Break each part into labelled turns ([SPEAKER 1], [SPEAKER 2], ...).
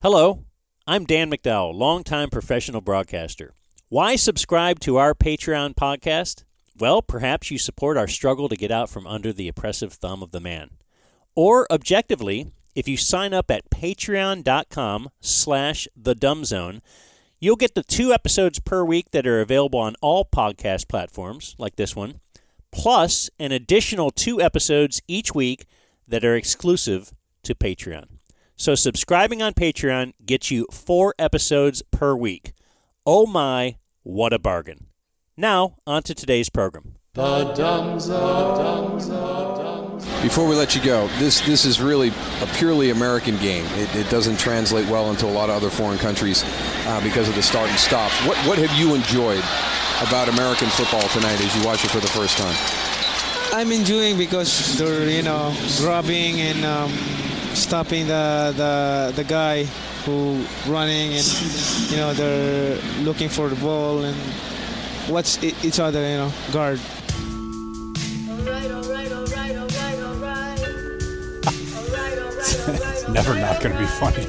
[SPEAKER 1] Hello, I'm Dan McDowell, longtime professional broadcaster. Why subscribe to our Patreon podcast? Well, perhaps you support our struggle to get out from under the oppressive thumb of the man. Or, objectively, if you sign up at patreon.com/thedumbzone, you'll get the 2 episodes per week that are available on all podcast platforms, like this one, plus an additional 2 episodes each week that are exclusive to Patreon. So subscribing on Patreon gets you 4 episodes per week. Oh my, what a bargain. Now, on to today's program.
[SPEAKER 2] The Dumb Zone.
[SPEAKER 3] Before we let you go, this is really a purely American game. It doesn't translate well into a lot of other foreign countries because of the start and stops. What have you enjoyed about American football tonight as you watch it for the first time?
[SPEAKER 4] I'm enjoying because they're, grabbing and stopping the guy who running, and they're looking for the ball and watch each other, guard.
[SPEAKER 2] It's never not going to be funny.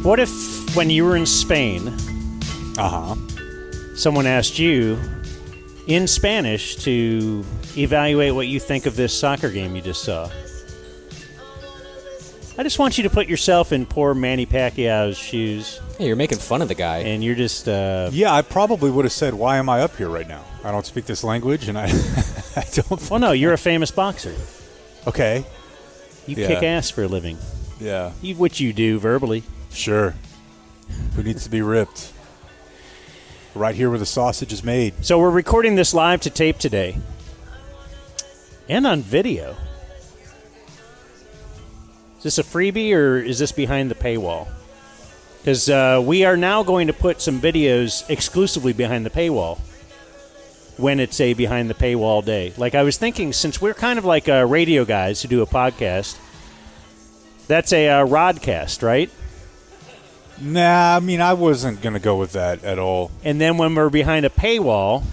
[SPEAKER 1] What if, when you were in Spain, someone asked you in Spanish to evaluate what you think of this soccer game you just saw? I just want you to put yourself in poor Manny Pacquiao's shoes.
[SPEAKER 5] Hey, you're making fun of the guy.
[SPEAKER 1] And you're just...
[SPEAKER 2] Yeah, I probably would have said, why am I up here right now? I don't speak this language, and I don't...
[SPEAKER 1] Well, no, you're a famous boxer.
[SPEAKER 2] Okay.
[SPEAKER 1] You kick ass for a living.
[SPEAKER 2] Yeah.
[SPEAKER 1] Which you do verbally.
[SPEAKER 2] Sure. Who needs to be ripped? Right here where the sausage is made.
[SPEAKER 1] So we're recording this live to tape today. And on video. Is this a freebie or is this behind the paywall? Because we are now going to put some videos exclusively behind the paywall when it's a behind the paywall day. Like I was thinking, since we're kind of like radio guys who do a podcast, that's a rodcast, right?
[SPEAKER 2] Nah, I mean, I wasn't going to go with that at all.
[SPEAKER 1] And then when we're behind a paywall,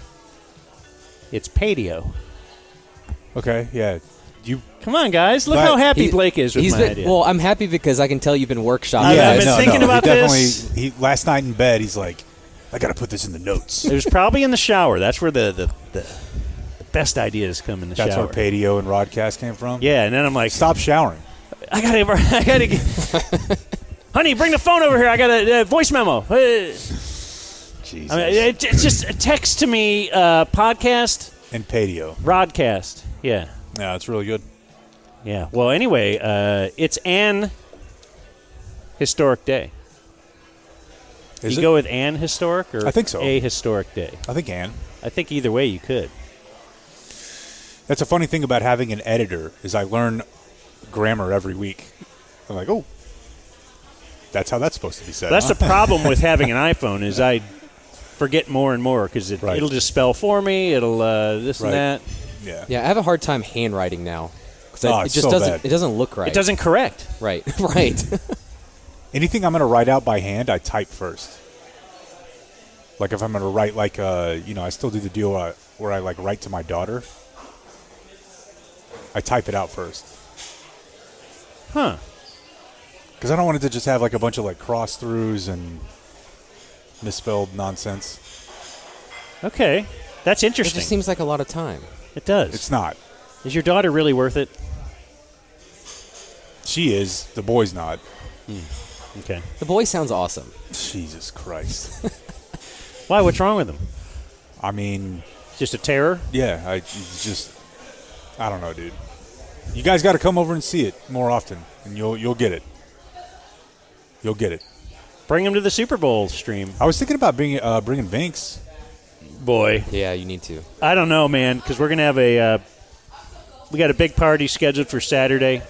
[SPEAKER 1] it's Padio.
[SPEAKER 2] Okay, yeah.
[SPEAKER 1] Come on, guys. Look how happy Blake is with my idea.
[SPEAKER 5] Well, I'm happy because I can tell you've been workshopping.
[SPEAKER 1] I've been thinking about this.
[SPEAKER 2] Last night in bed, he's like, I got to put this in the notes.
[SPEAKER 1] It was probably in the shower. That's where the best ideas come in the shower.
[SPEAKER 2] That's where Padio and Rodcast came from?
[SPEAKER 1] Yeah, and then I'm like...
[SPEAKER 2] Stop showering.
[SPEAKER 1] I gotta get... Honey, bring the phone over here. I got a voice memo.
[SPEAKER 2] Jesus.
[SPEAKER 1] I mean, it's just a text to me, podcast.
[SPEAKER 2] And Padio.
[SPEAKER 1] Rodcast. Yeah.
[SPEAKER 2] Yeah, it's really good.
[SPEAKER 1] Yeah. Well, anyway, it's an historic day.
[SPEAKER 2] Is
[SPEAKER 1] you go with an historic or
[SPEAKER 2] I think so.
[SPEAKER 1] A historic day?
[SPEAKER 2] I think an.
[SPEAKER 1] I think either way you could.
[SPEAKER 2] That's a funny thing about having an editor is I learn grammar every week. I'm like, oh, that's how that's supposed to be said.
[SPEAKER 1] That's the problem with having an iPhone is I forget more and more because it'll just spell for me. It'll this and that.
[SPEAKER 5] Yeah, I have a hard time handwriting now because it just doesn't look right.
[SPEAKER 1] It doesn't correct.
[SPEAKER 5] Right, right.
[SPEAKER 2] Anything I'm going to write out by hand, I type first. Like if I'm going to write I still do the deal where I like write to my daughter. I type it out first.
[SPEAKER 1] Huh.
[SPEAKER 2] Because I don't want it to just have like a bunch of like cross-throughs and misspelled nonsense.
[SPEAKER 1] Okay. That's
[SPEAKER 5] It
[SPEAKER 1] interesting.
[SPEAKER 5] just seems like a lot of time.
[SPEAKER 1] It does.
[SPEAKER 2] It's not.
[SPEAKER 1] Is your daughter really worth it?
[SPEAKER 2] She is. The boy's not.
[SPEAKER 1] Okay.
[SPEAKER 5] The boy sounds awesome.
[SPEAKER 2] Jesus Christ.
[SPEAKER 1] Why? What's wrong with him?
[SPEAKER 2] I mean...
[SPEAKER 1] Just a terror?
[SPEAKER 2] Yeah. I don't know, dude. You guys got to come over and see it more often, and you'll get it. You'll get it.
[SPEAKER 1] Bring him to the Super Bowl stream.
[SPEAKER 2] I was thinking about bringing Vince.
[SPEAKER 1] Boy.
[SPEAKER 5] Yeah, you need to.
[SPEAKER 1] I don't know, man, because we're going to have we got a big party scheduled for Sunday.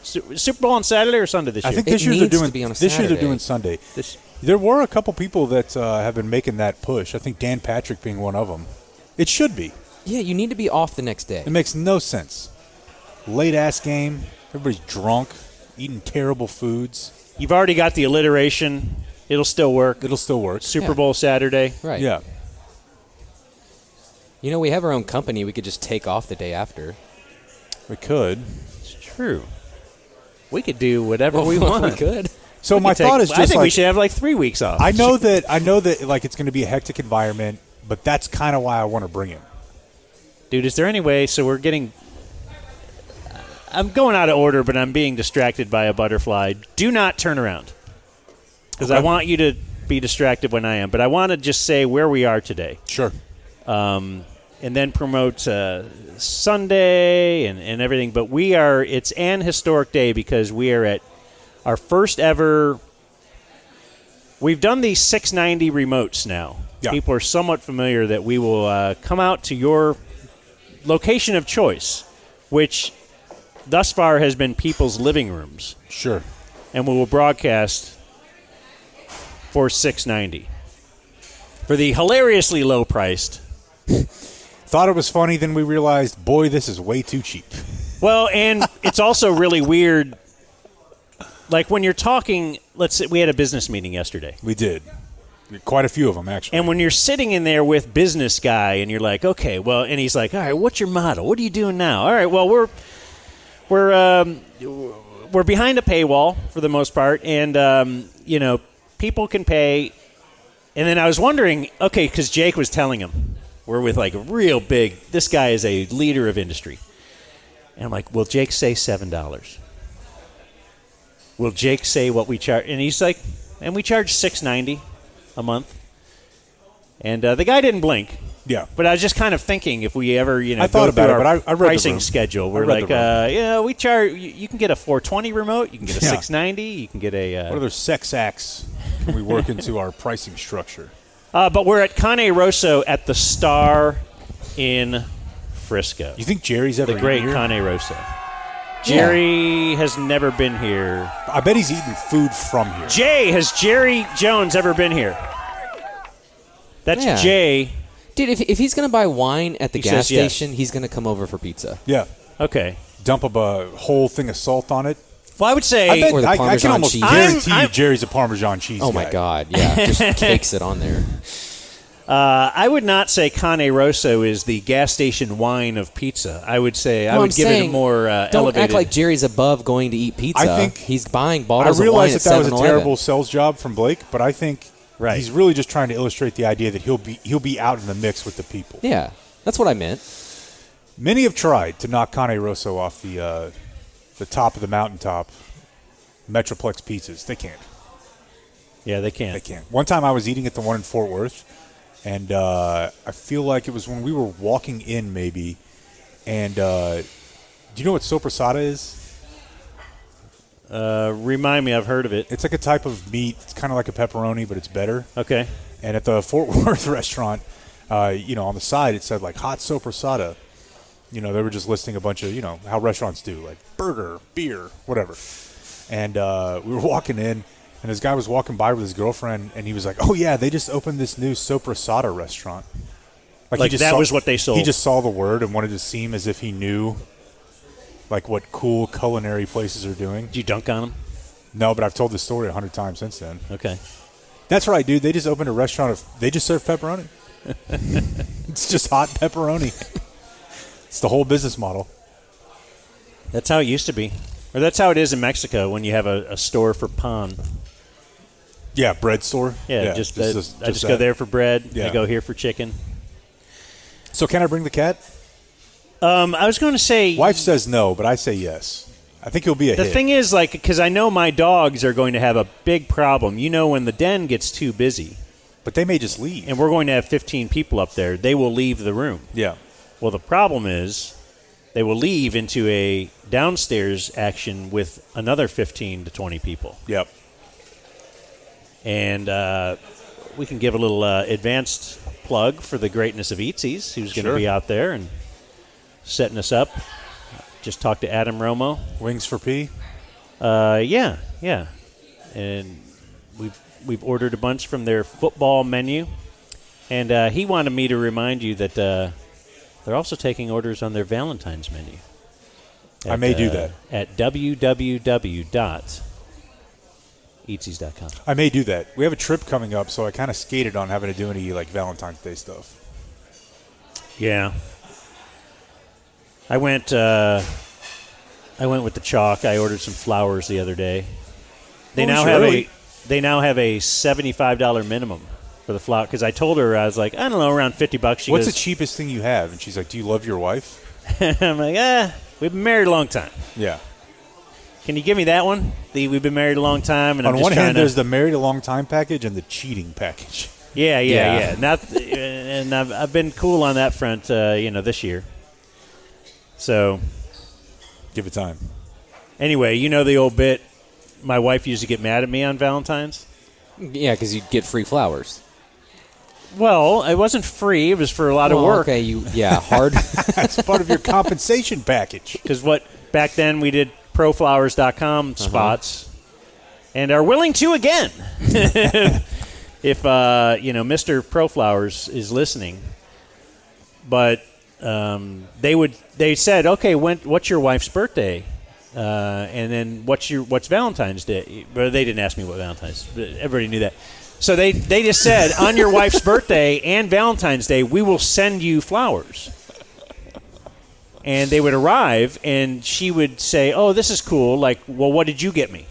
[SPEAKER 1] Super Bowl on Saturday or Sunday this year?
[SPEAKER 2] I think this year they're doing Sunday. There were a couple people that have been making that push. I think Dan Patrick being one of them. It should be.
[SPEAKER 5] Yeah, you need to be off the next day.
[SPEAKER 2] It makes no sense. Late-ass game. Everybody's drunk, eating terrible foods.
[SPEAKER 1] You've already got the alliteration. It'll still work.
[SPEAKER 2] It'll still work.
[SPEAKER 1] Super Bowl Saturday.
[SPEAKER 5] Right.
[SPEAKER 2] Yeah.
[SPEAKER 5] You know, we have our own company. We could just take off the day after.
[SPEAKER 2] We could.
[SPEAKER 1] It's true. We could do whatever we want.
[SPEAKER 5] We could.
[SPEAKER 2] So my thought is just
[SPEAKER 1] I think
[SPEAKER 2] like,
[SPEAKER 1] we should have like 3 weeks off.
[SPEAKER 2] I know that like it's going to be a hectic environment, but that's kind of why I want to bring him.
[SPEAKER 1] Dude, is there any way? So we're getting. I'm going out of order, but I'm being distracted by a butterfly. Do not turn around, because I want you to be distracted when I am. But I want to just say where we are today.
[SPEAKER 2] Sure.
[SPEAKER 1] And then promote Sunday and everything. But it's an historic day because we are at our first ever. We've done these 690 remotes now.
[SPEAKER 2] Yeah.
[SPEAKER 1] People are somewhat familiar that we will come out to your location of choice, which thus far has been people's living rooms.
[SPEAKER 2] Sure.
[SPEAKER 1] And we will broadcast for $6.90 for the hilariously low priced.
[SPEAKER 2] Thought it was funny, then we realized, boy, this is way too cheap.
[SPEAKER 1] Well, and it's also really weird. Like when you're talking, let's say we had a business meeting yesterday.
[SPEAKER 2] We did. Quite a few of them, actually.
[SPEAKER 1] And when you're sitting in there with business guy and you're like, okay, well, and he's like, all right, what's your model? What are you doing now? All right, well, we're behind a paywall for the most part, and people can pay. And then I was wondering, okay, because Jake was telling him, we're with like a real big. This guy is a leader of industry, and I'm like, will Jake say $7? Will Jake say what we charge? And he's like, and we charge $6.90 a month. And the guy didn't blink.
[SPEAKER 2] Yeah.
[SPEAKER 1] But I was just kind of thinking if we ever,
[SPEAKER 2] I thought about it, but I read
[SPEAKER 1] pricing
[SPEAKER 2] the room.
[SPEAKER 1] schedule. We're
[SPEAKER 2] I read
[SPEAKER 1] like,
[SPEAKER 2] the room.
[SPEAKER 1] we charge. You can get a 420 remote. You can get a 690. You can get a.
[SPEAKER 2] What other sex acts can we work into our pricing structure?
[SPEAKER 1] But we're at Cane Rosso at the Star in Frisco.
[SPEAKER 2] You think Jerry's ever
[SPEAKER 1] the great
[SPEAKER 2] eaten here?
[SPEAKER 1] Cane Rosso? Jerry has never been here.
[SPEAKER 2] I bet he's eaten food from here.
[SPEAKER 1] Has Jerry Jones ever been here? That's Jay.
[SPEAKER 5] Dude, if he's going to buy wine at the gas
[SPEAKER 1] says yes.
[SPEAKER 5] station, he's going to come over for pizza.
[SPEAKER 2] Yeah.
[SPEAKER 1] Okay.
[SPEAKER 2] Dump up a whole thing of salt on it.
[SPEAKER 1] Well, I would say...
[SPEAKER 2] I bet
[SPEAKER 5] Or the
[SPEAKER 2] I can
[SPEAKER 5] Parmesan
[SPEAKER 2] almost
[SPEAKER 5] cheese.
[SPEAKER 2] guarantee you Jerry's a Parmesan cheese
[SPEAKER 5] Oh,
[SPEAKER 2] guy.
[SPEAKER 5] my God. Yeah, just cakes it on there.
[SPEAKER 1] I would not say Cane Rosso is the gas station wine of pizza. I would say I would give it a more
[SPEAKER 5] Don't
[SPEAKER 1] elevated...
[SPEAKER 5] act like Jerry's above going to eat pizza.
[SPEAKER 2] I think
[SPEAKER 5] he's buying
[SPEAKER 2] I
[SPEAKER 5] bottles of wine
[SPEAKER 2] realize
[SPEAKER 5] at
[SPEAKER 2] that was a
[SPEAKER 5] 7-Eleven.
[SPEAKER 2] terrible sales job from Blake, but I think
[SPEAKER 1] Right.
[SPEAKER 2] he's really just trying to illustrate the idea that he'll be out in the mix with the people.
[SPEAKER 5] Yeah, that's what I meant.
[SPEAKER 2] Many have tried to knock Cane Rosso off the top of the mountaintop. Metroplex pizzas, they can't.
[SPEAKER 1] Yeah, they can't.
[SPEAKER 2] They can't. One time I was eating at the one in Fort Worth, and I feel like it was when we were walking in, maybe. And do you know what sopressata is?
[SPEAKER 1] Remind me, I've heard of it.
[SPEAKER 2] It's like a type of meat. It's kind of like a pepperoni, but it's better.
[SPEAKER 1] Okay.
[SPEAKER 2] And at the Fort Worth restaurant, on the side it said like hot sopressata. They were just listing a bunch of, how restaurants do, like burger, beer, whatever. And we were walking in, and this guy was walking by with his girlfriend, and he was like, "Oh yeah, they just opened this new sopressata restaurant."
[SPEAKER 1] Like that was what they sold.
[SPEAKER 2] He just saw the word and wanted to seem as if he knew, like, what cool culinary places are doing.
[SPEAKER 1] Did you dunk on them?
[SPEAKER 2] No, but I've told this story 100 times since then.
[SPEAKER 1] Okay.
[SPEAKER 2] That's right, dude. They just opened a restaurant. They just serve pepperoni. It's just hot pepperoni. It's the whole business model.
[SPEAKER 1] That's how it used to be. Or that's how it is in Mexico when you have a store for pan.
[SPEAKER 2] Yeah, bread store.
[SPEAKER 1] Yeah, I just go there for bread.
[SPEAKER 2] Yeah.
[SPEAKER 1] I go here for chicken.
[SPEAKER 2] So can I bring the cat?
[SPEAKER 1] I was going to say...
[SPEAKER 2] Wife says no, but I say yes. I think he'll be a hit.
[SPEAKER 1] The thing is, because I know my dogs are going to have a big problem. When the den gets too busy.
[SPEAKER 2] But they may just leave.
[SPEAKER 1] And we're going to have 15 people up there. They will leave the room.
[SPEAKER 2] Yeah.
[SPEAKER 1] Well, the problem is they will leave into a downstairs action with another 15 to 20 people.
[SPEAKER 2] Yep.
[SPEAKER 1] And we can give a little advanced plug for the greatness of Eatsy's, who's going to be out there and setting us up. Just talked to Adam Romo.
[SPEAKER 2] Wings for P?
[SPEAKER 1] Yeah. And we've ordered a bunch from their football menu. And he wanted me to remind you that they're also taking orders on their Valentine's menu.
[SPEAKER 2] I may do that.
[SPEAKER 1] At www.eatsies.com.
[SPEAKER 2] I may do that. We have a trip coming up, so I kind of skated on having to do any Valentine's Day stuff.
[SPEAKER 1] Yeah. I went with the chalk. I ordered some flowers the other day. They now have a $75 minimum for the flower, because I told her, I was like, I don't know, around $50. She
[SPEAKER 2] What's
[SPEAKER 1] goes,
[SPEAKER 2] the cheapest thing you have? And she's like, do you love your wife?
[SPEAKER 1] I'm like, we've been married a long time.
[SPEAKER 2] Yeah.
[SPEAKER 1] Can you give me that one? We've been married a long time, and
[SPEAKER 2] on
[SPEAKER 1] I'm just
[SPEAKER 2] one hand,
[SPEAKER 1] trying
[SPEAKER 2] there's the married a long time package and the cheating package.
[SPEAKER 1] Yeah. And I've been cool on that front, this year. So,
[SPEAKER 2] give it time.
[SPEAKER 1] Anyway, you know the old bit. My wife used to get mad at me on Valentine's.
[SPEAKER 5] Yeah, because you'd get free flowers.
[SPEAKER 1] Well, it wasn't free. It was for a lot of work.
[SPEAKER 5] Okay, hard.
[SPEAKER 2] That's part of your compensation package.
[SPEAKER 1] Because back then we did proflowers.com spots, and are willing to again. If Mr. Proflowers is listening, but they said, okay, what's your wife's birthday, and then what's Valentine's Day? But they didn't ask me what Valentine's. Everybody knew that. So they just said, on your wife's birthday and Valentine's Day, we will send you flowers. And they would arrive, and she would say, oh, this is cool. Like, well, what did you get me?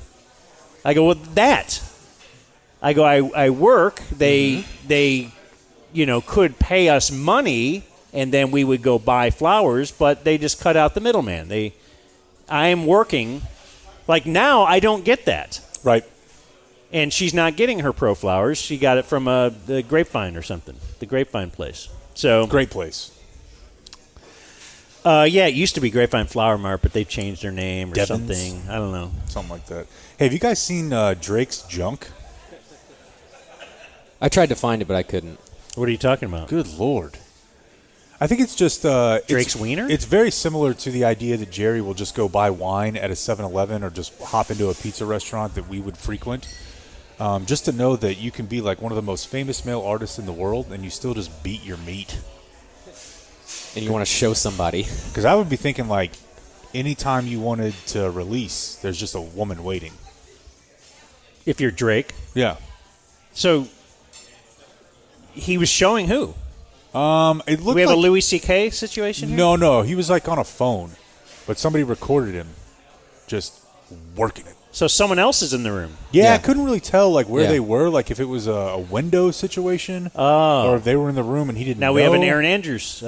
[SPEAKER 1] I go, well, that. I go, I work. They could pay us money, and then we would go buy flowers, but they just cut out the middleman. I am working. Like, now I don't get that.
[SPEAKER 2] Right.
[SPEAKER 1] And she's not getting her Pro Flowers. She got it from the Grapevine or something, the Grapevine place. So
[SPEAKER 2] great place.
[SPEAKER 1] It used to be Grapevine Flower Mart, but they've changed their name or
[SPEAKER 2] Devon's?
[SPEAKER 1] something. I don't know.
[SPEAKER 2] Something like that. Hey, have you guys seen Drake's junk?
[SPEAKER 5] I tried to find it, but I couldn't.
[SPEAKER 1] What are you talking about?
[SPEAKER 2] Good Lord. I think it's just
[SPEAKER 1] Drake's wiener?
[SPEAKER 2] It's very similar to the idea that Jerry will just go buy wine at a 7-Eleven or just hop into a pizza restaurant that we would frequent. Just to know that you can be like one of the most famous male artists in the world and you still just beat your meat.
[SPEAKER 5] And you want to show somebody.
[SPEAKER 2] Because I would be thinking, like, anytime you wanted to release, there's just a woman waiting.
[SPEAKER 1] If you're Drake.
[SPEAKER 2] Yeah.
[SPEAKER 1] So he was showing who?
[SPEAKER 2] It looked
[SPEAKER 1] Do we have
[SPEAKER 2] like
[SPEAKER 1] a Louis C.K. situation here?
[SPEAKER 2] No. He was like on a phone, but somebody recorded him just working it.
[SPEAKER 1] So someone else is in the room.
[SPEAKER 2] Yeah, I couldn't really tell like where they were, like if it was a window situation, or if they were in the room and he didn't know.
[SPEAKER 1] Now we have an Aaron Andrews.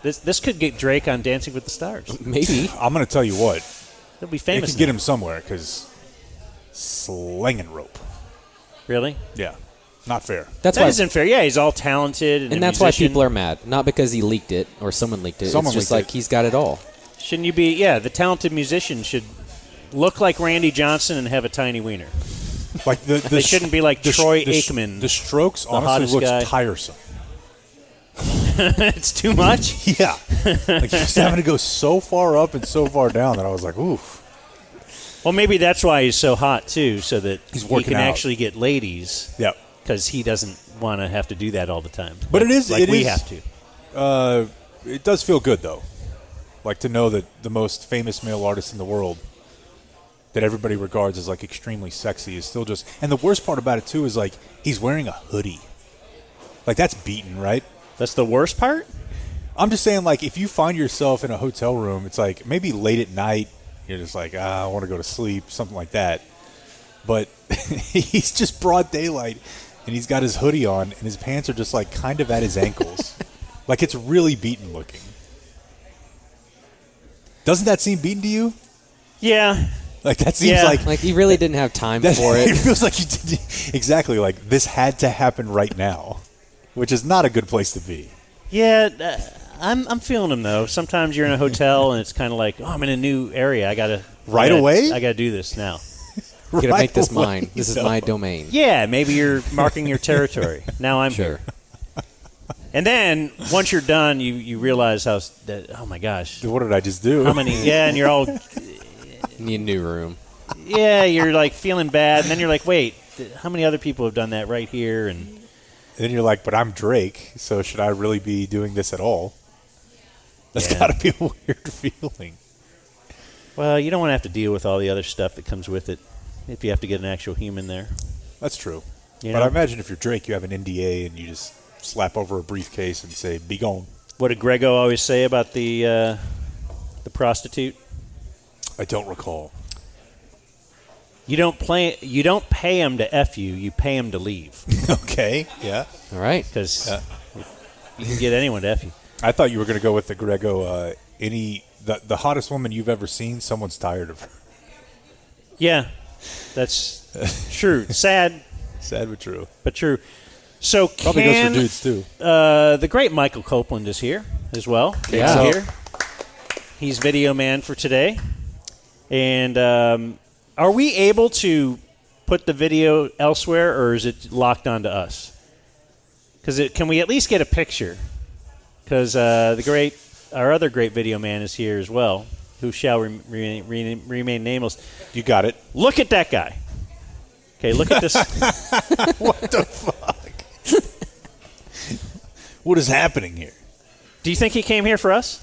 [SPEAKER 1] This could get Drake on Dancing with the Stars.
[SPEAKER 5] Maybe.
[SPEAKER 2] I'm going to tell you what.
[SPEAKER 1] He'll be famous.
[SPEAKER 2] It could get him somewhere because slinging rope.
[SPEAKER 1] Really?
[SPEAKER 2] Yeah. Not fair.
[SPEAKER 5] That
[SPEAKER 1] isn't fair. Yeah, he's all talented. And
[SPEAKER 5] that's why people are mad. Not because he leaked it or someone leaked it. It's just like he's got it all.
[SPEAKER 1] Shouldn't you be? Yeah, the talented musician should look like Randy Johnson and have a tiny wiener.
[SPEAKER 2] Like
[SPEAKER 1] they shouldn't be like Troy Aikman.
[SPEAKER 2] The Strokes honestly looks
[SPEAKER 1] guy.
[SPEAKER 2] tiresome.
[SPEAKER 1] It's too much?
[SPEAKER 2] Yeah. Like he's having to go so far up and so far down that I was like, oof.
[SPEAKER 1] Well, maybe that's why he's so hot, too, so that
[SPEAKER 2] he
[SPEAKER 1] can actually get ladies.
[SPEAKER 2] Yep.
[SPEAKER 1] Because he doesn't want to have to do that all the time.
[SPEAKER 2] But we
[SPEAKER 1] have to.
[SPEAKER 2] It does feel good, though. Like to know that the most famous male artist in the world that everybody regards as like extremely sexy is still just... And the worst part about it, too, is like he's wearing a hoodie. Like that's beaten, right?
[SPEAKER 1] That's the worst part?
[SPEAKER 2] I'm just saying, like, if you find yourself in a hotel room, it's like maybe late at night, you're just like, I want to go to sleep, something like that. But he's just broad daylight, and he's got his hoodie on, and his pants are just, like, kind of at his ankles. Like, it's really beaten looking. Doesn't that seem beaten to you?
[SPEAKER 1] Yeah.
[SPEAKER 2] Like, that seems
[SPEAKER 5] like he really didn't have time for it.
[SPEAKER 2] It feels like you did. Exactly. Like, this had to happen right now, which is not a good place to be.
[SPEAKER 1] Yeah, I'm feeling him, though. Sometimes you're in a hotel, and it's kind of like, I'm in a new area. I got to do this now.
[SPEAKER 5] You got to make this mine. This is my domain.
[SPEAKER 1] Yeah, maybe you're marking your territory. Now I'm
[SPEAKER 5] here.
[SPEAKER 1] And then, once you're done, you realize oh my gosh.
[SPEAKER 2] What did I just do?
[SPEAKER 1] How many, and you're all...
[SPEAKER 5] Need a new room.
[SPEAKER 1] Yeah, you're like feeling bad, and then you're like, wait, how many other people have done that right here? And
[SPEAKER 2] then you're like, but I'm Drake, so should I really be doing this at all? That's got to be a weird feeling.
[SPEAKER 1] Well, you don't want to have to deal with all the other stuff that comes with it if you have to get an actual human there.
[SPEAKER 2] That's true.
[SPEAKER 1] You
[SPEAKER 2] but
[SPEAKER 1] know?
[SPEAKER 2] I imagine if you're Drake, you have an NDA and you just slap over a briefcase and say, be gone.
[SPEAKER 1] What did Greggo always say about the prostitute?
[SPEAKER 2] I don't recall.
[SPEAKER 1] You don't pay him to F you. You pay him to leave.
[SPEAKER 2] Okay. Yeah.
[SPEAKER 5] All right.
[SPEAKER 1] Because you can get anyone to F you.
[SPEAKER 2] I thought you were going to go with the Greggo. The hottest woman you've ever seen, someone's tired of her.
[SPEAKER 1] Yeah, that's true. Sad
[SPEAKER 2] but true.
[SPEAKER 1] But true. So
[SPEAKER 2] probably goes for dudes too.
[SPEAKER 1] The great Michael Copeland is here as well.
[SPEAKER 5] Yeah.
[SPEAKER 1] He's here. He's video man for today. And are we able to put the video elsewhere, or is it locked onto us? Because can we at least get a picture? Because our other great video man is here as well, who shall remain nameless.
[SPEAKER 2] You got it.
[SPEAKER 1] Look at that guy. Okay, look at this.
[SPEAKER 2] What the fuck? What is happening here?
[SPEAKER 1] Do you think he came here for us?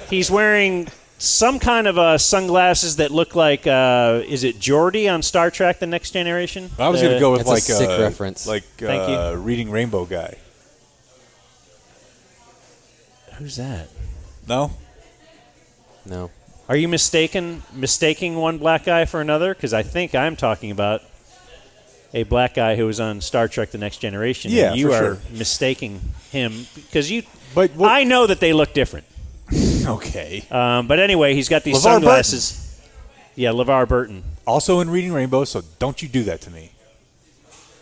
[SPEAKER 1] He's wearing some kind of sunglasses that look like, is it Geordi on Star Trek: The Next Generation?
[SPEAKER 2] I was going to go with
[SPEAKER 5] That's a sick reference.
[SPEAKER 2] Like
[SPEAKER 1] Thank you.
[SPEAKER 2] Reading Rainbow guy.
[SPEAKER 1] Who's that?
[SPEAKER 2] No?
[SPEAKER 5] No.
[SPEAKER 1] Are you mistaking one black guy for another? Because I think I'm talking about a black guy who was on Star Trek: The Next Generation.
[SPEAKER 2] Yeah,
[SPEAKER 1] and you
[SPEAKER 2] for
[SPEAKER 1] are
[SPEAKER 2] sure.
[SPEAKER 1] mistaking him because you.
[SPEAKER 2] But
[SPEAKER 1] I know that they look different.
[SPEAKER 2] Okay.
[SPEAKER 1] But anyway, he's got these
[SPEAKER 2] LeVar
[SPEAKER 1] sunglasses. Yeah, LeVar Burton.
[SPEAKER 2] Also in Reading Rainbow, so don't you do that to me.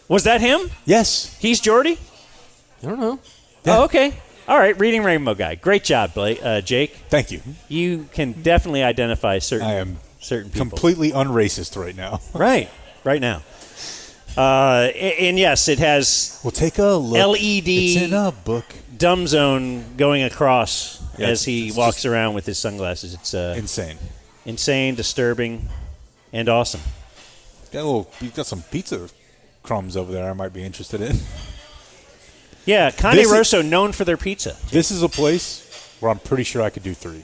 [SPEAKER 1] Was that him?
[SPEAKER 2] Yes.
[SPEAKER 1] He's Geordi?
[SPEAKER 5] I don't know.
[SPEAKER 2] Yeah.
[SPEAKER 1] Oh, okay. All right, Reading Rainbow guy. Great job, Jake.
[SPEAKER 2] Thank you.
[SPEAKER 1] You can definitely identify certain
[SPEAKER 2] I am
[SPEAKER 1] certain people.
[SPEAKER 2] completely unracist right now.
[SPEAKER 1] Right now. And yes, it has
[SPEAKER 2] We'll take a look.
[SPEAKER 1] LED
[SPEAKER 2] It's in a book.
[SPEAKER 1] dumb zone going across
[SPEAKER 2] Yeah,
[SPEAKER 1] as he
[SPEAKER 2] it's
[SPEAKER 1] walks
[SPEAKER 2] just
[SPEAKER 1] around with his sunglasses. It's
[SPEAKER 2] Insane.
[SPEAKER 1] insane, disturbing, and awesome.
[SPEAKER 2] You got some pizza crumbs over there I might be interested in.
[SPEAKER 1] Yeah, Cane Rosso, known for their pizza.
[SPEAKER 2] This is a place where I'm pretty sure I could do 3.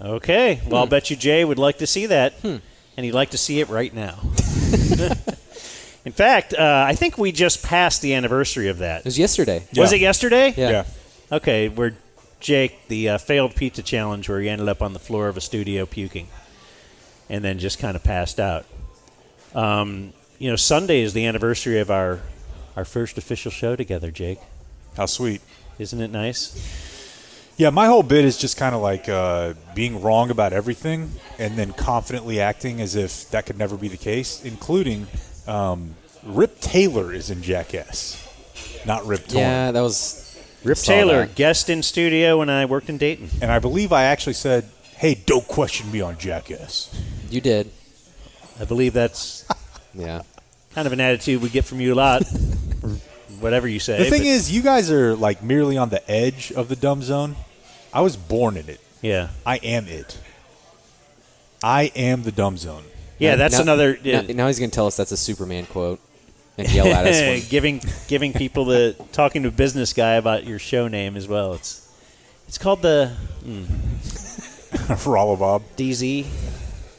[SPEAKER 1] Okay, well, I'll bet you Jay would like to see that, and he'd like to see it right now. In fact, I think we just passed the anniversary of that.
[SPEAKER 5] It was yesterday.
[SPEAKER 1] Was it yesterday?
[SPEAKER 5] Yeah.
[SPEAKER 1] Okay, where Jake, the failed pizza challenge where he ended up on the floor of a studio puking and then just kind of passed out. Sunday is the anniversary of our first official show together, Jake.
[SPEAKER 2] How sweet.
[SPEAKER 1] Isn't it nice?
[SPEAKER 2] Yeah, my whole bit is just kind of like being wrong about everything and then confidently acting as if that could never be the case, including Rip Taylor is in Jackass, not Rip Torn.
[SPEAKER 5] Yeah, that was
[SPEAKER 1] Rip Taylor, guest in studio when I worked in Dayton.
[SPEAKER 2] And I believe I actually said, hey, don't question me on Jackass.
[SPEAKER 5] You did.
[SPEAKER 1] I believe that's
[SPEAKER 5] Yeah.
[SPEAKER 1] kind of an attitude we get from you a lot, or whatever you say.
[SPEAKER 2] The thing is, you guys are like merely on the edge of the dumb zone. I was born in it.
[SPEAKER 1] Yeah.
[SPEAKER 2] I am it. I am the dumb zone.
[SPEAKER 1] Yeah, that's another.
[SPEAKER 5] Now he's going to tell us that's a Superman quote and yell at us.
[SPEAKER 1] giving people talking to a business guy about your show name as well. It's called the
[SPEAKER 2] Rollabob.
[SPEAKER 1] DZ.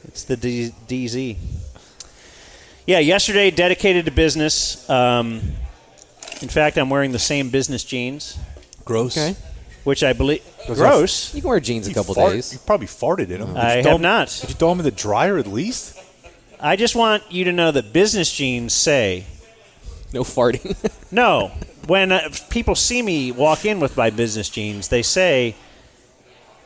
[SPEAKER 1] It's the DZ. Yeah, yesterday dedicated to business. In fact, I'm wearing the same business jeans,
[SPEAKER 2] Gross.
[SPEAKER 5] Okay.
[SPEAKER 1] which I believe gross.
[SPEAKER 5] You can wear jeans a couple
[SPEAKER 2] You
[SPEAKER 5] days.
[SPEAKER 2] probably farted in them.
[SPEAKER 1] I have not.
[SPEAKER 2] Did you throw them in the dryer at least?
[SPEAKER 1] I just want you to know that business jeans say
[SPEAKER 5] No farting.
[SPEAKER 1] no. When people see me walk in with my business jeans, they say,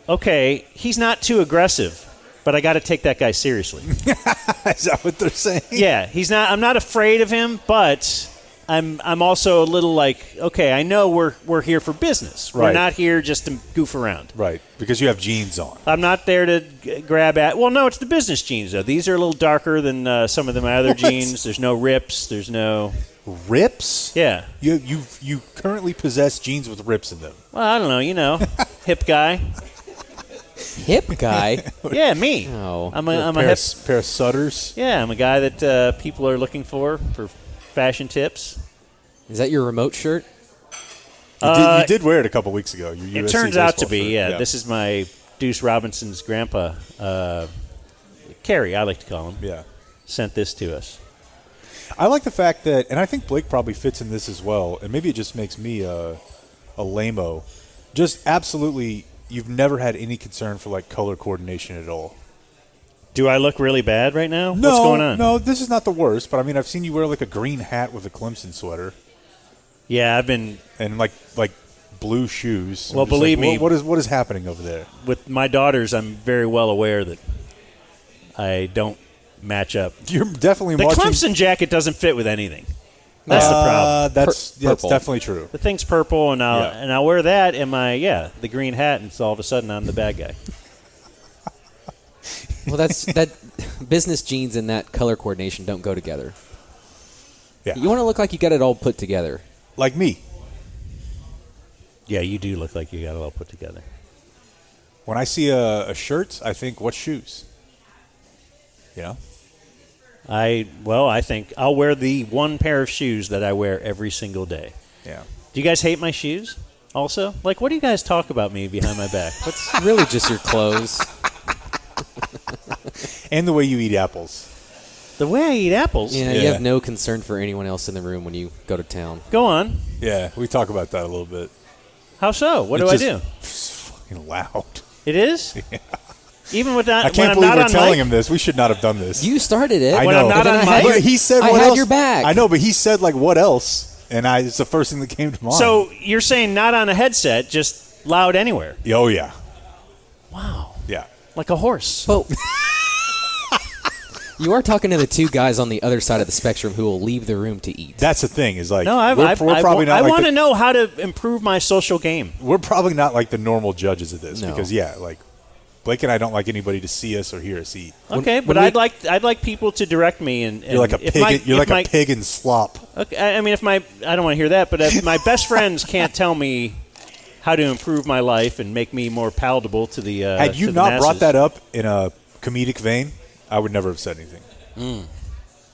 [SPEAKER 1] "Okay, he's not too aggressive, but I got to take that guy seriously."
[SPEAKER 2] Is that what they're saying?
[SPEAKER 1] Yeah, he's not. I'm not afraid of him, but I'm also a little like, okay, I know we're here for business. We're
[SPEAKER 2] Right.
[SPEAKER 1] not here just to goof around.
[SPEAKER 2] Right, because you have jeans on.
[SPEAKER 1] I'm not there to grab at. Well, no, it's the business jeans though. These are a little darker than some of my other jeans. There's no rips. There's no
[SPEAKER 2] Rips?
[SPEAKER 1] yeah.
[SPEAKER 2] You currently possess jeans with rips in them.
[SPEAKER 1] Well, I don't know. Hip guy.
[SPEAKER 5] Hip guy.
[SPEAKER 1] Yeah, me.
[SPEAKER 5] Oh.
[SPEAKER 1] I'm a
[SPEAKER 2] pair
[SPEAKER 1] hip.
[SPEAKER 2] of Sutters.
[SPEAKER 1] Yeah, I'm a guy that people are looking for fashion tips.
[SPEAKER 5] Is that your remote shirt?
[SPEAKER 2] You did wear it a couple weeks ago. Your
[SPEAKER 1] It
[SPEAKER 2] USC
[SPEAKER 1] turns out to
[SPEAKER 2] baseball
[SPEAKER 1] be,
[SPEAKER 2] shirt.
[SPEAKER 1] yeah. This is my Deuce Robinson's grandpa, Kerry, I like to call him.
[SPEAKER 2] Yeah.
[SPEAKER 1] Sent this to us.
[SPEAKER 2] I like the fact that, and I think Blake probably fits in this as well, and maybe it just makes me a a lame-o. Just absolutely, you've never had any concern for, like, color coordination at all.
[SPEAKER 1] Do I look really bad right now?
[SPEAKER 2] No,
[SPEAKER 1] What's going on?
[SPEAKER 2] No, this is not the worst, but, I mean, I've seen you wear, like, a green hat with a Clemson sweater.
[SPEAKER 1] Yeah, I've been...
[SPEAKER 2] And, like blue shoes.
[SPEAKER 1] Well, believe me...
[SPEAKER 2] What is happening over there?
[SPEAKER 1] With my daughters, I'm very well aware that I don't match up.
[SPEAKER 2] You're definitely
[SPEAKER 1] the
[SPEAKER 2] marching...
[SPEAKER 1] Clemson jacket doesn't fit with anything. That's the problem.
[SPEAKER 2] That's definitely true.
[SPEAKER 1] The thing's purple, and I'll wear that and the green hat, and so all of a sudden I'm the bad guy.
[SPEAKER 5] Well, that business jeans and that color coordination don't go together.
[SPEAKER 2] Yeah.
[SPEAKER 5] You want to look like you got it all put together.
[SPEAKER 2] Like me.
[SPEAKER 1] Yeah, you do look like you got it all put together.
[SPEAKER 2] When I see a shirt, I think, what shoes? You know?
[SPEAKER 1] I think I'll wear the one pair of shoes that I wear every single day.
[SPEAKER 2] Yeah.
[SPEAKER 1] Do you guys hate my shoes also? Like, what do you guys talk about me behind my back?
[SPEAKER 5] It's really just your clothes.
[SPEAKER 2] And the way you eat apples.
[SPEAKER 1] The way I eat apples?
[SPEAKER 5] Yeah, you have no concern for anyone else in the room when you go to town.
[SPEAKER 1] Go on.
[SPEAKER 2] Yeah, we talk about that a little bit.
[SPEAKER 1] How so? What do I do?
[SPEAKER 2] It's fucking loud.
[SPEAKER 1] It is?
[SPEAKER 2] Yeah.
[SPEAKER 1] Even with that,
[SPEAKER 2] I can't believe we're telling him this. We should not have done this.
[SPEAKER 5] You started it.
[SPEAKER 2] I
[SPEAKER 1] when
[SPEAKER 2] know.
[SPEAKER 1] I'm not on mic.
[SPEAKER 2] But he said,
[SPEAKER 5] I
[SPEAKER 2] what
[SPEAKER 5] had
[SPEAKER 2] else?
[SPEAKER 5] your back.
[SPEAKER 2] I know, but he said, like, what else? And it's the first thing that came to mind.
[SPEAKER 1] So you're saying not on a headset, just loud anywhere?
[SPEAKER 2] Oh, yeah.
[SPEAKER 1] Wow.
[SPEAKER 2] Yeah.
[SPEAKER 1] Like a horse.
[SPEAKER 5] Well, you are talking to the two guys on the other side of the spectrum who will leave the room to eat.
[SPEAKER 2] That's the thing. Is like,
[SPEAKER 1] No,
[SPEAKER 2] we're probably not.
[SPEAKER 1] I
[SPEAKER 2] like
[SPEAKER 1] want to know how to improve my social game.
[SPEAKER 2] We're probably not like the normal judges of this
[SPEAKER 5] No.
[SPEAKER 2] because, like, Blake and I don't like anybody to see us or hear us eat.
[SPEAKER 1] Okay, but I'd like people to direct me and
[SPEAKER 2] You're like a pig. A pig in slop.
[SPEAKER 1] Okay, I mean, I don't want to hear that, but if my best friends can't tell me how to improve my life and make me more palatable to the
[SPEAKER 2] Had you
[SPEAKER 1] to the
[SPEAKER 2] not
[SPEAKER 1] masses.
[SPEAKER 2] brought that up in a comedic vein, I would never have said anything.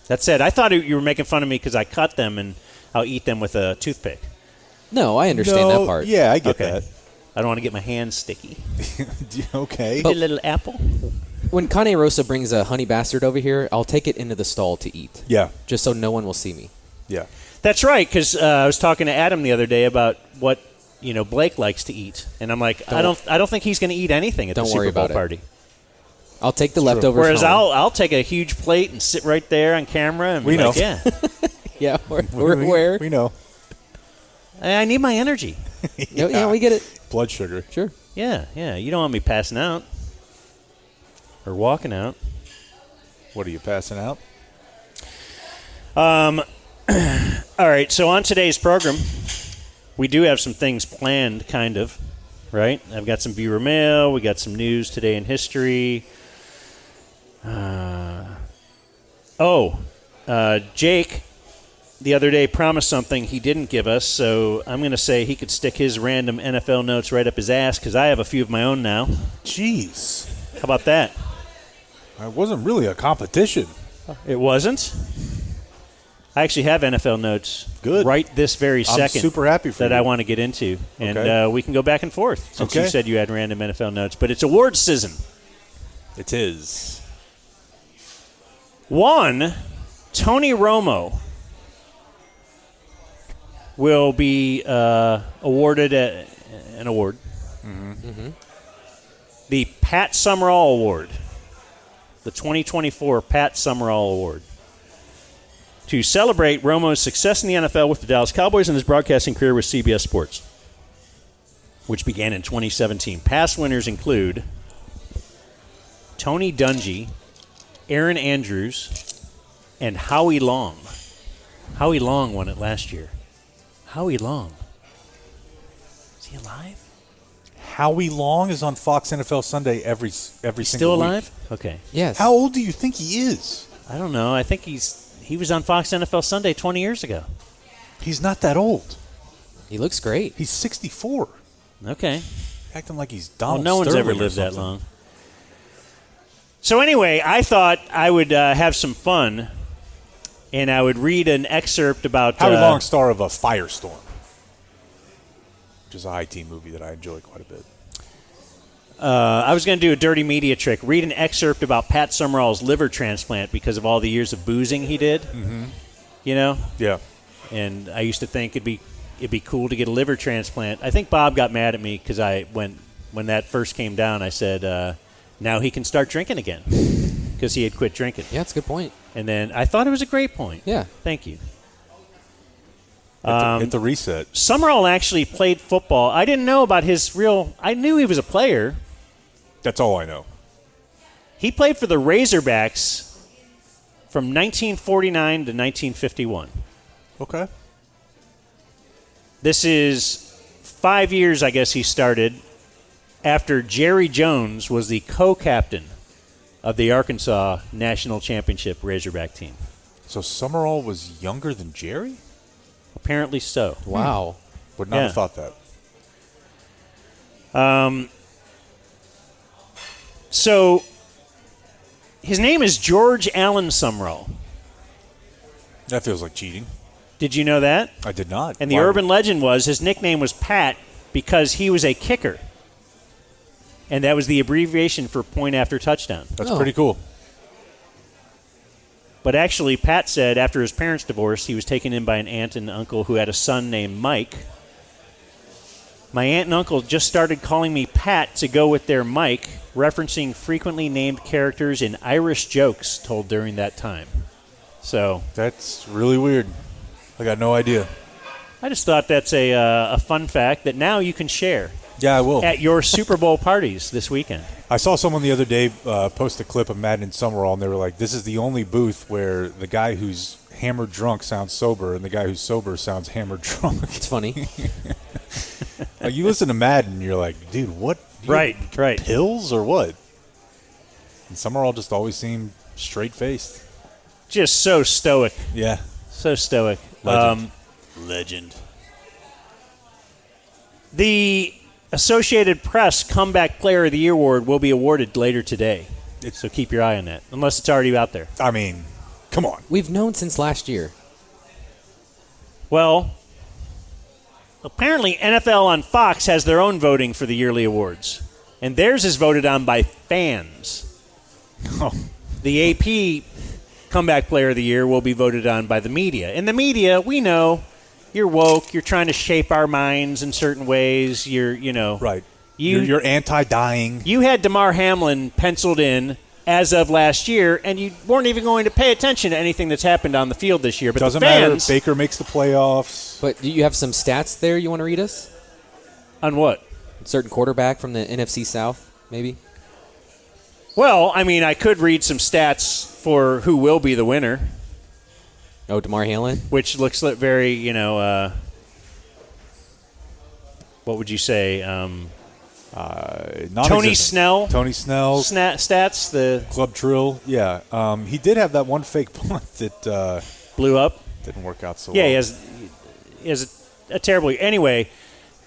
[SPEAKER 1] That said, I thought you were making fun of me because I cut them and I'll eat them with a toothpick.
[SPEAKER 5] No, I understand that part.
[SPEAKER 2] Yeah, I get
[SPEAKER 1] Okay.
[SPEAKER 2] that.
[SPEAKER 1] I don't want to get my hands sticky.
[SPEAKER 2] Okay.
[SPEAKER 1] A little apple.
[SPEAKER 5] When Cane Rosso brings a honey bastard over here, I'll take it into the stall to eat.
[SPEAKER 2] Yeah.
[SPEAKER 5] Just so no one will see me.
[SPEAKER 2] Yeah.
[SPEAKER 1] That's right, because I was talking to Adam the other day about what Blake likes to eat, and I'm like, I don't think he's going to eat anything at the Super Bowl party.
[SPEAKER 5] I'll take the leftovers.
[SPEAKER 1] Whereas
[SPEAKER 5] home.
[SPEAKER 1] I'll take a huge plate and sit right there on camera and be like, yeah,
[SPEAKER 5] yeah, where?
[SPEAKER 2] We know.
[SPEAKER 1] I need my energy.
[SPEAKER 5] Yeah, we get it.
[SPEAKER 2] Blood sugar.
[SPEAKER 5] Sure.
[SPEAKER 1] Yeah. You don't want me passing out or walking out.
[SPEAKER 2] What are you passing out?
[SPEAKER 1] All right. So on today's program, we do have some things planned, kind of, right? I've got some viewer mail. We got some news today in history. Jake the other day promised something he didn't give us, so I'm going to say he could stick his random NFL notes right up his ass because I have a few of my own now.
[SPEAKER 2] Jeez.
[SPEAKER 1] How about that?
[SPEAKER 2] It wasn't really a competition.
[SPEAKER 1] It wasn't? I actually have NFL notes
[SPEAKER 2] Good.
[SPEAKER 1] right this very second.
[SPEAKER 2] I'm super happy for
[SPEAKER 1] that
[SPEAKER 2] you.
[SPEAKER 1] I want to get into, and
[SPEAKER 2] Okay.
[SPEAKER 1] we can go back and forth since you
[SPEAKER 2] Okay.
[SPEAKER 1] said you had random NFL notes. But it's awards season.
[SPEAKER 2] It is.
[SPEAKER 1] One, Tony Romo will be awarded an award.
[SPEAKER 2] Mm-hmm.
[SPEAKER 1] The Pat Summerall Award. The 2024 Pat Summerall Award. To celebrate Romo's success in the NFL with the Dallas Cowboys and his broadcasting career with CBS Sports, which began in 2017. Past winners include Tony Dungy, Aaron Andrews, and Howie Long. Howie Long won it last year. Howie Long. Is he alive?
[SPEAKER 2] Howie Long is on Fox NFL Sunday every single
[SPEAKER 1] Still
[SPEAKER 2] week.
[SPEAKER 1] alive? Okay.
[SPEAKER 5] Yes.
[SPEAKER 2] How old do you think he is?
[SPEAKER 1] I don't know. I think he was on Fox NFL Sunday 20 years ago.
[SPEAKER 2] He's not that old.
[SPEAKER 5] He looks great.
[SPEAKER 2] He's 64.
[SPEAKER 1] Okay.
[SPEAKER 2] Acting like he's
[SPEAKER 1] Well,
[SPEAKER 2] Donald
[SPEAKER 1] no one's
[SPEAKER 2] Sterling
[SPEAKER 1] ever
[SPEAKER 2] or
[SPEAKER 1] lived that
[SPEAKER 2] something.
[SPEAKER 1] long. So anyway, I thought I would have some fun, and I would read an excerpt about
[SPEAKER 2] Howie Long, star of a Firestorm, which is a high team movie that I enjoy quite a bit.
[SPEAKER 1] I was going to do a dirty media trick. Read an excerpt about Pat Summerall's liver transplant because of all the years of boozing he did. Mm-hmm. You know?
[SPEAKER 2] Yeah.
[SPEAKER 1] And I used to think it'd be it'd be cool to get a liver transplant. I think Bob got mad at me because when that first came down, I said, now he can start drinking again because he had quit drinking.
[SPEAKER 5] Yeah, that's a good point.
[SPEAKER 1] And then I thought it was a great point.
[SPEAKER 5] Yeah.
[SPEAKER 1] Thank you.
[SPEAKER 2] Hit the reset.
[SPEAKER 1] Summerall actually played football. I didn't know about I knew he was a player.
[SPEAKER 2] That's all I know.
[SPEAKER 1] He played for the Razorbacks from 1949 to 1951.
[SPEAKER 2] Okay.
[SPEAKER 1] This is 5 years, I guess, he started after Jerry Jones was the co-captain of the Arkansas National Championship Razorback team.
[SPEAKER 2] So Summerall was younger than Jerry?
[SPEAKER 1] Apparently so.
[SPEAKER 5] Wow.
[SPEAKER 2] Would not have thought that.
[SPEAKER 1] So his name is George Allen Summerall.
[SPEAKER 2] That feels like cheating.
[SPEAKER 1] Did you know that?
[SPEAKER 2] I did not.
[SPEAKER 1] And the urban legend was his nickname was Pat because he was a kicker. And that was the abbreviation for point after touchdown.
[SPEAKER 2] That's pretty cool.
[SPEAKER 1] But actually, Pat said after his parents divorced, he was taken in by an aunt and uncle who had a son named Mike. My aunt and uncle just started calling me Pat to go with their Mike, referencing frequently named characters in Irish jokes told during that time. So
[SPEAKER 2] that's really weird. I got no idea.
[SPEAKER 1] I just thought that's a fun fact that now you can share.
[SPEAKER 2] Yeah, I will.
[SPEAKER 1] At your Super Bowl parties this weekend.
[SPEAKER 2] I saw someone the other day post a clip of Madden and Summerall, and they were like, this is the only booth where the guy who's hammered drunk sounds sober and the guy who's sober sounds hammered drunk.
[SPEAKER 5] It's funny.
[SPEAKER 2] Like, you listen to Madden, and you're like, dude, what?
[SPEAKER 1] Right.
[SPEAKER 2] Pills or what? And Summerall just always seemed straight-faced.
[SPEAKER 1] Just so stoic.
[SPEAKER 2] Yeah.
[SPEAKER 1] So stoic.
[SPEAKER 2] Legend.
[SPEAKER 1] The Associated Press Comeback Player of the Year award will be awarded later today. So keep your eye on that, unless it's already out there.
[SPEAKER 2] I mean, come on.
[SPEAKER 5] We've known since last year.
[SPEAKER 1] Well, apparently NFL on Fox has their own voting for the yearly awards, and theirs is voted on by fans.
[SPEAKER 2] Oh.
[SPEAKER 1] The AP Comeback Player of the Year will be voted on by the media. And the media, we know, you're woke. You're trying to shape our minds in certain ways.
[SPEAKER 2] Right. You're anti-dying.
[SPEAKER 1] You had Damar Hamlin penciled in as of last year, and you weren't even going to pay attention to anything that's happened on the field this year. But
[SPEAKER 2] doesn't
[SPEAKER 1] the fans,
[SPEAKER 2] matter. Baker makes the playoffs.
[SPEAKER 5] But do you have some stats there you want to read us?
[SPEAKER 1] On what?
[SPEAKER 5] A certain quarterback from the NFC South, maybe?
[SPEAKER 1] Well, I mean, I could read some stats for who will be the winner.
[SPEAKER 5] Oh, Damar Hamlin?
[SPEAKER 1] Which looks very, what would you say? Tony Snell.
[SPEAKER 2] Tony Snell.
[SPEAKER 1] Stats, the
[SPEAKER 2] Club Trill. Yeah. He did have that one fake punt that
[SPEAKER 1] blew up.
[SPEAKER 2] Didn't work out so
[SPEAKER 1] well.
[SPEAKER 2] well.
[SPEAKER 1] Yeah, he has a terrible. Anyway,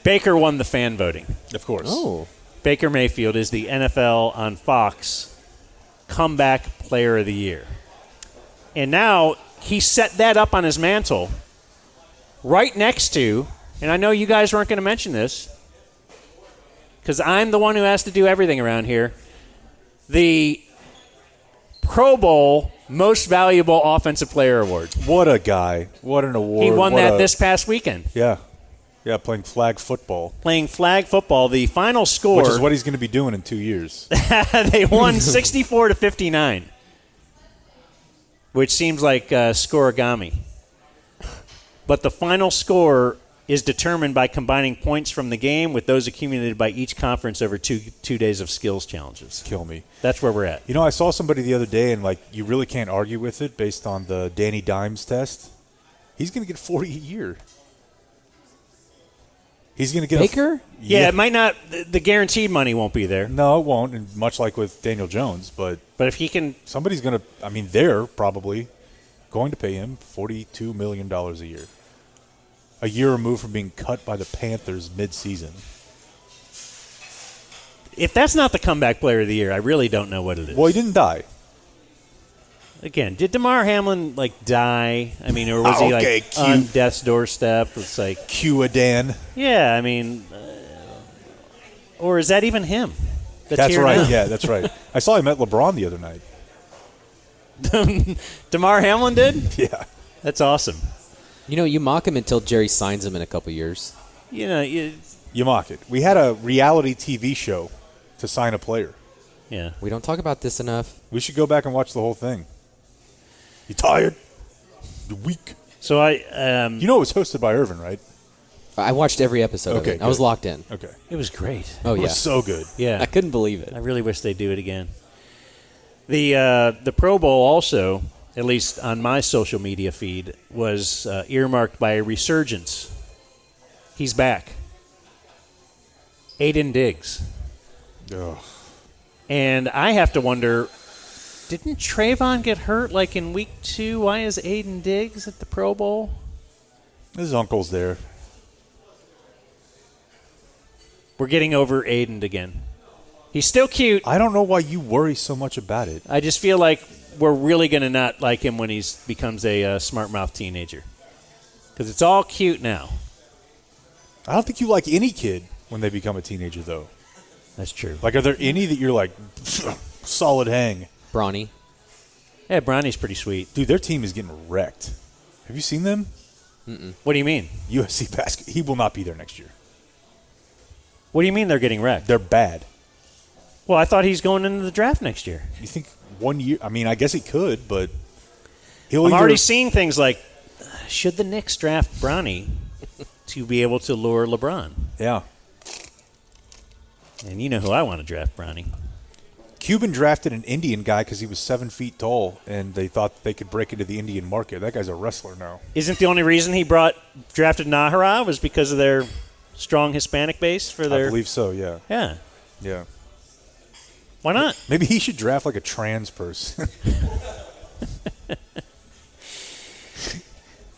[SPEAKER 1] Baker won the fan voting.
[SPEAKER 2] Of course.
[SPEAKER 5] Oh.
[SPEAKER 1] Baker Mayfield is the NFL on Fox Comeback Player of the Year. And now he set that up on his mantle right next to, and I know you guys weren't going to mention this because I'm the one who has to do everything around here, the Pro Bowl Most Valuable Offensive Player Award.
[SPEAKER 2] What a guy. What an award.
[SPEAKER 1] He won that this past weekend.
[SPEAKER 2] Yeah. Yeah, playing flag football.
[SPEAKER 1] Playing flag football. The final score.
[SPEAKER 2] Which is what he's going to be doing in 2 years.
[SPEAKER 1] They won 64-59. Which seems like scoregami. But the final score is determined by combining points from the game with those accumulated by each conference over two days of skills challenges.
[SPEAKER 2] Kill me.
[SPEAKER 1] That's where we're at.
[SPEAKER 2] You know, I saw somebody the other day, and you really can't argue with it based on the Danny Dimes test. He's going to get 40 a year. He's going to get
[SPEAKER 5] Baker?
[SPEAKER 1] Yeah, it might not. The guaranteed money won't be there.
[SPEAKER 2] No, it won't, and much like with Daniel Jones. But
[SPEAKER 1] if he can,
[SPEAKER 2] somebody's going to. I mean, they're probably going to pay him $42 million a year. A year removed from being cut by the Panthers mid-season.
[SPEAKER 1] If that's not the comeback player of the year, I really don't know what it is.
[SPEAKER 2] Well, he didn't die.
[SPEAKER 1] Again, did Damar Hamlin die? I mean, or was he on death's doorstep? It's like
[SPEAKER 2] Q-a-Dan.
[SPEAKER 1] Yeah, I mean, or is that even him?
[SPEAKER 2] That's right.
[SPEAKER 1] Now?
[SPEAKER 2] Yeah, that's right. I saw him at LeBron the other night.
[SPEAKER 1] Damar Hamlin did?
[SPEAKER 2] Yeah.
[SPEAKER 1] That's awesome.
[SPEAKER 5] You know, you mock him until Jerry signs him in a couple years.
[SPEAKER 1] You know,
[SPEAKER 2] You mock it. We had a reality TV show to sign a player.
[SPEAKER 1] yeah.
[SPEAKER 5] We don't talk about this enough.
[SPEAKER 2] We should go back and watch the whole thing. You tired? You weak?
[SPEAKER 1] So I,
[SPEAKER 2] You know it was hosted by Irvin, right?
[SPEAKER 5] I watched every episode of
[SPEAKER 2] Okay,
[SPEAKER 5] it. I was
[SPEAKER 2] good.
[SPEAKER 5] locked in.
[SPEAKER 2] Okay.
[SPEAKER 1] it was great.
[SPEAKER 5] Oh,
[SPEAKER 2] It
[SPEAKER 5] yeah.
[SPEAKER 2] was so good.
[SPEAKER 1] Yeah,
[SPEAKER 5] I couldn't believe it.
[SPEAKER 1] I really wish they'd do it again. The Pro Bowl also, at least on my social media feed, was earmarked by a resurgence. He's back. Aiden Diggs.
[SPEAKER 2] Ugh.
[SPEAKER 1] And I have to wonder, didn't Trayvon get hurt like in week 2? Why is Aiden Diggs at the Pro Bowl?
[SPEAKER 2] His uncle's there.
[SPEAKER 1] We're getting over Aiden again. He's still cute.
[SPEAKER 2] I don't know why you worry so much about it.
[SPEAKER 1] I just feel like we're really going to not like him when he becomes a smart mouth teenager. Because it's all cute now.
[SPEAKER 2] I don't think you like any kid when they become a teenager, though.
[SPEAKER 1] That's true.
[SPEAKER 2] Like, are there any that you're like, solid hang?
[SPEAKER 5] Bronny.
[SPEAKER 1] Yeah, Bronny's pretty sweet.
[SPEAKER 2] Dude, their team is getting wrecked. Have you seen them?
[SPEAKER 1] What do you mean?
[SPEAKER 2] USC basket. He will not be there next year.
[SPEAKER 1] What do you mean they're getting wrecked?
[SPEAKER 2] They're bad.
[SPEAKER 1] Well, I thought he's going into the draft next year.
[SPEAKER 2] You think 1 year? I mean, I guess he could, but he'll
[SPEAKER 1] I'm
[SPEAKER 2] either,
[SPEAKER 1] already seeing things like, should the Knicks draft Bronny to be able to lure LeBron?
[SPEAKER 2] Yeah.
[SPEAKER 1] And you know who I want to draft, Bronny.
[SPEAKER 2] Cuban drafted an Indian guy because he was 7 feet tall, and they thought they could break into the Indian market. That guy's a wrestler now.
[SPEAKER 1] Isn't the only reason he drafted Nahara was because of their strong Hispanic base for their?
[SPEAKER 2] I believe so, yeah.
[SPEAKER 1] Yeah.
[SPEAKER 2] Yeah.
[SPEAKER 1] Why not?
[SPEAKER 2] Maybe he should draft like a trans person.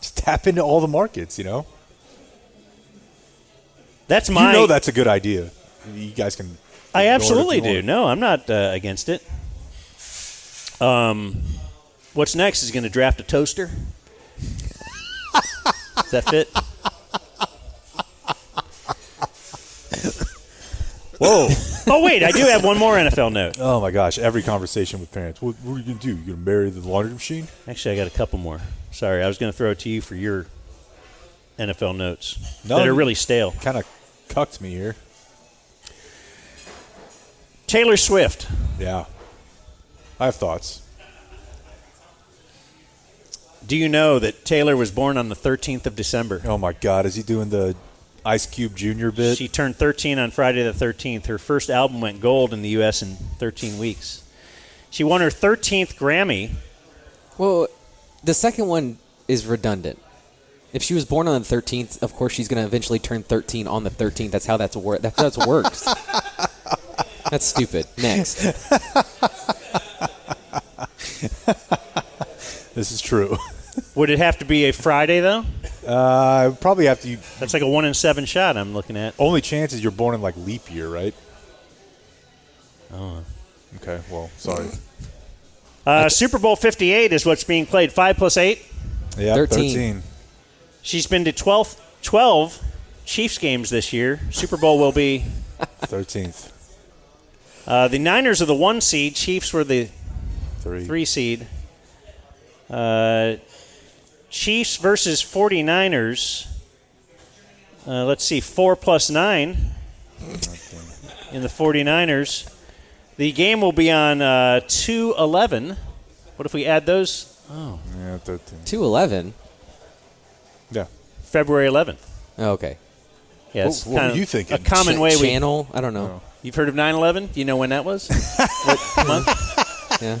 [SPEAKER 2] Just tap into all the markets, you know?
[SPEAKER 1] That's
[SPEAKER 2] You
[SPEAKER 1] my.
[SPEAKER 2] know that's a good idea. You guys can.
[SPEAKER 1] I
[SPEAKER 2] ignore it if
[SPEAKER 1] absolutely
[SPEAKER 2] you
[SPEAKER 1] do.
[SPEAKER 2] want.
[SPEAKER 1] No, I'm not against it. What's next is going to draft a toaster. Does that fit? Whoa. Oh, wait, I do have one more NFL note.
[SPEAKER 2] Oh, my gosh. Every conversation with parents. What are you going to do? You going to marry the laundry machine?
[SPEAKER 1] Actually, I got a couple more. Sorry, I was going to throw it to you for your NFL notes
[SPEAKER 2] No,
[SPEAKER 1] that are
[SPEAKER 2] you-
[SPEAKER 1] really stale.
[SPEAKER 2] Kind of cucked me here.
[SPEAKER 1] Taylor Swift.
[SPEAKER 2] Yeah. I have thoughts.
[SPEAKER 1] Do you know that Taylor was born on the 13th of December?
[SPEAKER 2] Oh, my God. Is he doing the Ice Cube Jr. bit?
[SPEAKER 1] She turned 13 on Friday the 13th. Her first album went gold in the U.S. in 13 weeks. She won her 13th Grammy.
[SPEAKER 5] Well, the second one is redundant. If she was born on the 13th, of course she's going to eventually turn 13 on the 13th. That's how that's it works. That's stupid. Next.
[SPEAKER 2] This is true.
[SPEAKER 1] Would it have to be a Friday, though?
[SPEAKER 2] Probably have to.
[SPEAKER 1] That's like a 1 in 7 shot I'm looking at.
[SPEAKER 2] Only chance is you're born in like leap year, right?
[SPEAKER 1] Oh.
[SPEAKER 2] Okay, well, sorry.
[SPEAKER 1] Super Bowl 58 is what's being played. 5 plus 8.
[SPEAKER 2] Yeah,
[SPEAKER 5] 13.
[SPEAKER 1] She's been to 12 Chiefs games this year. Super Bowl will be
[SPEAKER 2] 13th.
[SPEAKER 1] the Niners are the 1 seed. Chiefs were the
[SPEAKER 2] 3.
[SPEAKER 1] 3 seed. Chiefs versus 49ers. Let's see, 4 plus 9 in the 49ers. The game will be on 2/11. What if we add those? Oh,
[SPEAKER 2] Yeah, 13.
[SPEAKER 5] 2/11.
[SPEAKER 2] Yeah.
[SPEAKER 1] February 11th.
[SPEAKER 5] Oh, okay.
[SPEAKER 1] Yeah, it's
[SPEAKER 2] What were
[SPEAKER 1] kind of
[SPEAKER 2] you thinking?
[SPEAKER 1] a common way we.
[SPEAKER 5] Channel? I don't know.
[SPEAKER 1] You've heard of 9/11? Do you know when that was? What month?
[SPEAKER 5] Yeah.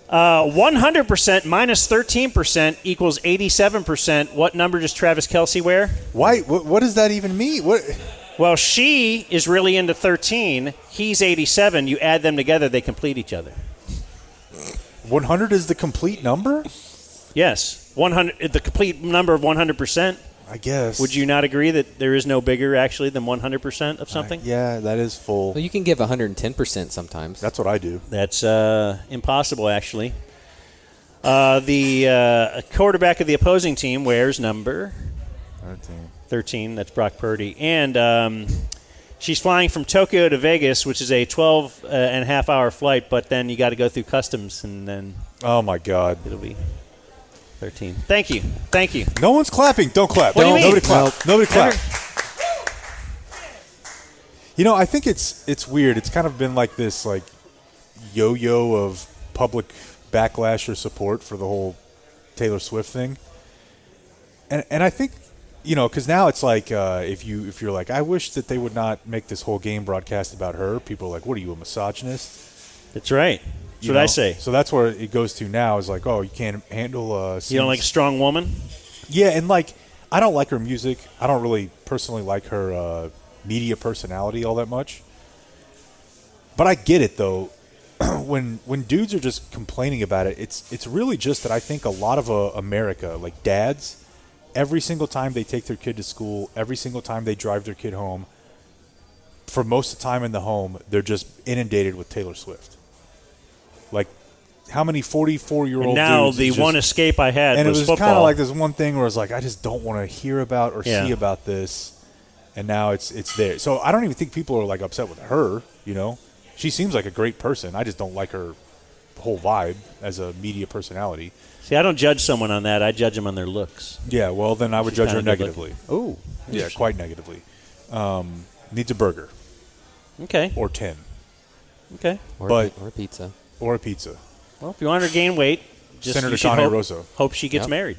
[SPEAKER 1] 100% minus 13% equals 87%. What number does Travis Kelce wear?
[SPEAKER 2] Why? What does that even mean? What?
[SPEAKER 1] Well, she is really into 13. He's 87. You add them together, they complete each other.
[SPEAKER 2] 100 is the complete number?
[SPEAKER 1] Yes, 100. The complete number of 100%.
[SPEAKER 2] I guess.
[SPEAKER 1] Would you not agree that there is no bigger actually than 100% of something?
[SPEAKER 2] Yeah, that is full.
[SPEAKER 5] Well, you can give 110% sometimes.
[SPEAKER 2] That's what I do.
[SPEAKER 1] That's impossible, actually. The quarterback of the opposing team wears number 13. That's Brock Purdy. And she's flying from Tokyo to Vegas, which is a 12-and-a-half-hour flight, but then you got to go through customs, and then
[SPEAKER 2] Oh, my God.
[SPEAKER 1] it'll be 13. Thank you. Thank you.
[SPEAKER 2] No one's clapping. Don't clap.
[SPEAKER 1] What do you mean?
[SPEAKER 2] Nobody clap.
[SPEAKER 5] Nope.
[SPEAKER 2] Nobody clap. You know, I think it's weird. It's kind of been like this like yo-yo of public backlash or support for the whole Taylor Swift thing. And I think, you know, because now it's like if you're like, I wish that they would not make this whole game broadcast about her. People are like, what are you, a misogynist?
[SPEAKER 1] That's right. That's what I say.
[SPEAKER 2] So that's where it goes to now is like, oh, you can't handle
[SPEAKER 1] You don't like a strong woman?
[SPEAKER 2] Yeah, and like I don't like her music. I don't really personally like her media personality all that much. But I get it though. when dudes are just complaining about it, it's really just that I think a lot of America, like dads, every single time they take their kid to school, every single time they drive their kid home, for most of the time in the home, they're just inundated with Taylor Swift. Like, how many 44-year-old
[SPEAKER 1] now
[SPEAKER 2] dudes
[SPEAKER 1] the
[SPEAKER 2] just,
[SPEAKER 1] one escape I had
[SPEAKER 2] and
[SPEAKER 1] was
[SPEAKER 2] it was
[SPEAKER 1] football.
[SPEAKER 2] kind of like this one thing where I was like, I just don't want to hear about or see about this, and now it's there. So I don't even think people are like upset with her. You know, she seems like a great person. I just don't like her whole vibe as a media personality.
[SPEAKER 1] See, I don't judge someone on that. I judge them on their looks.
[SPEAKER 2] Yeah, well then I would
[SPEAKER 1] She's
[SPEAKER 2] judge her
[SPEAKER 1] kinda good
[SPEAKER 2] negatively.
[SPEAKER 1] Oh,
[SPEAKER 2] Yeah, quite negatively. Needs a burger
[SPEAKER 1] okay,
[SPEAKER 2] or 10
[SPEAKER 1] okay.
[SPEAKER 5] Or,
[SPEAKER 2] But-
[SPEAKER 5] or pizza.
[SPEAKER 2] or a pizza.
[SPEAKER 1] Well, if you want her to gain weight, just
[SPEAKER 2] Senator
[SPEAKER 1] you should
[SPEAKER 2] Cane
[SPEAKER 1] hope,
[SPEAKER 2] Rosso.
[SPEAKER 1] hope she gets
[SPEAKER 5] Yep.
[SPEAKER 1] married.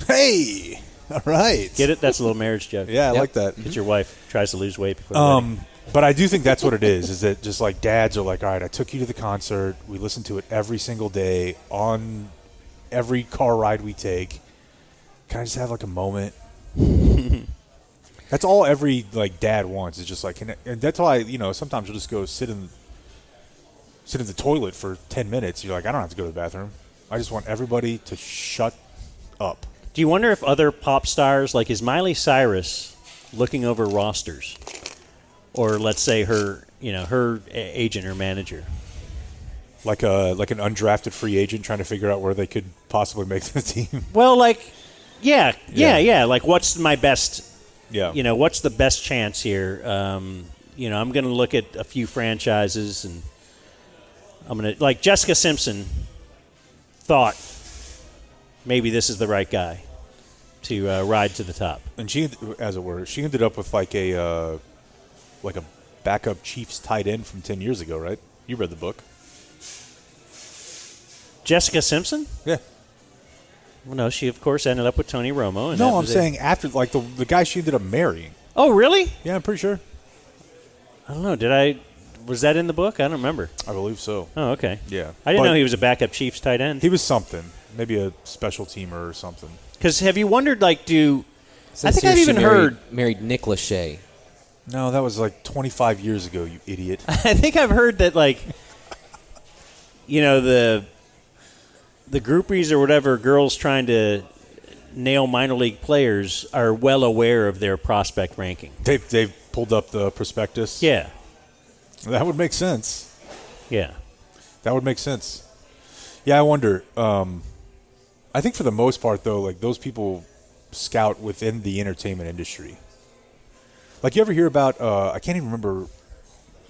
[SPEAKER 2] Hey, all right.
[SPEAKER 1] Get it? That's a little marriage joke.
[SPEAKER 2] Yeah, I
[SPEAKER 5] Yep.
[SPEAKER 2] like that.
[SPEAKER 1] That your wife tries to lose weight before the wedding.
[SPEAKER 2] But I do think that's what it is. Is that just like dads are like, all right, I took you to the concert. We listen to it every single day on every car ride we take. Can I just have like a moment? That's all every like dad wants is just like, and that's why sometimes you'll just go sit in the toilet for 10 minutes. You're like, I don't have to go to the bathroom. I just want everybody to shut up.
[SPEAKER 1] Do you wonder if other pop stars, like is Miley Cyrus, looking over rosters, or let's say her agent or manager?
[SPEAKER 2] Like an undrafted free agent trying to figure out where they could possibly make the team.
[SPEAKER 1] Well, like, yeah. Like, what's my best?
[SPEAKER 2] Yeah.
[SPEAKER 1] What's the best chance here? I'm going to look at a few franchises, and I'm going to like Jessica Simpson thought maybe this is the right guy to ride to the top.
[SPEAKER 2] And she, as it were, she ended up with like a backup Chiefs tight end from 10 years ago, right? You read the book.
[SPEAKER 1] Jessica Simpson?
[SPEAKER 2] Yeah.
[SPEAKER 1] Well, no, she of course ended up with Tony Romo. And
[SPEAKER 2] No, I'm saying after like the guy she ended up marrying.
[SPEAKER 1] Oh, really?
[SPEAKER 2] Yeah, I'm pretty sure.
[SPEAKER 1] I don't know. Was that in the book? I don't remember.
[SPEAKER 2] I believe so.
[SPEAKER 1] Oh, okay.
[SPEAKER 2] Yeah.
[SPEAKER 1] I didn't
[SPEAKER 2] But
[SPEAKER 1] know he was a backup Chiefs tight end.
[SPEAKER 2] He was something. Maybe a special teamer or something.
[SPEAKER 1] Because have you wondered, like, I
[SPEAKER 5] Says
[SPEAKER 1] think
[SPEAKER 5] here
[SPEAKER 1] I've
[SPEAKER 5] she
[SPEAKER 1] even heard.
[SPEAKER 5] married Nick Lachey.
[SPEAKER 2] No, that was like 25 years ago, you idiot.
[SPEAKER 1] I think I've heard that, like, the groupies or whatever, girls trying to nail minor league players are well aware of their prospect ranking.
[SPEAKER 2] They've pulled up the prospectus.
[SPEAKER 1] Yeah.
[SPEAKER 2] That would make sense.
[SPEAKER 1] Yeah.
[SPEAKER 2] That would make sense. Yeah, I wonder. I think for the most part, though, like those people scout within the entertainment industry. Like you ever hear about? I can't even remember.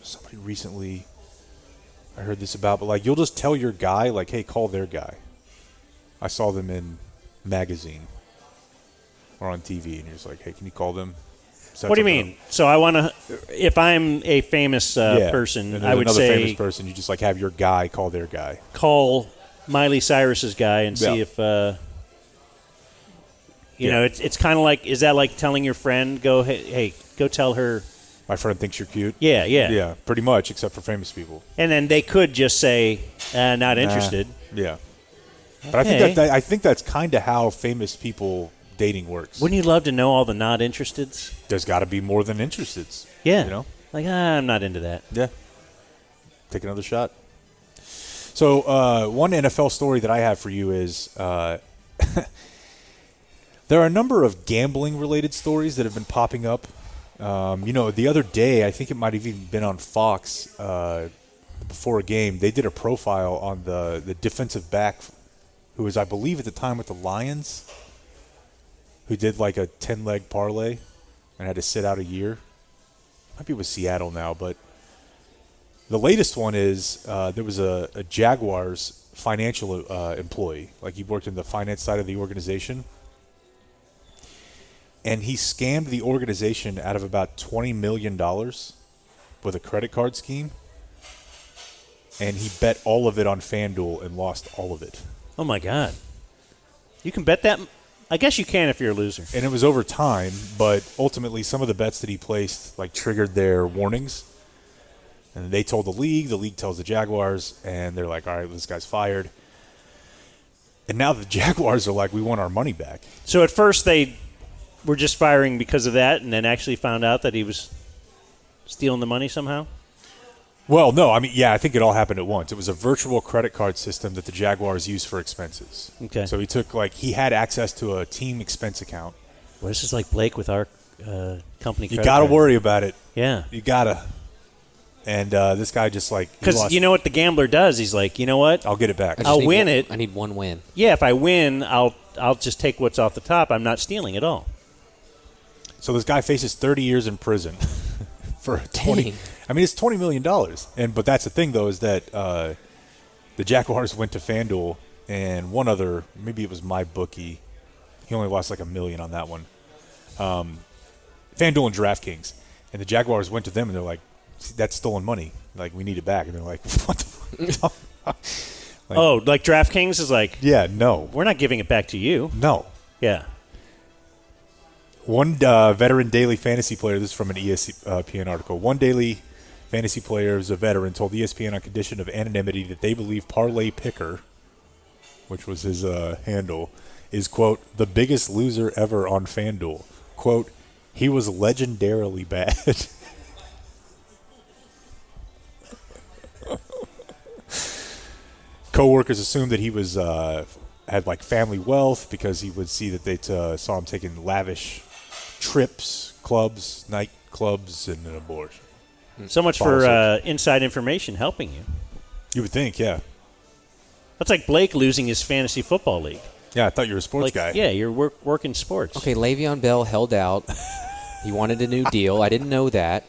[SPEAKER 2] Somebody recently, I heard this about, but like you'll just tell your guy, like, "Hey, call their guy." I saw them in magazine or on TV, and you're just like, "Hey, can you call them?" Set
[SPEAKER 1] What do you
[SPEAKER 2] something
[SPEAKER 1] mean?
[SPEAKER 2] up.
[SPEAKER 1] So I want to, if I'm a famous
[SPEAKER 2] Yeah.
[SPEAKER 1] person,
[SPEAKER 2] And
[SPEAKER 1] I
[SPEAKER 2] there's
[SPEAKER 1] would
[SPEAKER 2] another
[SPEAKER 1] say
[SPEAKER 2] famous person. You just like have your guy call their guy.
[SPEAKER 1] call Miley Cyrus's guy and see
[SPEAKER 2] Yeah.
[SPEAKER 1] if, it's kind of like, is that like telling your friend, hey, go tell her.
[SPEAKER 2] My friend thinks you're cute.
[SPEAKER 1] Yeah.
[SPEAKER 2] Yeah, pretty much, except for famous people.
[SPEAKER 1] And then they could just say, not interested.
[SPEAKER 2] Yeah, but I think that's kind of how famous people dating works.
[SPEAKER 1] Wouldn't you love to know all the not interesteds?
[SPEAKER 2] There's got to be more than interesteds.
[SPEAKER 1] Yeah. Like, I'm not into that.
[SPEAKER 2] Yeah. Take another shot. So one NFL story that I have for you is there are a number of gambling-related stories that have been popping up. The other day, I think it might have even been on Fox before a game, they did a profile on the defensive back who was, I believe, at the time with the Lions, who did like a 10-leg parlay and had to sit out a year. Might be with Seattle now, but The latest one is there was a Jaguars financial employee, like he worked in the finance side of the organization, and he scammed the organization out of about $20 million with a credit card scheme, and he bet all of it on FanDuel and lost all of it.
[SPEAKER 1] Oh, my God. You can bet that? I guess you can if you're a loser.
[SPEAKER 2] And it was over time, but ultimately some of the bets that he placed like triggered their warnings. And they told the league tells the Jaguars, and they're like, all right, this guy's fired. And now the Jaguars are like, we want our money back.
[SPEAKER 1] So at first they were just firing because of that, and then actually found out that he was stealing the money somehow?
[SPEAKER 2] Well, no, I mean, yeah, I think it all happened at once. It was a virtual credit card system that the Jaguars use for expenses.
[SPEAKER 1] Okay.
[SPEAKER 2] So he had access to a team expense account.
[SPEAKER 1] Well, this is like Blake with our company
[SPEAKER 2] You
[SPEAKER 1] credit
[SPEAKER 2] got to
[SPEAKER 1] card.
[SPEAKER 2] worry about it.
[SPEAKER 1] Yeah.
[SPEAKER 2] You got to. And this guy just
[SPEAKER 1] because you know what the gambler does? He's like, you know what?
[SPEAKER 2] I'll get it back.
[SPEAKER 1] I'll win it.
[SPEAKER 5] I need one win.
[SPEAKER 1] Yeah, if I win, I'll just take what's off the top. I'm not stealing at all.
[SPEAKER 2] So this guy faces 30 years in prison for 20.
[SPEAKER 5] Dang.
[SPEAKER 2] I mean, it's $20 million. But that's the thing, though, is that the Jaguars went to FanDuel, and one other, maybe it was my bookie. He only lost like $1 million on that one. FanDuel and DraftKings. And the Jaguars went to them, and they're like, that's stolen money. Like, we need it back. And they're like, what the fuck?
[SPEAKER 1] Like DraftKings is like,
[SPEAKER 2] Yeah, no.
[SPEAKER 1] we're not giving it back to you.
[SPEAKER 2] No.
[SPEAKER 1] Yeah.
[SPEAKER 2] One veteran daily fantasy player, this is from an ESPN article, one daily fantasy player who's a veteran told ESPN on condition of anonymity that they believe Parlay Picker, which was his handle, is, quote, the biggest loser ever on FanDuel. Quote, he was legendarily bad. Co-workers assumed that he was had like family wealth because he would see that they saw him taking lavish trips, clubs, nightclubs, and an abortion.
[SPEAKER 1] So much for inside information helping you.
[SPEAKER 2] You would think, yeah.
[SPEAKER 1] That's like Blake losing his fantasy football league.
[SPEAKER 2] Yeah, I thought you were a sports guy.
[SPEAKER 1] Yeah, you're working sports.
[SPEAKER 5] Okay, Le'Veon Bell held out. He wanted a new deal. I didn't know that.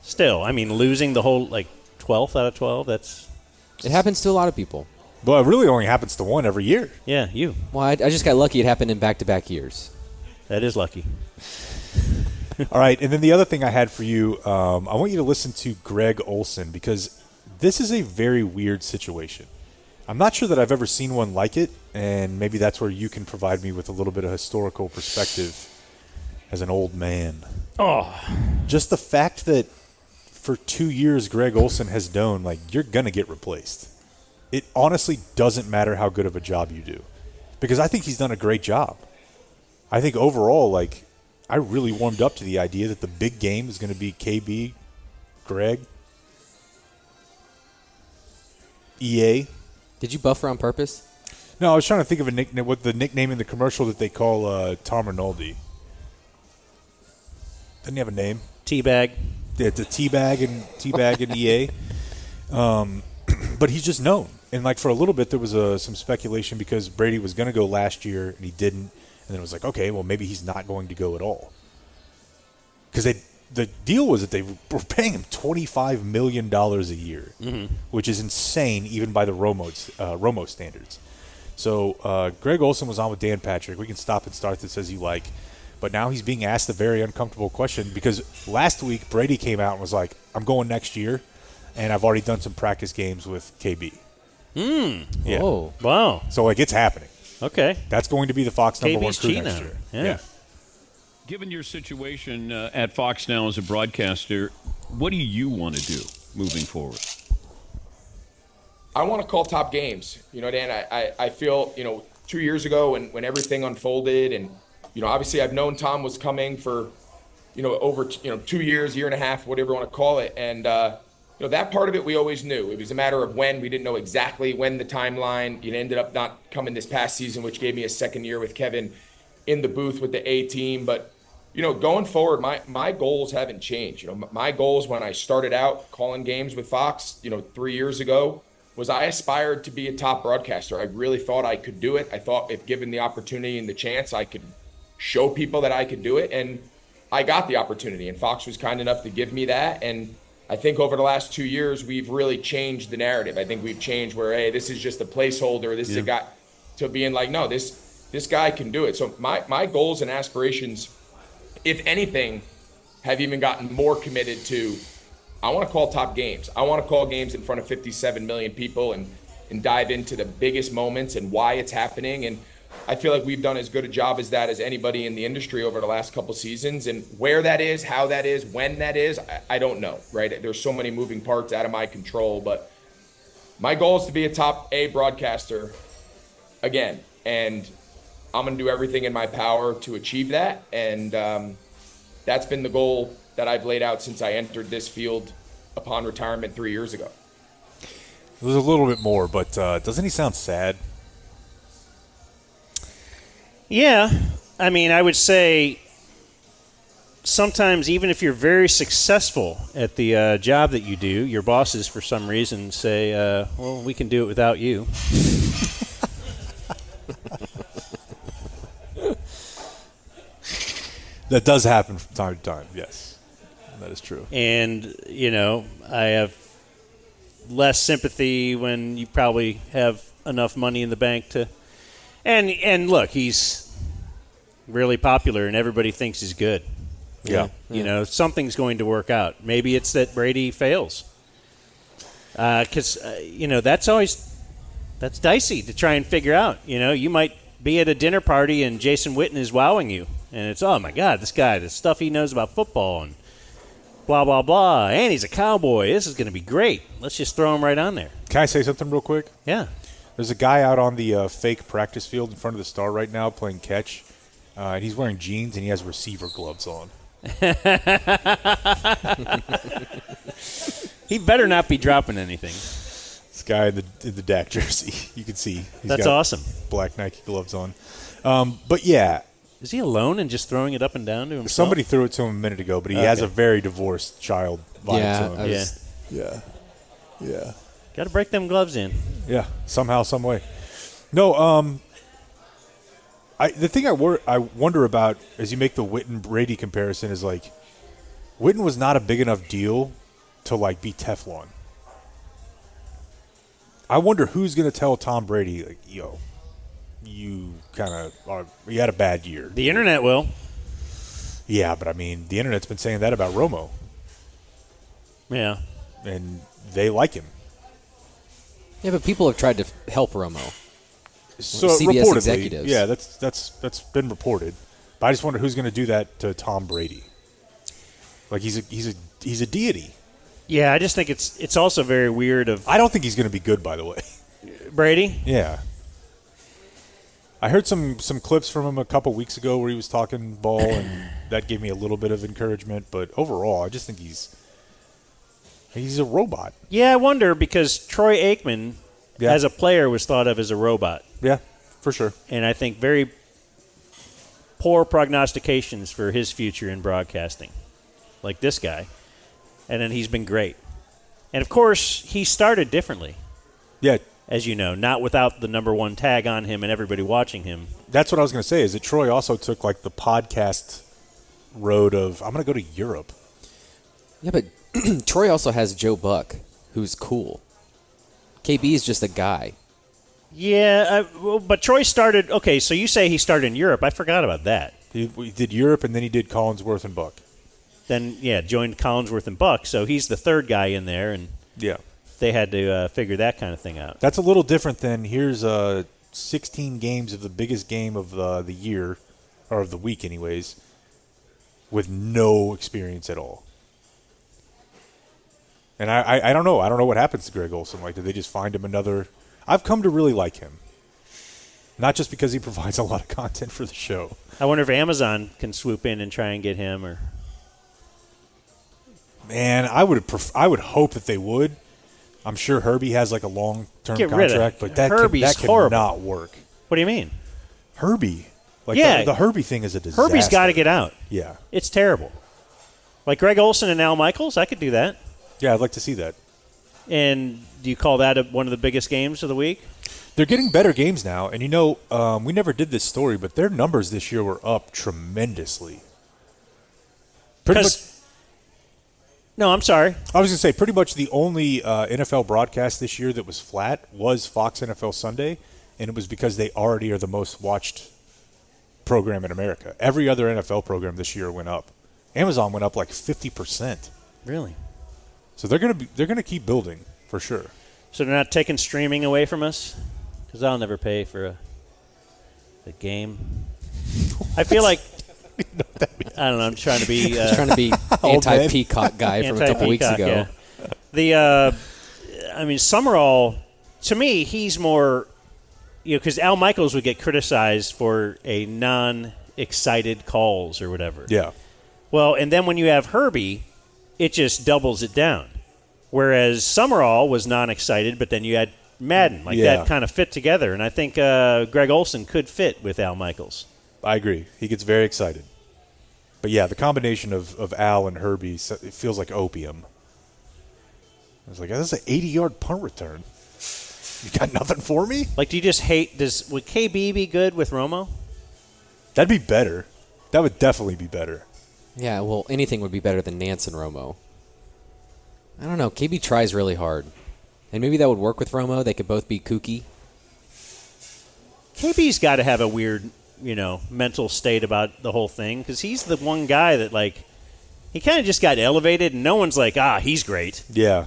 [SPEAKER 1] Still, I mean, losing the whole, 12th out of 12,
[SPEAKER 5] It happens to a lot of people.
[SPEAKER 2] Well, it really only happens to one every year.
[SPEAKER 1] Yeah, you.
[SPEAKER 5] Well, I just got lucky it happened in back-to-back years.
[SPEAKER 1] That is lucky.
[SPEAKER 2] All right, and then the other thing I had for you, I want you to listen to Greg Olson because this is a very weird situation. I'm not sure that I've ever seen one like it, and maybe that's where you can provide me with a little bit of historical perspective as an old man.
[SPEAKER 1] Oh.
[SPEAKER 2] Just the fact that for 2 years Greg Olson has known, you're going to get replaced. It honestly doesn't matter how good of a job you do because I think he's done a great job. I think overall, I really warmed up to the idea that the big game is going to be KB, Greg, EA.
[SPEAKER 5] Did you buffer on purpose?
[SPEAKER 2] No, I was trying to think of a nickname. What the nickname in the commercial that they call Tom Rinaldi? Doesn't he have a name?
[SPEAKER 1] Teabag.
[SPEAKER 2] Yeah, it's a Teabag and EA. But he's just known. And for a little bit, there was some speculation because Brady was going to go last year and he didn't. And then it was like, okay, well, maybe he's not going to go at all. Because the deal was that they were paying him $25 million a year, which is insane even by the Romo standards. So Greg Olson was on with Dan Patrick. We can stop and start this as you like. But now he's being asked a very uncomfortable question because last week Brady came out and was like, I'm going next year, and I've already done some practice games with KB. Yeah.
[SPEAKER 5] Oh.
[SPEAKER 1] Wow.
[SPEAKER 2] So, it's happening.
[SPEAKER 1] Okay.
[SPEAKER 2] That's going to be the Fox number one
[SPEAKER 1] KB's
[SPEAKER 2] crew
[SPEAKER 1] cheating
[SPEAKER 2] next
[SPEAKER 1] on
[SPEAKER 2] year.
[SPEAKER 1] her. Yeah.
[SPEAKER 6] Given your situation at Fox now as a broadcaster, what do you want to do moving forward?
[SPEAKER 7] I want to call top games. Dan, I feel, 2 years ago when everything unfolded and, obviously I've known Tom was coming for, over, 2 years, year and a half, whatever you want to call it. And, that part of it we always knew. It was a matter of when. We didn't know exactly when the timeline. It ended up not coming this past season, which gave me a second year with Kevin in the booth with the A team. But, going forward, my goals haven't changed. My goals when I started out calling games with Fox, 3 years ago, was I aspired to be a top broadcaster. I really thought I could do it. I thought if given the opportunity and the chance, I could show people that I could do it. And I got the opportunity, and Fox was kind enough to give me that. And, I think over the last 2 years, we've really changed the narrative. I think we've changed where, hey, this is just a placeholder. This is a guy, to being like, no, this guy can do it. So my goals and aspirations, if anything, have even gotten more committed to, I want to call top games. I want to call games in front of 57 million people and dive into the biggest moments and why it's happening. And I feel like we've done as good a job as that as anybody in the industry over the last couple seasons. And where that is, how that is, when that is, I don't know, right? There's so many moving parts out of my control. But my goal is to be a top A broadcaster again. And I'm going to do everything in my power to achieve that. And that's been the goal that I've laid out since I entered this field upon retirement 3 years ago.
[SPEAKER 2] It was a little bit more, but doesn't he sound sad?
[SPEAKER 1] Yeah. I mean, I would say sometimes even if you're very successful at the job that you do, your bosses for some reason say, well, we can do it without you.
[SPEAKER 2] That does happen from time to time, yes. That is true.
[SPEAKER 1] And, you know, I have less sympathy when you probably have enough money in the bank to – and look, he's really popular and everybody thinks he's good.
[SPEAKER 2] Yeah.
[SPEAKER 1] You know, something's going to work out. Maybe it's that Brady fails. Because, you know, that's dicey to try and figure out. You know, you might be at a dinner party and Jason Witten is wowing you. And it's, oh, my God, this guy, the stuff he knows about football and blah, blah, blah. And he's a Cowboy. This is going to be great. Let's just throw him right on there.
[SPEAKER 2] Can I say something real quick?
[SPEAKER 1] Yeah.
[SPEAKER 2] There's a guy out on the fake practice field in front of the Star right now playing catch. And he's wearing jeans and he has receiver gloves on.
[SPEAKER 1] He better not be dropping anything.
[SPEAKER 2] This guy in the Dak jersey, you can see.
[SPEAKER 1] That's awesome.
[SPEAKER 2] Black Nike gloves on. But, yeah.
[SPEAKER 1] Is he alone and just throwing it up and down to himself?
[SPEAKER 2] Somebody threw it to him a minute ago, but he has a very divorced child vibe to him. Yeah.
[SPEAKER 1] Got to break them gloves in.
[SPEAKER 2] Yeah, somehow, some way. No, the thing I wonder about as you make the Witten-Brady comparison is, like, Witten was not a big enough deal to, like, be Teflon. I wonder who's going to tell Tom Brady, like, yo, you had a bad year.
[SPEAKER 1] The internet will.
[SPEAKER 2] Yeah, but I mean, the internet's been saying that about Romo.
[SPEAKER 1] Yeah.
[SPEAKER 2] And they like him.
[SPEAKER 5] Yeah, but people have tried to help Romo.
[SPEAKER 2] So
[SPEAKER 5] CBS
[SPEAKER 2] reportedly,
[SPEAKER 5] executives.
[SPEAKER 2] yeah, that's been reported. But I just wonder who's going to do that to Tom Brady. Like he's a deity.
[SPEAKER 1] Yeah, I just think it's also very weird
[SPEAKER 2] I don't think he's going to be good, by the way.
[SPEAKER 1] Brady?
[SPEAKER 2] Yeah. I heard some clips from him a couple weeks ago where he was talking ball, and that gave me a little bit of encouragement. But overall, I just think he's a robot.
[SPEAKER 1] Yeah, I wonder because Troy Aikman, as a player, was thought of as a robot.
[SPEAKER 2] Yeah, for sure.
[SPEAKER 1] And I think very poor prognostications for his future in broadcasting, like this guy. And then he's been great. And, of course, he started differently.
[SPEAKER 2] Yeah.
[SPEAKER 1] As you know, not without the number one tag on him and everybody watching him.
[SPEAKER 2] That's what I was going to say, is that Troy also took, like, the podcast road of, I'm going to go to Europe.
[SPEAKER 5] Yeah, but Troy also has Joe Buck, who's cool. KB is just a guy.
[SPEAKER 1] Yeah, but Troy started, okay, so you say he started in Europe. I forgot about that.
[SPEAKER 2] He did Europe, and then he did Collinsworth and Buck.
[SPEAKER 1] Then, joined Collinsworth and Buck, so he's the third guy in there, and they had to figure that kind of thing out.
[SPEAKER 2] That's a little different than here's 16 games of the biggest game of the year, or of the week anyways, with no experience at all. And I don't know. I don't know what happens to Greg Olsen. Like, did they just find him another? I've come to really like him. Not just because he provides a lot of content for the show.
[SPEAKER 1] I wonder if Amazon can swoop in and try and get him, or...
[SPEAKER 2] Man, I would hope that they would. I'm sure Herbie has like a long-term contract, but that could not work.
[SPEAKER 1] What do you mean?
[SPEAKER 2] Herbie. The Herbie thing is a disaster.
[SPEAKER 1] Herbie's got to get out.
[SPEAKER 2] Yeah.
[SPEAKER 1] It's terrible. Like Greg Olsen and Al Michaels, I could do that.
[SPEAKER 2] Yeah, I'd like to see that.
[SPEAKER 1] And do you call that one of the biggest games of the week?
[SPEAKER 2] They're getting better games now, and we never did this story, but their numbers this year were up tremendously. Pretty much.
[SPEAKER 1] No, I'm sorry.
[SPEAKER 2] I was going to say pretty much the only NFL broadcast this year that was flat was Fox NFL Sunday, and it was because they already are the most watched program in America. Every other NFL program this year went up. Amazon went up like 50%.
[SPEAKER 1] Really?
[SPEAKER 2] So they're going to keep building for sure.
[SPEAKER 1] So they're not taking streaming away from us? Because I'll never pay for a game. I feel like I don't know. I'm trying to be
[SPEAKER 5] anti-Peacock guy from a couple weeks ago.
[SPEAKER 1] Yeah. Summerall, to me, he's more, because Al Michaels would get criticized for a non-excited calls or whatever.
[SPEAKER 2] Yeah.
[SPEAKER 1] Well, and then when you have Herbie, it just doubles it down. Whereas Summerall was non-excited, but then you had Madden. That kind of fit together. And I think Greg Olson could fit with Al Michaels.
[SPEAKER 2] I agree. He gets very excited. But, yeah, the combination of Al and Herbie, it feels like opium. I was like, that's an 80-yard punt return. You got nothing for me?
[SPEAKER 1] Like, do you just hate – would KB be good with Romo?
[SPEAKER 2] That'd be better. That would definitely be better.
[SPEAKER 5] Yeah, well, anything would be better than Nance and Romo. I don't know. KB tries really hard. And maybe that would work with Romo. They could both be kooky.
[SPEAKER 1] KB's got to have a weird, mental state about the whole thing because he's the one guy that, he kind of just got elevated and no one's like, he's great.
[SPEAKER 2] Yeah.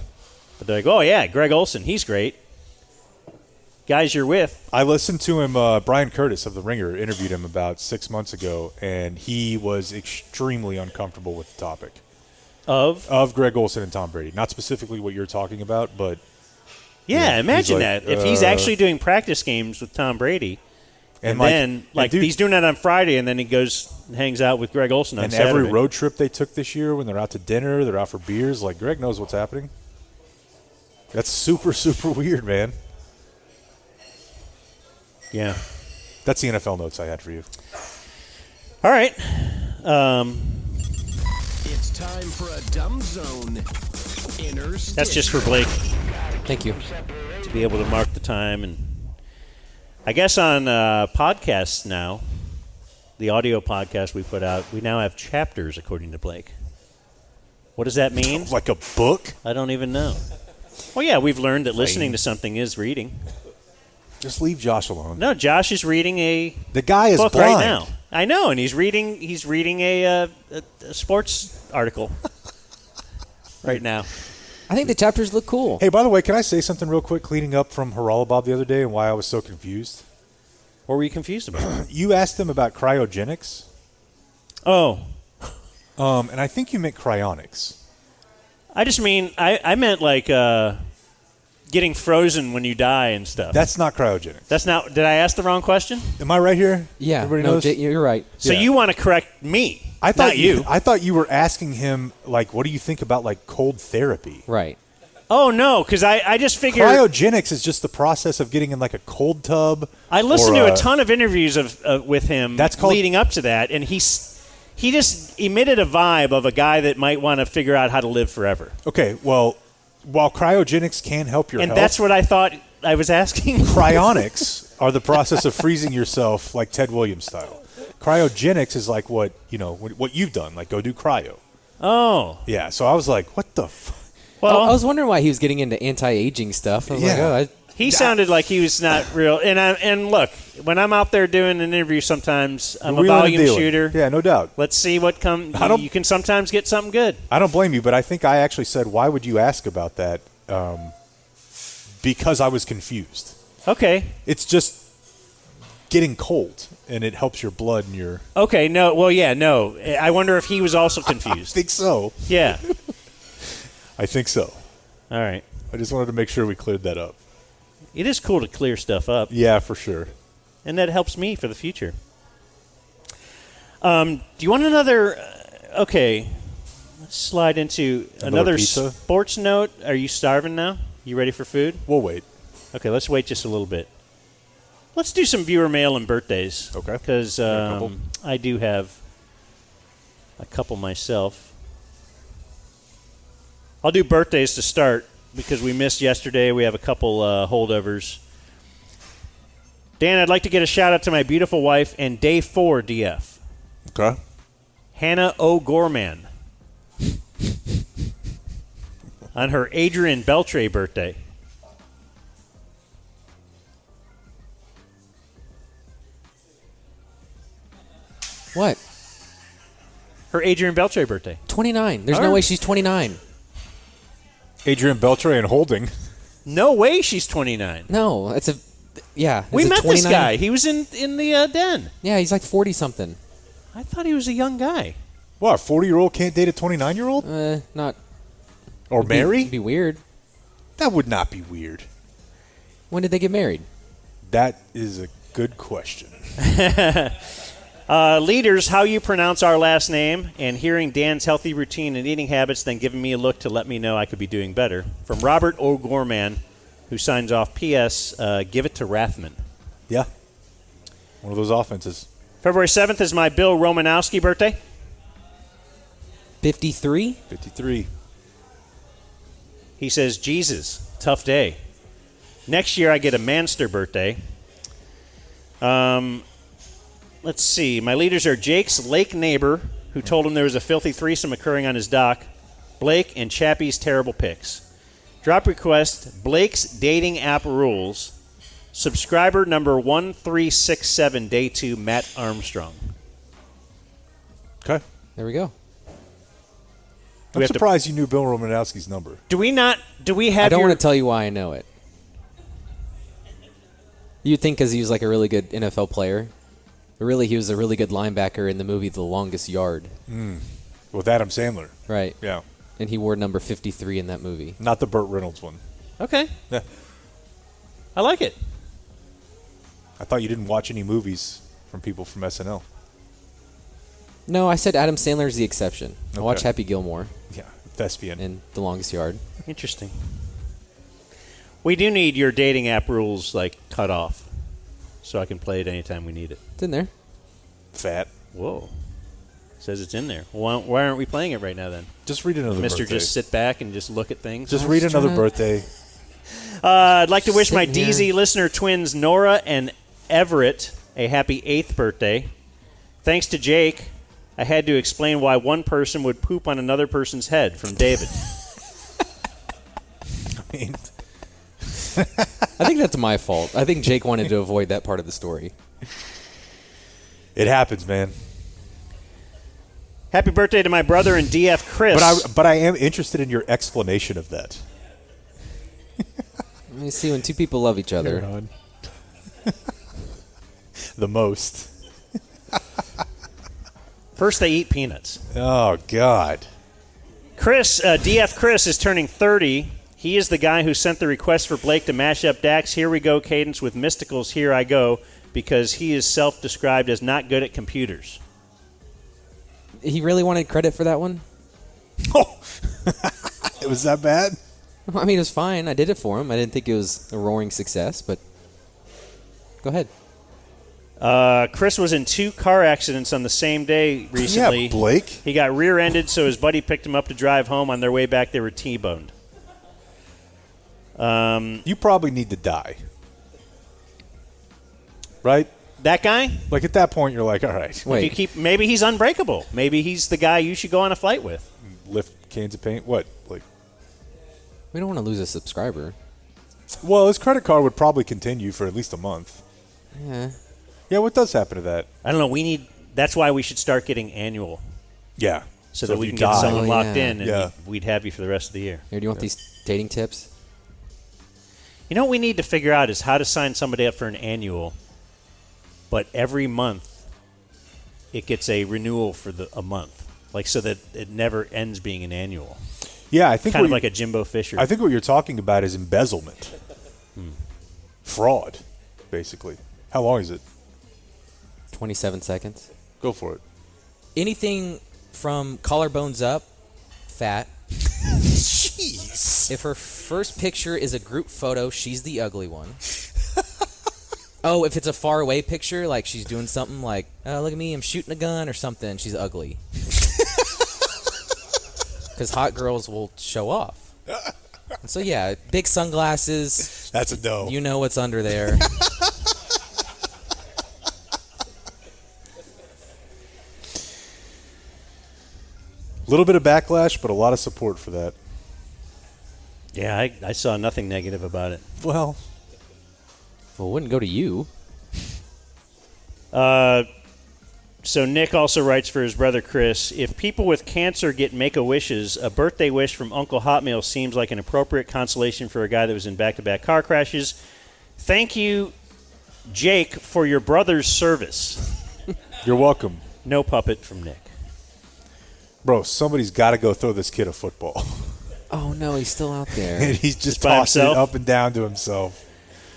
[SPEAKER 1] But they're like, oh, yeah, Greg Olson, he's great. Guys you're with.
[SPEAKER 2] I listened to him, Brian Curtis of The Ringer interviewed him about 6 months ago, and he was extremely uncomfortable with the topic. Of Greg Olson and Tom Brady. Not specifically what you're talking about, but...
[SPEAKER 1] Yeah, imagine that. If he's actually doing practice games with Tom Brady, and then he's doing that on Friday, and then he goes and hangs out with Greg Olson on Saturday.
[SPEAKER 2] And every road trip they took this year, when they're out to dinner, they're out for beers, Greg knows what's happening. That's super, super weird, man.
[SPEAKER 1] Yeah.
[SPEAKER 2] That's the NFL notes I had for you.
[SPEAKER 1] All right.
[SPEAKER 8] It's time for a dumb zone.
[SPEAKER 1] That's just for Blake.
[SPEAKER 5] Thank you.
[SPEAKER 1] To be able to mark the time. And I guess on podcasts now, the audio podcast we put out, we now have chapters, according to Blake. What does that mean?
[SPEAKER 2] Like a book?
[SPEAKER 1] I don't even know. Well, yeah, we've learned that listening to something is reading.
[SPEAKER 2] Just leave Josh alone.
[SPEAKER 1] No, Josh is reading
[SPEAKER 2] the guy is
[SPEAKER 1] book
[SPEAKER 2] blind
[SPEAKER 1] right now. I know, and he's reading a sports article right now.
[SPEAKER 5] I think the chapters look cool.
[SPEAKER 2] Hey, by the way, can I say something real quick cleaning up from Haralabob the other day and why I was so confused?
[SPEAKER 1] What were you confused about?
[SPEAKER 2] You asked him about cryogenics.
[SPEAKER 1] Oh.
[SPEAKER 2] And I think you meant cryonics.
[SPEAKER 1] I just mean, I meant getting frozen when you die and stuff.
[SPEAKER 2] That's not cryogenics.
[SPEAKER 1] That's not. Did I ask the wrong question?
[SPEAKER 2] Am I right here?
[SPEAKER 5] Yeah.
[SPEAKER 2] Everybody knows?
[SPEAKER 5] You're right.
[SPEAKER 1] So you want to correct me? Not you.
[SPEAKER 2] I thought you were asking him, what do you think about, cold therapy?
[SPEAKER 5] Right.
[SPEAKER 1] Oh, no, because I just figured...
[SPEAKER 2] Cryogenics is just the process of getting in, a cold tub.
[SPEAKER 1] I listened to a ton of interviews with him leading up to that, and he just emitted a vibe of a guy that might want to figure out how to live forever.
[SPEAKER 2] Okay, well... While cryogenics can help your health...
[SPEAKER 1] And that's what I thought I was asking.
[SPEAKER 2] Cryonics are the process of freezing yourself like Ted Williams style. Cryogenics is what you've done, go do cryo.
[SPEAKER 1] Oh.
[SPEAKER 2] Yeah, so I was like, what the
[SPEAKER 5] Well, I was wondering why he was getting into anti-aging stuff. I was
[SPEAKER 1] he sounded like he was not real. And look, when I'm out there doing an interview sometimes, I'm a volume shooter.
[SPEAKER 2] Yeah, no doubt.
[SPEAKER 1] Let's see what comes. You can sometimes get something good.
[SPEAKER 2] I don't blame you, but I think I actually said, why would you ask about that? Because I was confused.
[SPEAKER 1] Okay.
[SPEAKER 2] It's just getting cold, and it helps your blood and your...
[SPEAKER 1] Okay, no. Well, yeah, no. I wonder if he was also confused.
[SPEAKER 2] I think so.
[SPEAKER 1] Yeah.
[SPEAKER 2] I think so.
[SPEAKER 1] All right.
[SPEAKER 2] I just wanted to make sure we cleared that up.
[SPEAKER 1] It is cool to clear stuff up.
[SPEAKER 2] Yeah, for sure.
[SPEAKER 1] And that helps me for the future. Do you want another... okay. Let's slide into another sports note. Are you starving now? You ready for food?
[SPEAKER 2] We'll wait.
[SPEAKER 1] Okay, let's wait just a little bit. Let's do some viewer mail and birthdays.
[SPEAKER 2] Okay.
[SPEAKER 1] Because I do have a couple myself. I'll do birthdays to start. Because we missed yesterday. We have a couple holdovers. Dan, I'd like to get a shout-out to my beautiful wife and Day 4 DF.
[SPEAKER 2] Okay.
[SPEAKER 1] Hannah O'Gorman. on her Adrian Beltre birthday.
[SPEAKER 5] What?
[SPEAKER 1] Her Adrian Beltre birthday.
[SPEAKER 5] 29. There's
[SPEAKER 1] All
[SPEAKER 5] no
[SPEAKER 1] right.
[SPEAKER 5] way she's 29.
[SPEAKER 2] Adrian Beltre and Holding.
[SPEAKER 1] No way she's 29.
[SPEAKER 5] No, it's a yeah.
[SPEAKER 1] We
[SPEAKER 5] is it
[SPEAKER 1] met this
[SPEAKER 5] 29?
[SPEAKER 1] guy. He was in the den.
[SPEAKER 5] Yeah, he's like 40 something.
[SPEAKER 1] I thought he was a young guy.
[SPEAKER 2] What, a 40-year-old can't date a 29-year-old?
[SPEAKER 5] Not.
[SPEAKER 2] Or marry?
[SPEAKER 5] It'd be weird.
[SPEAKER 2] That would not be weird.
[SPEAKER 5] When did they get married?
[SPEAKER 2] That is a good question.
[SPEAKER 1] Leaders, how you pronounce our last name, and hearing Dan's healthy routine and eating habits, then giving me a look to let me know I could be doing better. From Robert O'Gorman, who signs off, P.S., give it to Rathman.
[SPEAKER 2] Yeah. One of those offenses.
[SPEAKER 1] February 7th is my Bill Romanowski birthday.
[SPEAKER 5] 53?
[SPEAKER 2] 53.
[SPEAKER 1] He says, Jesus, tough day. Next year I get a Manster birthday. Let's see. My leaders are Jake's lake neighbor, who told him there was a filthy threesome occurring on his dock, Blake, and Chappie's terrible pics. Drop request, Blake's dating app rules. Subscriber number 1367, day 2, Matt Armstrong.
[SPEAKER 2] Okay.
[SPEAKER 5] There we go.
[SPEAKER 2] I'm surprised you knew Bill Romanowski's number.
[SPEAKER 1] Do we have
[SPEAKER 5] I don't want to tell you why I know it. You'd think because he was like a really good NFL player. But really, he was a really good linebacker in the movie The Longest Yard.
[SPEAKER 2] With Adam Sandler.
[SPEAKER 5] Right.
[SPEAKER 2] Yeah.
[SPEAKER 5] And he wore number 53 in that movie.
[SPEAKER 2] Not the Burt Reynolds one.
[SPEAKER 1] Okay.
[SPEAKER 2] Yeah.
[SPEAKER 1] I like it.
[SPEAKER 2] I thought you didn't watch any movies from people from SNL.
[SPEAKER 5] No, I said Adam Sandler's the exception. I watch
[SPEAKER 2] Okay.
[SPEAKER 5] Happy Gilmore
[SPEAKER 2] Yeah. Thespian.
[SPEAKER 5] and The Longest Yard.
[SPEAKER 1] Interesting. We do need your dating app rules cut off, so I can play it anytime we need it.
[SPEAKER 5] It's in there.
[SPEAKER 2] Fat.
[SPEAKER 1] Whoa. Says it's in there. Why aren't we playing it right now then?
[SPEAKER 2] Just read another
[SPEAKER 1] Mr.
[SPEAKER 2] birthday.
[SPEAKER 1] Just sit back and just look at things.
[SPEAKER 2] Just read another birthday.
[SPEAKER 1] I'd like to wish my
[SPEAKER 5] Sitting here.
[SPEAKER 1] DZ listener twins Nora and Everett a happy 8th birthday. Thanks to Jake, I had to explain why one person would poop on another person's head, from David.
[SPEAKER 2] I mean,
[SPEAKER 5] I think that's my fault. I think Jake wanted to avoid that part of the story.
[SPEAKER 2] it happens, man.
[SPEAKER 1] Happy birthday to my brother and DF Chris.
[SPEAKER 2] But I am interested in your explanation of that.
[SPEAKER 5] Let me see, when two people love each other.
[SPEAKER 2] The most.
[SPEAKER 1] First they eat peanuts.
[SPEAKER 2] Oh, God.
[SPEAKER 1] Chris, DF Chris is turning 30. He is the guy who sent the request for Blake to mash up Dax Here We Go cadence with Mystical's Here I Go, because he is self-described as not good at computers.
[SPEAKER 5] He really wanted credit for that one?
[SPEAKER 2] Oh, it was that bad?
[SPEAKER 5] I mean, it was fine. I did it for him. I didn't think it was a roaring success, but go ahead.
[SPEAKER 1] Chris was in 2 car accidents on the same day recently.
[SPEAKER 2] Yeah, Blake.
[SPEAKER 1] He got rear-ended, so his buddy picked him up to drive home. On their way back, they were T-boned.
[SPEAKER 2] You probably need to die. Right?
[SPEAKER 1] That guy?
[SPEAKER 2] Like, at that point, you're like, all right.
[SPEAKER 5] Wait.
[SPEAKER 1] Maybe he's unbreakable. Maybe he's the guy you should go on a flight with.
[SPEAKER 2] Lift cans of paint? What? Like,
[SPEAKER 5] We don't want to lose a subscriber.
[SPEAKER 2] well, his credit card would probably continue for at least a month.
[SPEAKER 5] Yeah.
[SPEAKER 2] Yeah, what does happen to that?
[SPEAKER 1] I don't know. That's why we should start getting annual,
[SPEAKER 2] Yeah.
[SPEAKER 1] so that
[SPEAKER 2] if
[SPEAKER 1] we
[SPEAKER 2] you
[SPEAKER 1] can get
[SPEAKER 2] die-
[SPEAKER 1] someone
[SPEAKER 5] Oh,
[SPEAKER 1] locked
[SPEAKER 5] yeah.
[SPEAKER 1] in, and
[SPEAKER 2] Yeah.
[SPEAKER 1] we'd have you for the rest of the year.
[SPEAKER 5] Here, do you want these dating tips?
[SPEAKER 1] You know what we need to figure out is how to sign somebody up for an annual, but every month it gets a renewal for a month, so that it never ends being an annual.
[SPEAKER 2] Yeah, I think
[SPEAKER 1] Kind of
[SPEAKER 2] what
[SPEAKER 1] like a Jimbo Fisher.
[SPEAKER 2] I think what you're talking about is embezzlement. Fraud, basically. How long is it?
[SPEAKER 5] 27 seconds.
[SPEAKER 2] Go for it.
[SPEAKER 9] Anything from collarbones up, fat.
[SPEAKER 2] Jeez.
[SPEAKER 9] If her first picture is a group photo, she's the ugly one. Oh, if it's a far away picture, like she's doing something like, oh, look at me, I'm shooting a gun or something, she's ugly. Because hot girls will show off. And so, yeah, big sunglasses.
[SPEAKER 2] That's a no.
[SPEAKER 9] You know what's under there.
[SPEAKER 2] A little bit of backlash, but a lot of support for that.
[SPEAKER 1] Yeah, I saw nothing negative about it.
[SPEAKER 2] Well,
[SPEAKER 5] Well, it wouldn't go to you.
[SPEAKER 1] So Nick also writes for his brother Chris, if people with cancer get Make-A-Wishes, a birthday wish from Uncle Hotmail seems like an appropriate consolation for a guy that was in back-to-back car crashes. Thank you, Jake, for your brother's service.
[SPEAKER 2] you're welcome.
[SPEAKER 1] No puppet from Nick.
[SPEAKER 2] Bro, somebody's got to go throw this kid a football.
[SPEAKER 5] Oh, no, he's still out there.
[SPEAKER 2] And he's just
[SPEAKER 1] by
[SPEAKER 2] tossing it
[SPEAKER 1] himself?
[SPEAKER 2] up and down to himself.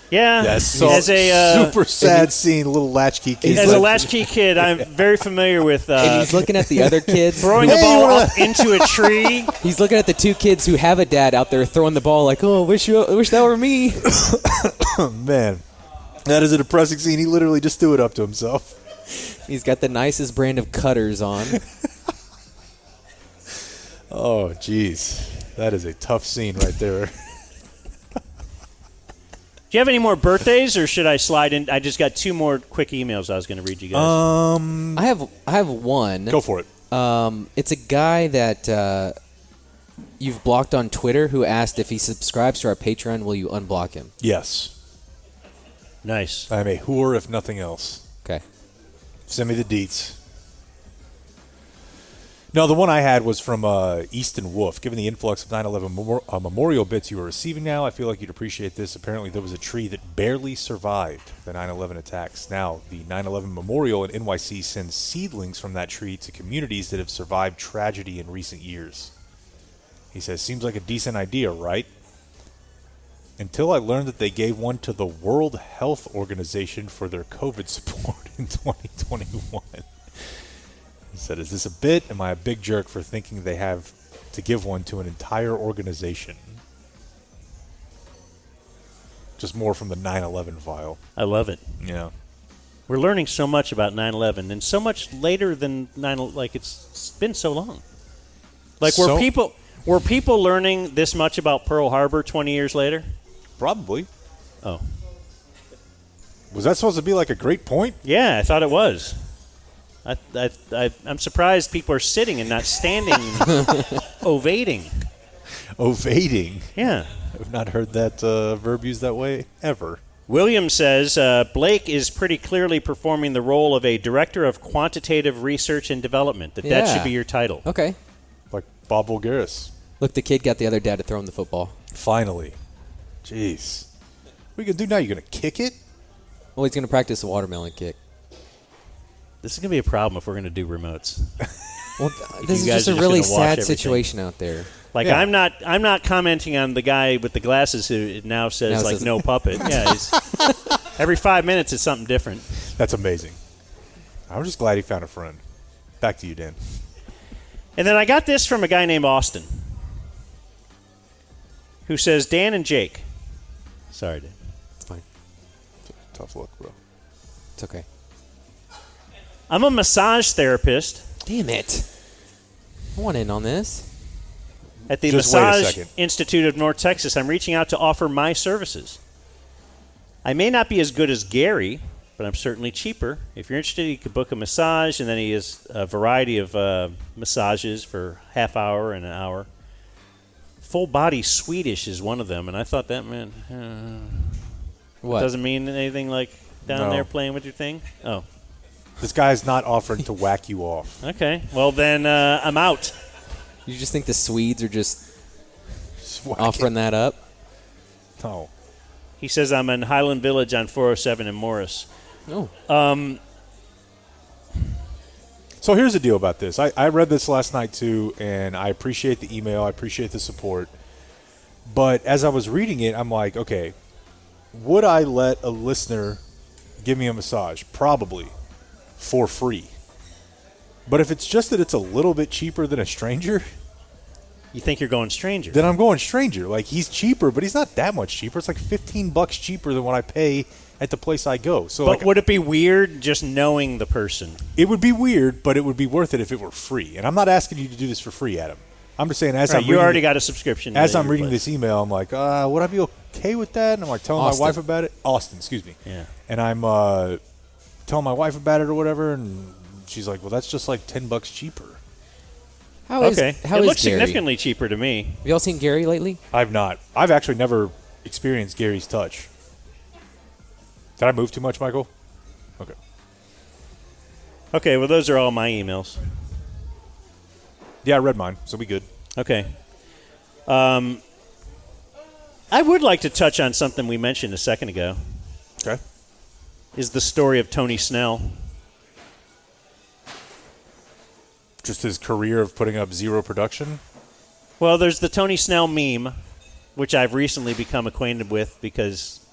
[SPEAKER 1] Yeah,
[SPEAKER 2] That's so
[SPEAKER 1] as a
[SPEAKER 2] super sad scene, little latchkey kid.
[SPEAKER 1] as a latchkey kid, I'm very familiar with
[SPEAKER 5] And he's looking at the other kids.
[SPEAKER 1] throwing the ball up into a tree.
[SPEAKER 5] He's looking at the two kids who have a dad out there throwing the ball like, oh, wish that were me.
[SPEAKER 2] Man, that is a depressing scene. He literally just threw it up to himself.
[SPEAKER 5] He's got the nicest brand of cutters on.
[SPEAKER 2] Oh, jeez. That is a tough scene right there.
[SPEAKER 1] Do you have any more birthdays, or should I slide in? I just got 2 more quick emails I was going to read you guys.
[SPEAKER 5] I have one.
[SPEAKER 2] Go for it.
[SPEAKER 5] It's a guy that you've blocked on Twitter who asked if he subscribes to our Patreon, will you unblock him?
[SPEAKER 2] Yes.
[SPEAKER 1] Nice.
[SPEAKER 2] I'm a whore, if nothing else.
[SPEAKER 5] Okay.
[SPEAKER 2] Send me the deets. No, the one I had was from Easton Wolf. Given the influx of 9/11 memorial bits you are receiving now, I feel like you'd appreciate this. Apparently, there was a tree that barely survived the 9/11 attacks. Now, the 9/11 memorial in NYC sends seedlings from that tree to communities that have survived tragedy in recent years. He says, seems like a decent idea, right? Until I learned that they gave one to the World Health Organization for their COVID support in 2021. He said, is this a bit? Am I a big jerk for thinking they have to give one to an entire organization? Just more from the 9/11 file.
[SPEAKER 1] I love it.
[SPEAKER 2] Yeah.
[SPEAKER 1] We're learning so much about 9/11, and so much later than 9/11. Like, it's been so long. Like, were people learning this much about Pearl Harbor 20 years later?
[SPEAKER 2] Probably.
[SPEAKER 1] Oh.
[SPEAKER 2] Was that supposed to be like a great point?
[SPEAKER 1] Yeah, I thought it was. I'm surprised people are sitting and not standing, ovating.
[SPEAKER 2] Ovating?
[SPEAKER 1] Yeah.
[SPEAKER 2] I've not heard that verb used that way ever.
[SPEAKER 1] William says, Blake is pretty clearly performing the role of a director of quantitative research and development. That should be your title.
[SPEAKER 5] Okay.
[SPEAKER 2] Like Bob Voulgaris.
[SPEAKER 5] Look, the kid got the other dad to throw him the football.
[SPEAKER 2] Finally. Jeez. What are you going to do now? You're going to kick it?
[SPEAKER 5] Well, he's going to practice a watermelon kick.
[SPEAKER 1] This is going to be a problem if we're going to do remotes.
[SPEAKER 5] Well, this is just a really sad situation out there.
[SPEAKER 1] Like, yeah. I'm not commenting on the guy with the glasses who now says no puppet. Yeah, every 5 minutes it's something different.
[SPEAKER 2] That's amazing. I'm just glad he found a friend. Back to you, Dan.
[SPEAKER 1] And then I got this from a guy named Austin, who says, Dan and Jake. Sorry, Dan.
[SPEAKER 5] It's fine.
[SPEAKER 2] Tough look, bro.
[SPEAKER 5] It's okay.
[SPEAKER 1] I'm a massage therapist.
[SPEAKER 5] Damn it. I want in on this.
[SPEAKER 1] At the Massage Institute of North Texas, I'm reaching out to offer my services. I may not be as good as Gary, but I'm certainly cheaper. If you're interested, you could book a massage, and then he has a variety of massages for half hour and an hour. Full body Swedish is one of them, and I thought that meant
[SPEAKER 5] what?
[SPEAKER 1] Doesn't mean anything like down there playing with your thing? Oh.
[SPEAKER 2] This guy's not offering to whack you off.
[SPEAKER 1] Okay. Well, then I'm out.
[SPEAKER 5] You just think the Swedes are just offering that up?
[SPEAKER 2] No.
[SPEAKER 1] He says I'm in Highland Village on 407 in Morris.
[SPEAKER 5] Oh.
[SPEAKER 2] So here's the deal about this. I read this last night, too, and I appreciate the email. I appreciate the support. But as I was reading it, I'm like, okay, would I let a listener give me a massage? Probably. For free. But if it's just that it's a little bit cheaper than a stranger,
[SPEAKER 1] you think you're going stranger?
[SPEAKER 2] Then I'm going stranger. Like, he's cheaper, but he's not that much cheaper. It's like $15 cheaper than what I pay at the place I go. So,
[SPEAKER 1] but would it be weird just knowing the person?
[SPEAKER 2] It would be weird, but it would be worth it if it were free. And I'm not asking you to do this for free, Adam. I'm just saying,
[SPEAKER 1] you already got a subscription.
[SPEAKER 2] As I'm reading this email, I'm like, would I be okay with that? And I'm like telling my wife about it. Austin, excuse me.
[SPEAKER 1] Yeah.
[SPEAKER 2] And I'm telling my wife about it or whatever, and she's like, well, that's just like $10 cheaper.
[SPEAKER 5] How is
[SPEAKER 1] Okay.
[SPEAKER 5] how
[SPEAKER 1] it
[SPEAKER 5] is
[SPEAKER 1] looks
[SPEAKER 5] Gary?
[SPEAKER 1] significantly cheaper to me.
[SPEAKER 5] Have y'all seen Gary lately?
[SPEAKER 2] I've not. I've actually never experienced Gary's touch. Did I move too much, Michael? Okay.
[SPEAKER 1] Okay, well, those are all my emails.
[SPEAKER 2] Yeah, I read mine, so we good.
[SPEAKER 1] Okay. I would like to touch on something we mentioned a second ago.
[SPEAKER 2] Okay.
[SPEAKER 1] Is the story of Tony Snell.
[SPEAKER 2] Just his career of putting up zero production?
[SPEAKER 1] Well, there's the Tony Snell meme, which I've recently become acquainted with because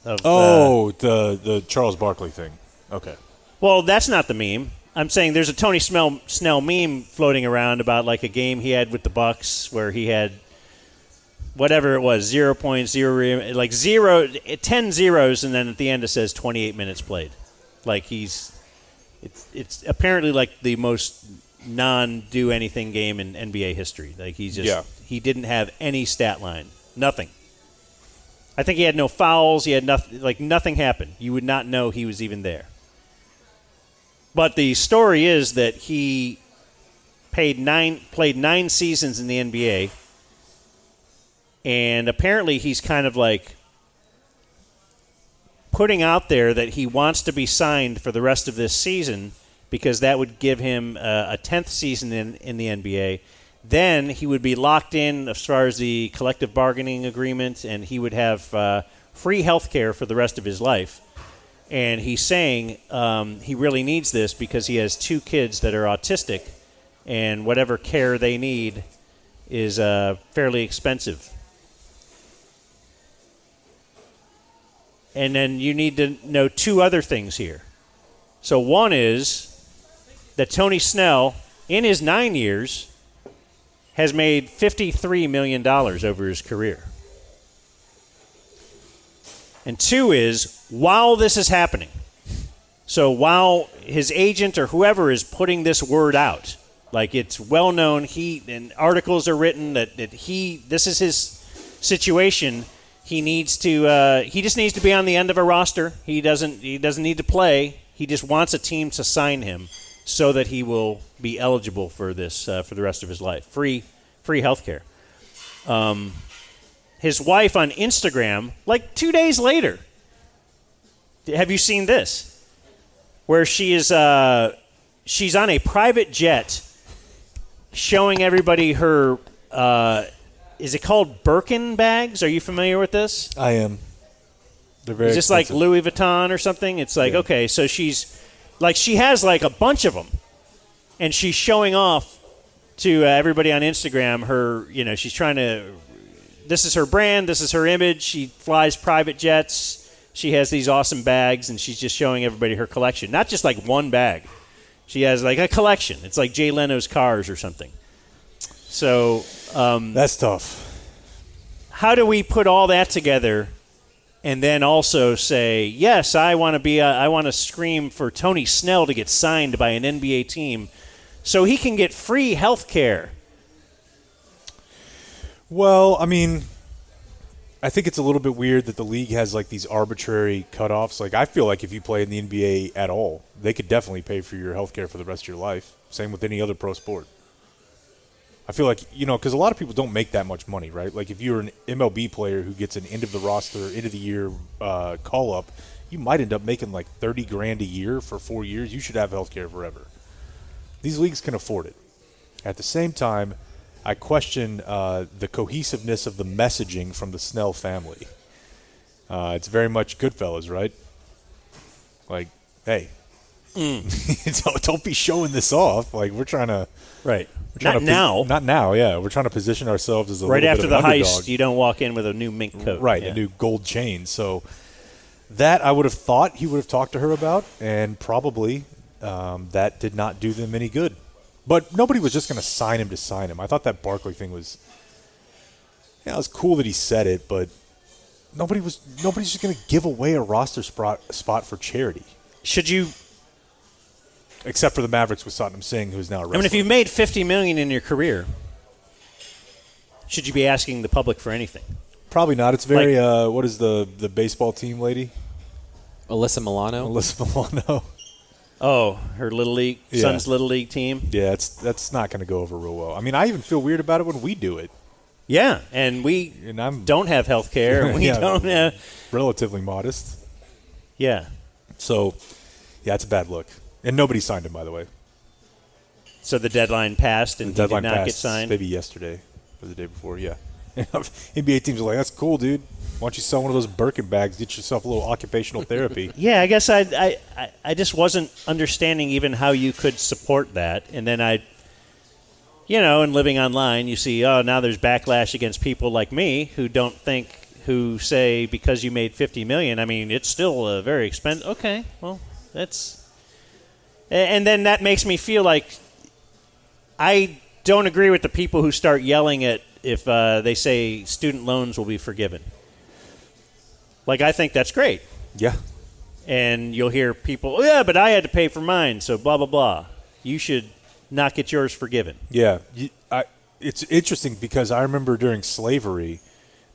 [SPEAKER 1] of...
[SPEAKER 2] the Charles Barkley thing. Okay.
[SPEAKER 1] Well, that's not the meme. I'm saying there's a Tony Snell meme floating around about like a game he had with the Bucks where he had whatever it was, 0.0, like 10 zeros, and then at the end it says 28 minutes played. Like it's apparently like the most non-do-anything game in NBA history. Like he didn't have any stat line, nothing. I think he had no fouls. He had nothing. Like nothing happened. You would not know he was even there. But the story is that he played 9 seasons in the NBA, and apparently he's kind of like putting out there that he wants to be signed for the rest of this season because that would give him a 10th season in the NBA. Then he would be locked in as far as the collective bargaining agreement, and he would have free health care for the rest of his life. And he's saying he really needs this because he has 2 kids that are autistic, and whatever care they need is fairly expensive. And then you need to know 2 other things here. So one is that Tony Snell, in his 9 years, has made $53 million over his career. And 2 is, while this is happening, so while his agent or whoever is putting this word out, like it's well known, and articles are written that this is his situation. He needs to. He just needs to be on the end of a roster. He doesn't need to play. He just wants a team to sign him so that he will be eligible for this for the rest of his life. Free health care. His wife on Instagram, like 2 days later. Have you seen this? Where she is, she's on a private jet, showing everybody her. Is it called Birkin bags? Are you familiar with this?
[SPEAKER 2] I am. They're very.
[SPEAKER 1] Is this like Louis Vuitton or something? It's like okay, so she has like a bunch of them, and she's showing off to everybody on Instagram. Her, she's trying to. This is her brand. This is her image. She flies private jets. She has these awesome bags, and she's just showing everybody her collection. Not just like one bag. She has like a collection. It's like Jay Leno's cars or something. So
[SPEAKER 2] that's tough.
[SPEAKER 1] How do we put all that together, and then also say, yes, I want to scream for Tony Snell to get signed by an NBA team, so he can get free health care?
[SPEAKER 2] Well, I mean, I think it's a little bit weird that the league has like these arbitrary cutoffs. Like, I feel like if you play in the NBA at all, they could definitely pay for your health care for the rest of your life. Same with any other pro sport. I feel like, because a lot of people don't make that much money, right? Like, if you're an MLB player who gets an end of the roster, end of the year call up, you might end up making like $30,000 a year for 4 years. You should have health care forever. These leagues can afford it. At the same time, I question the cohesiveness of the messaging from the Snell family. It's very much Goodfellas, right? Like, hey, don't be showing this off. Like, we're trying to...
[SPEAKER 1] Right. Not now,
[SPEAKER 2] yeah. We're trying to position ourselves as a
[SPEAKER 1] right
[SPEAKER 2] little
[SPEAKER 1] after
[SPEAKER 2] bit
[SPEAKER 1] the
[SPEAKER 2] of an underdog.
[SPEAKER 1] heist, you don't walk in with a new mink coat.
[SPEAKER 2] Right,
[SPEAKER 1] yeah.
[SPEAKER 2] a new gold chain. So that I would have thought he would have talked to her about, and probably that did not do them any good. But nobody was just going to sign him. I thought that Barkley thing was, it was cool that he said it, but nobody's just going to give away a roster spot for charity.
[SPEAKER 1] Should you?
[SPEAKER 2] Except for the Mavericks with Satnam Singh, who's now a wrestler.
[SPEAKER 1] I mean, if you've made $50 million in your career, should you be asking the public for anything?
[SPEAKER 2] Probably not. It's very, what is the baseball team lady?
[SPEAKER 5] Alyssa Milano.
[SPEAKER 1] Oh, her little league, son's little league team.
[SPEAKER 2] Yeah, that's not going to go over real well. I mean, I even feel weird about it when we do it.
[SPEAKER 1] Yeah, and we don't have health care. We don't have
[SPEAKER 2] relatively modest.
[SPEAKER 1] Yeah.
[SPEAKER 2] So, yeah, it's a bad look. And nobody signed him, by the way.
[SPEAKER 1] So the deadline passed and
[SPEAKER 2] the deadline
[SPEAKER 1] did not
[SPEAKER 2] passed
[SPEAKER 1] get signed?
[SPEAKER 2] Maybe yesterday or the day before, yeah. NBA teams are like, that's cool, dude. Why don't you sell one of those Birkin bags, get yourself a little occupational therapy?
[SPEAKER 1] Yeah, I guess I just wasn't understanding even how you could support that. And then and living online, you see, now there's backlash against people like me who say because you made $50 million, I mean, it's still very expensive. Okay, well, and then that makes me feel like I don't agree with the people who start yelling at if they say student loans will be forgiven. Like, I think that's great.
[SPEAKER 2] Yeah.
[SPEAKER 1] And you'll hear people, but I had to pay for mine, so blah, blah, blah. You should not get yours forgiven.
[SPEAKER 2] Yeah. It's interesting because I remember during slavery,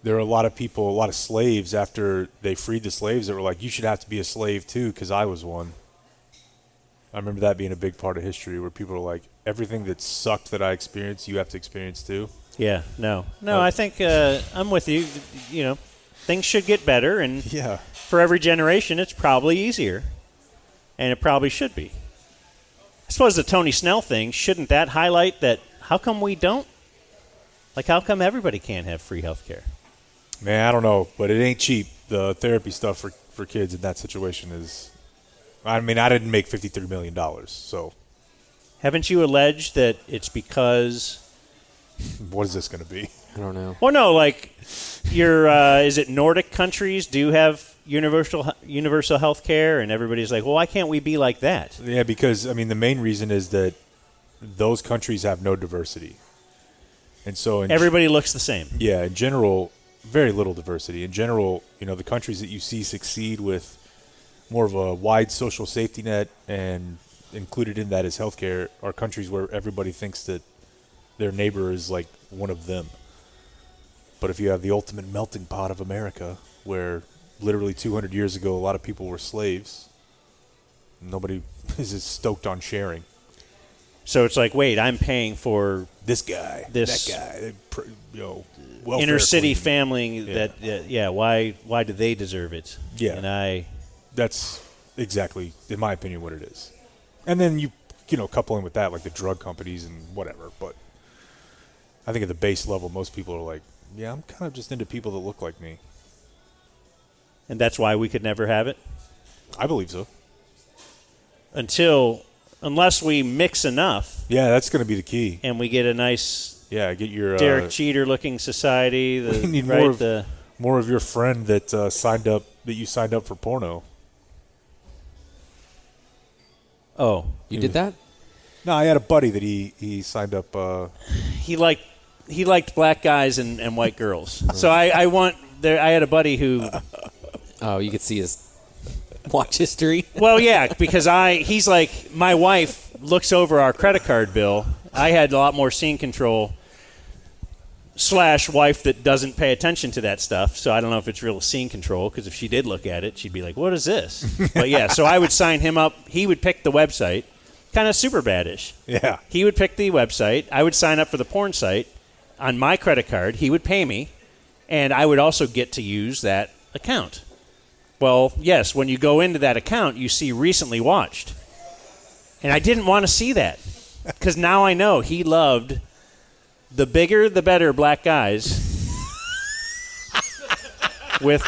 [SPEAKER 2] there were a lot of slaves after they freed the slaves that were like, you should have to be a slave too because I was one. I remember that being a big part of history where people are like, everything that sucked that I experienced, you have to experience too.
[SPEAKER 1] Yeah, no, I think I'm with you. Things should get better, and for every generation, it's probably easier, and it probably should be. I suppose the Tony Snell thing, shouldn't that highlight that how come we don't? Like, how come everybody can't have free health care?
[SPEAKER 2] Man, I don't know, but it ain't cheap. The therapy stuff for kids in that situation is, I mean, I didn't make $53 million, so.
[SPEAKER 1] Haven't you alleged that it's because...
[SPEAKER 2] What is this going to be?
[SPEAKER 5] I don't know.
[SPEAKER 1] Well, no, like is it Nordic countries do have universal health care, and everybody's like, well, why can't we be like that?
[SPEAKER 2] Yeah, because, I mean, the main reason is that those countries have no diversity. And so
[SPEAKER 1] everybody looks the same.
[SPEAKER 2] Yeah, in general, very little diversity. In general, the countries that you see succeed with more of a wide social safety net and included in that is healthcare are countries where everybody thinks that their neighbor is like one of them. But if you have the ultimate melting pot of America, where literally 200 years ago a lot of people were slaves, nobody is as stoked on sharing.
[SPEAKER 1] So it's like, wait, I'm paying for
[SPEAKER 2] this guy, that guy,
[SPEAKER 1] inner city family. Yeah. Why do they deserve it?
[SPEAKER 2] Yeah,
[SPEAKER 1] and
[SPEAKER 2] that's exactly, in my opinion, what it is. And then you couple in with that like the drug companies and whatever. But I think at the base level, most people are like, yeah, I'm kind of just into people that look like me.
[SPEAKER 1] And that's why we could never have it?
[SPEAKER 2] I believe so.
[SPEAKER 1] Unless we mix enough.
[SPEAKER 2] Yeah, that's going to be the key.
[SPEAKER 1] And we get a nice
[SPEAKER 2] get your
[SPEAKER 1] Derek Jeter-looking society.
[SPEAKER 2] You need more of your friend that you signed up for porno.
[SPEAKER 1] Oh.
[SPEAKER 5] You did that?
[SPEAKER 2] No, I had a buddy that he signed up.
[SPEAKER 1] He liked black guys and white girls. So I had a buddy who...
[SPEAKER 5] Oh, you could see his watch history?
[SPEAKER 1] Well, yeah, because he's like, my wife looks over our credit card bill. I had a lot more scene control / wife that doesn't pay attention to that stuff. So I don't know if it's real scene control, because if she did look at it, she'd be like, what is this? But yeah, so I would sign him up. He would pick the website, kind of super bad-ish.
[SPEAKER 2] Yeah.
[SPEAKER 1] He would pick the website. I would sign up for the porn site on my credit card. He would pay me, and I would also get to use that account. Well, yes, when you go into that account, you see recently watched. And I didn't want to see that, because now I know he loved the bigger, the better black guys with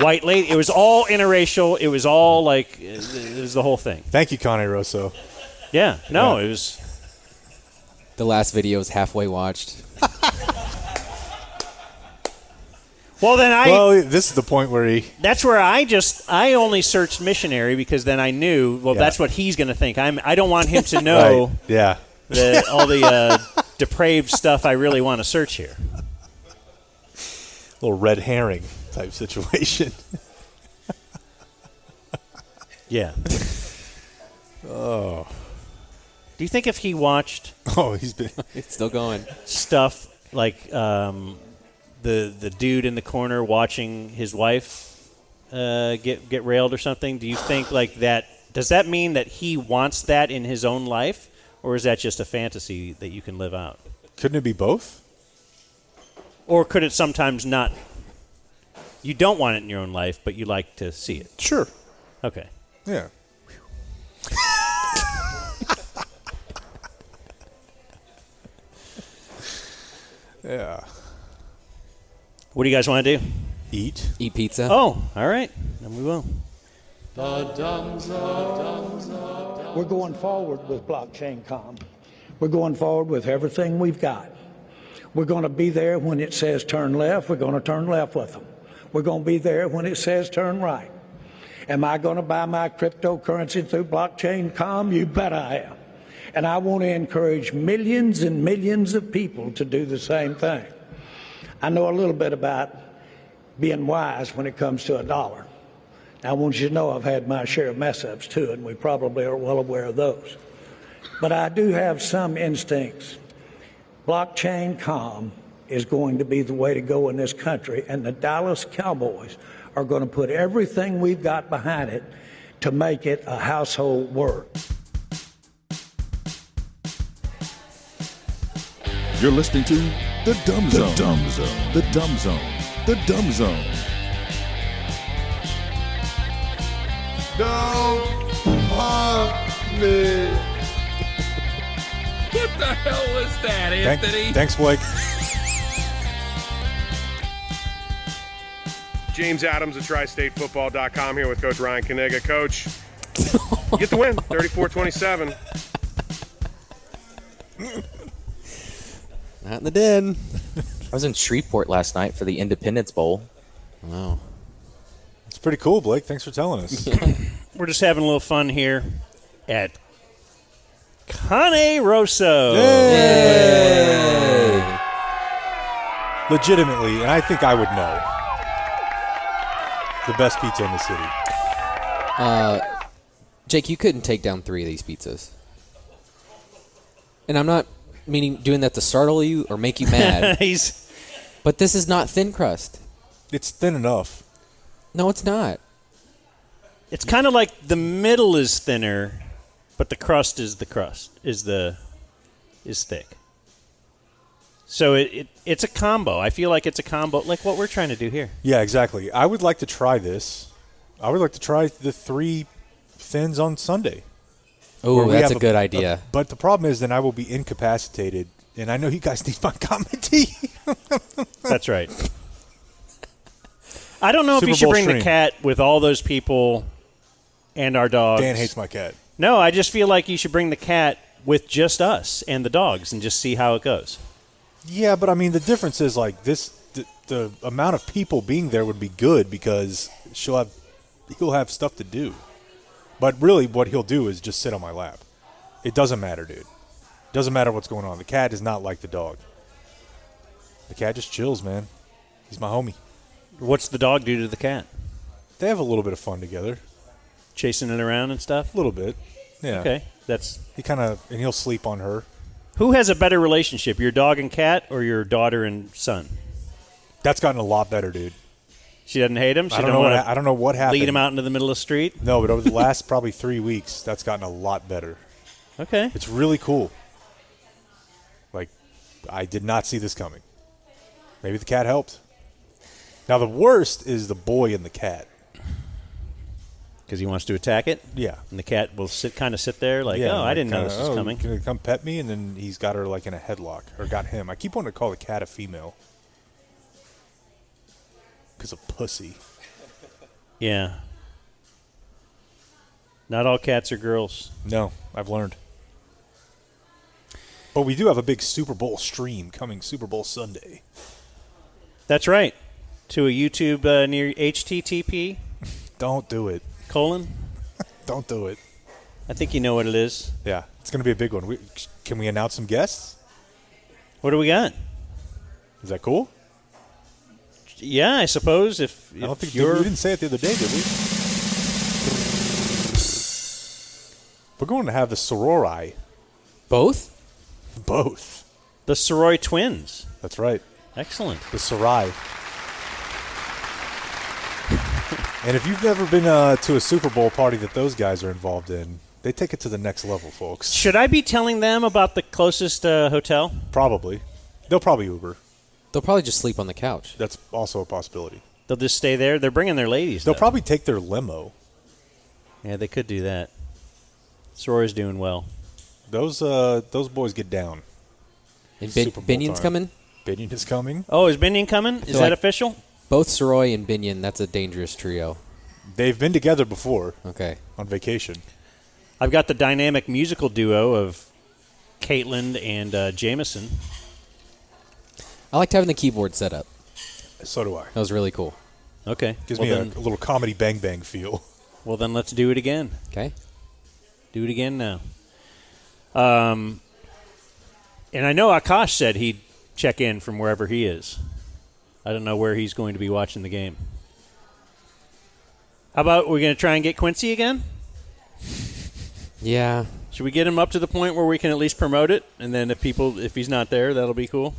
[SPEAKER 1] white lady. It was all interracial. It was all like, it was the whole thing.
[SPEAKER 2] Thank you, Cane Rosso.
[SPEAKER 1] Yeah, no, it was.
[SPEAKER 5] The last video is halfway watched.
[SPEAKER 1] Well,
[SPEAKER 2] this is the point where
[SPEAKER 1] That's where I only searched missionary, because then I knew, that's what he's going to think. I don't want him to know
[SPEAKER 2] right. Yeah.
[SPEAKER 1] all the depraved stuff I really want to search here.
[SPEAKER 2] Little red herring type situation.
[SPEAKER 1] Yeah.
[SPEAKER 2] Oh.
[SPEAKER 1] Do you think if he watched...
[SPEAKER 2] Oh, it's
[SPEAKER 5] still going.
[SPEAKER 1] Stuff like the dude in the corner watching his wife get railed or something, do you think like that does that mean that he wants that in his own life, or is that just a fantasy that you can live out?
[SPEAKER 2] Couldn't it be both?
[SPEAKER 1] Or could it sometimes not? You don't want it in your own life, but you like to see it.
[SPEAKER 2] Sure.
[SPEAKER 1] Okay.
[SPEAKER 2] Yeah. Yeah.
[SPEAKER 1] What do you guys want to do?
[SPEAKER 2] Eat
[SPEAKER 5] pizza.
[SPEAKER 1] Oh, all right. Then we will.
[SPEAKER 10] We're going forward with blockchain com. We're going forward with everything we've got. We're going to be there when it says turn left. We're going to turn left with them. We're going to be there when it says turn right. Am I going to buy my cryptocurrency through blockchain com? You bet I am. And I want to encourage millions and millions of people to do the same thing. I know a little bit about being wise when it comes to a dollar. I want you to know I've had my share of mess-ups too, and we probably are well aware of those. But I do have some instincts. Blockchain com is going to be the way to go in this country, and the Dallas Cowboys are going to put everything we've got behind it to make it a household word.
[SPEAKER 11] You're listening to The Dumb Zone. The Dumb Zone. The Dumb Zone. The Dumb Zone.
[SPEAKER 8] Don't hug me.
[SPEAKER 6] What the hell is that, Anthony?
[SPEAKER 2] Thanks, Blake.
[SPEAKER 12] James Adams of TriStateFootball.com here with Coach Ryan Kaniga. Coach, you get the win, 34-27.
[SPEAKER 5] Not in the den. I was in Shreveport last night for the Independence Bowl. Wow.
[SPEAKER 2] It's pretty cool, Blake. Thanks for telling us.
[SPEAKER 1] We're just having a little fun here at Cane Rosso.
[SPEAKER 2] Yay! Legitimately, and I think I would know, the best pizza in the city.
[SPEAKER 5] Jake, you couldn't take down 3 of these pizzas. And I'm not meaning doing that to startle you or make you mad. But this is not thin crust.
[SPEAKER 2] It's thin enough.
[SPEAKER 5] No, it's not.
[SPEAKER 1] It's kind of like the middle is thinner, but the crust is thick. So it's a combo. I feel like it's a combo, like what we're trying to do here.
[SPEAKER 2] Yeah, exactly. I would like to try this. I would like to try the 3 thins on Sunday.
[SPEAKER 5] Oh, that's a good idea.
[SPEAKER 2] But the problem is then I will be incapacitated, and I know you guys need my comedy.
[SPEAKER 1] That's right. I don't know if you should bring the cat with all those people and our dogs.
[SPEAKER 2] Dan hates my cat.
[SPEAKER 1] No, I just feel like you should bring the cat with just us and the dogs and just see how it goes.
[SPEAKER 2] Yeah, but I mean the difference is like this: the amount of people being there would be good because he'll have stuff to do. But really, what he'll do is just sit on my lap. It doesn't matter, dude. It doesn't matter what's going on. The cat is not like the dog. The cat just chills, man. He's my homie.
[SPEAKER 1] What's the dog do to the cat?
[SPEAKER 2] They have a little bit of fun together.
[SPEAKER 1] Chasing it around and stuff?
[SPEAKER 2] A little bit. Yeah.
[SPEAKER 1] Okay.
[SPEAKER 2] And he'll sleep on her.
[SPEAKER 1] Who has a better relationship, your dog and cat or your daughter and son?
[SPEAKER 2] That's gotten a lot better, dude.
[SPEAKER 1] She doesn't hate him?
[SPEAKER 2] I don't know what happened.
[SPEAKER 1] Lead him out into the middle of the street?
[SPEAKER 2] No, but over the last probably 3 weeks, that's gotten a lot better.
[SPEAKER 1] Okay.
[SPEAKER 2] It's really cool. Like, I did not see this coming. Maybe the cat helped. Now, the worst is the boy and the cat.
[SPEAKER 1] Because he wants to attack it?
[SPEAKER 2] Yeah.
[SPEAKER 1] And the cat will sit there like, I didn't know this was coming.
[SPEAKER 2] Can you come pet me? And then he's got her like in a headlock. Or got him. I keep wanting to call the cat a female. Because of pussy.
[SPEAKER 1] Yeah. Not all cats are girls.
[SPEAKER 2] No, I've learned. But we do have a big Super Bowl stream coming Super Bowl Sunday.
[SPEAKER 1] That's right. To a YouTube near HTTP.
[SPEAKER 2] Don't do it. :
[SPEAKER 1] Don't
[SPEAKER 2] do it.
[SPEAKER 1] I think you know what it is.
[SPEAKER 2] Yeah, it's going to be a big one. Can we announce some guests?
[SPEAKER 1] What do we got?
[SPEAKER 2] Is that cool?
[SPEAKER 1] Yeah, I suppose.
[SPEAKER 2] I don't think we didn't say it the other day, did we? We're going to have the Sorori.
[SPEAKER 5] Both?
[SPEAKER 2] Both.
[SPEAKER 1] The Sorori twins.
[SPEAKER 2] That's right.
[SPEAKER 1] Excellent.
[SPEAKER 2] The Sorai. And if you've never been to a Super Bowl party that those guys are involved in, they take it to the next level, folks.
[SPEAKER 1] Should I be telling them about the closest hotel?
[SPEAKER 2] Probably. They'll probably Uber.
[SPEAKER 5] They'll probably just sleep on the couch.
[SPEAKER 2] That's also a possibility.
[SPEAKER 1] They'll just stay there? They're bringing their ladies,
[SPEAKER 2] They'll
[SPEAKER 1] though.
[SPEAKER 2] probably take their limo.
[SPEAKER 1] Yeah, they could do that. Sorora's doing well.
[SPEAKER 2] Those boys get down.
[SPEAKER 5] And
[SPEAKER 2] Super Bowl
[SPEAKER 5] Binion's
[SPEAKER 2] time.
[SPEAKER 5] coming?
[SPEAKER 2] Binion is coming.
[SPEAKER 1] Oh, is Binion coming? Is that
[SPEAKER 5] like
[SPEAKER 1] official?
[SPEAKER 5] Both Soroy and Binion, that's a dangerous trio.
[SPEAKER 2] They've been together before.
[SPEAKER 5] Okay.
[SPEAKER 2] On vacation.
[SPEAKER 1] I've got the dynamic musical duo of Caitlin and Jameson.
[SPEAKER 5] I liked having the keyboard set up.
[SPEAKER 2] So do I.
[SPEAKER 5] That was really cool.
[SPEAKER 1] Okay.
[SPEAKER 2] Gives me a little comedy bang bang feel.
[SPEAKER 1] Well, then let's do it again.
[SPEAKER 5] Okay.
[SPEAKER 1] Do it again now. And I know Akash said he'd check in from wherever he is. I don't know where he's going to be watching the game. How about we're going to try and get Quincy again?
[SPEAKER 5] Yeah.
[SPEAKER 1] Should we get him up to the point where we can at least promote it? And then if he's not there, that'll be cool.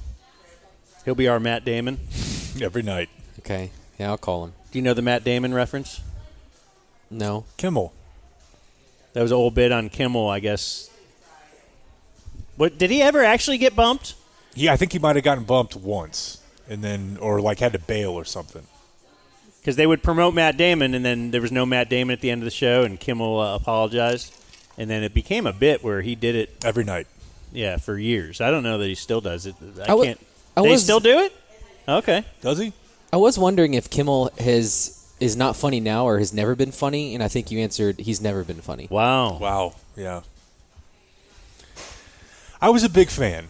[SPEAKER 1] He'll be our Matt Damon.
[SPEAKER 2] Every night.
[SPEAKER 5] Okay. Yeah, I'll call him.
[SPEAKER 1] Do you know the Matt Damon reference?
[SPEAKER 5] No.
[SPEAKER 2] Kimmel.
[SPEAKER 1] That was an old bit on Kimmel, I guess. What, did he ever actually get bumped?
[SPEAKER 2] Yeah, I think he might have gotten bumped once. And then, or like had to bail or something.
[SPEAKER 1] Because they would promote Matt Damon, and then there was no Matt Damon at the end of the show, and Kimmel apologized. And then it became a bit where he did it
[SPEAKER 2] every night.
[SPEAKER 1] Yeah, for years. I don't know that he still does it.
[SPEAKER 5] I
[SPEAKER 1] They
[SPEAKER 5] was-
[SPEAKER 1] still do it? Okay.
[SPEAKER 2] Does he?
[SPEAKER 5] I was wondering if Kimmel is not funny now or has never been funny, and I think you answered he's never been funny.
[SPEAKER 1] Wow.
[SPEAKER 2] Wow. Yeah. I was a big fan,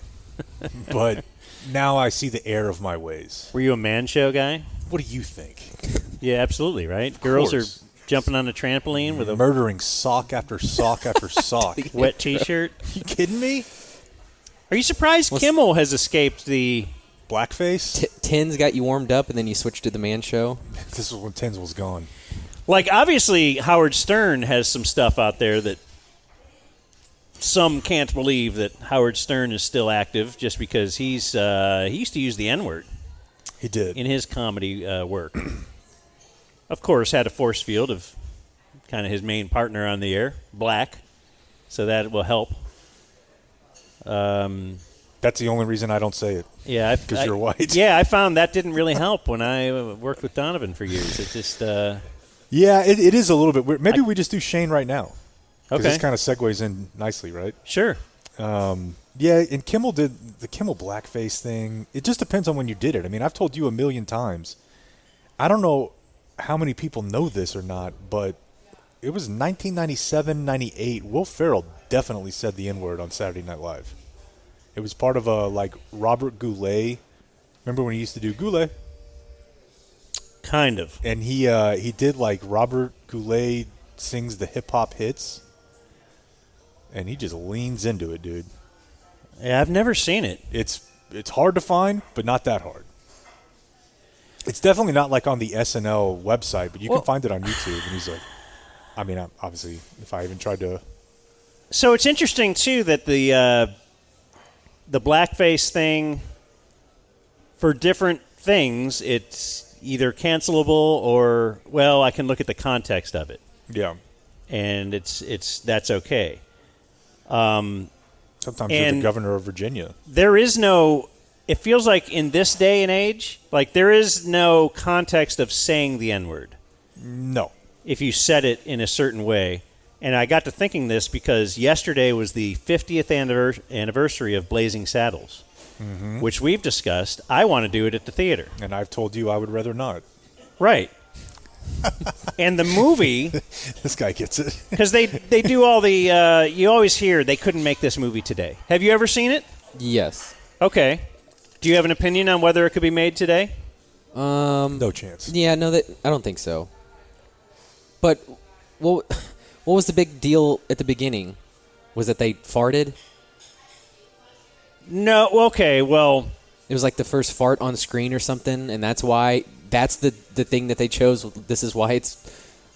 [SPEAKER 2] but now I see the error of my ways.
[SPEAKER 1] Were you a man show guy?
[SPEAKER 2] What do you think?
[SPEAKER 1] Yeah, absolutely, right? Girls are jumping on a trampoline with a
[SPEAKER 2] murdering sock after sock after sock.
[SPEAKER 1] wet T-shirt.
[SPEAKER 2] You kidding me?
[SPEAKER 1] Are you surprised Kimmel has escaped the
[SPEAKER 2] blackface?
[SPEAKER 5] Tins got you warmed up, and then you switched to the man show.
[SPEAKER 2] This was when Tins was gone.
[SPEAKER 1] Like, obviously, Howard Stern has some stuff out there that some can't believe that Howard Stern is still active just because he used to use the N-word.
[SPEAKER 2] He did.
[SPEAKER 1] In his comedy work. Of course, had a force field of kind of his main partner on the air, Black, so that will help.
[SPEAKER 2] That's the only reason I don't say it.
[SPEAKER 1] Yeah,
[SPEAKER 2] because you're white.
[SPEAKER 1] Yeah, I found that didn't really help when I worked with Donovan for years. It just
[SPEAKER 2] yeah, it is a little bit weird. Maybe we just do Shane right now.
[SPEAKER 1] Okay,
[SPEAKER 2] this kind of segues in nicely, right?
[SPEAKER 1] Sure.
[SPEAKER 2] Yeah, and Kimmel did the Kimmel blackface thing. It just depends on when you did it. I mean, I've told you a million times. I don't know how many people know this or not, but it was 1997, 98. Will Ferrell definitely said the N-word on Saturday Night Live. It was part of a, like, Robert Goulet. Remember when he used to do Goulet?
[SPEAKER 1] Kind of.
[SPEAKER 2] And he did, like, Robert Goulet sings the hip-hop hits. And he just leans into it, dude.
[SPEAKER 1] Yeah, I've never seen it.
[SPEAKER 2] It's hard to find, but not that hard. It's definitely not like on the SNL website, but you can find it on YouTube. And he's like, I mean, obviously, if I even tried to.
[SPEAKER 1] So it's interesting too that the blackface thing, for different things, it's either cancelable or, well, I can look at the context of it.
[SPEAKER 2] Yeah.
[SPEAKER 1] And that's okay.
[SPEAKER 2] Sometimes you're the governor of Virginia.
[SPEAKER 1] There is no. It feels like in this day and age, like there is no context of saying the N-word.
[SPEAKER 2] No.
[SPEAKER 1] If you said it in a certain way. And I got to thinking this because yesterday was the 50th anniversary of Blazing Saddles, which we've discussed. I want to do it at the theater.
[SPEAKER 2] And I've told you I would rather not.
[SPEAKER 1] Right. And the movie...
[SPEAKER 2] This guy gets it.
[SPEAKER 1] Because they do all the... you always hear they couldn't make this movie today. Have you ever seen it?
[SPEAKER 5] Yes.
[SPEAKER 1] Okay. Do you have an opinion on whether it could be made today?
[SPEAKER 2] No chance.
[SPEAKER 5] Yeah, no, I don't think so. But what was the big deal at the beginning? Was that they farted?
[SPEAKER 1] No. Okay. Well,
[SPEAKER 5] it was like the first fart on screen or something, and that's why. That's the thing that they chose. This is why it's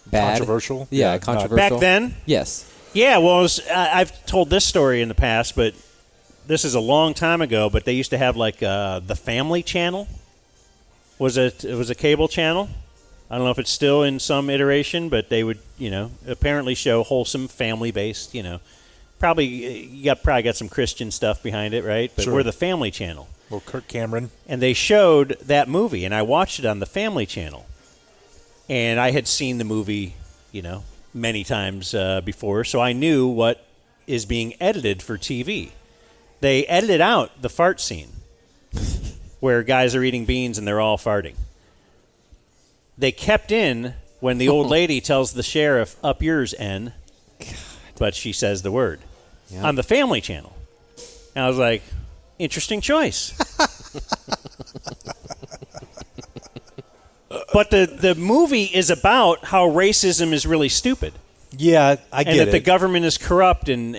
[SPEAKER 5] bad.
[SPEAKER 2] Controversial.
[SPEAKER 5] Yeah, controversial.
[SPEAKER 1] Back then.
[SPEAKER 5] Yes.
[SPEAKER 1] Yeah. Well, I've told this story in the past, but this is a long time ago. But they used to have like the Family Channel. Was a cable channel. I don't know if it's still in some iteration, but they would, apparently show wholesome, family-based, probably got some Christian stuff behind it, right? But
[SPEAKER 2] Sure.
[SPEAKER 1] we're the Family Channel.
[SPEAKER 2] Well, Kirk Cameron.
[SPEAKER 1] And they showed that movie, and I watched it on the Family Channel. And I had seen the movie, many times before, so I knew what is being edited for TV. They edited out the fart scene where guys are eating beans and they're all farting. They kept in when the old lady tells the sheriff, "Up yours, N," but she says the word on the Family Channel. And I was like, interesting choice. But the movie is about how racism is really stupid.
[SPEAKER 2] Yeah, I get it.
[SPEAKER 1] And that the government is corrupt and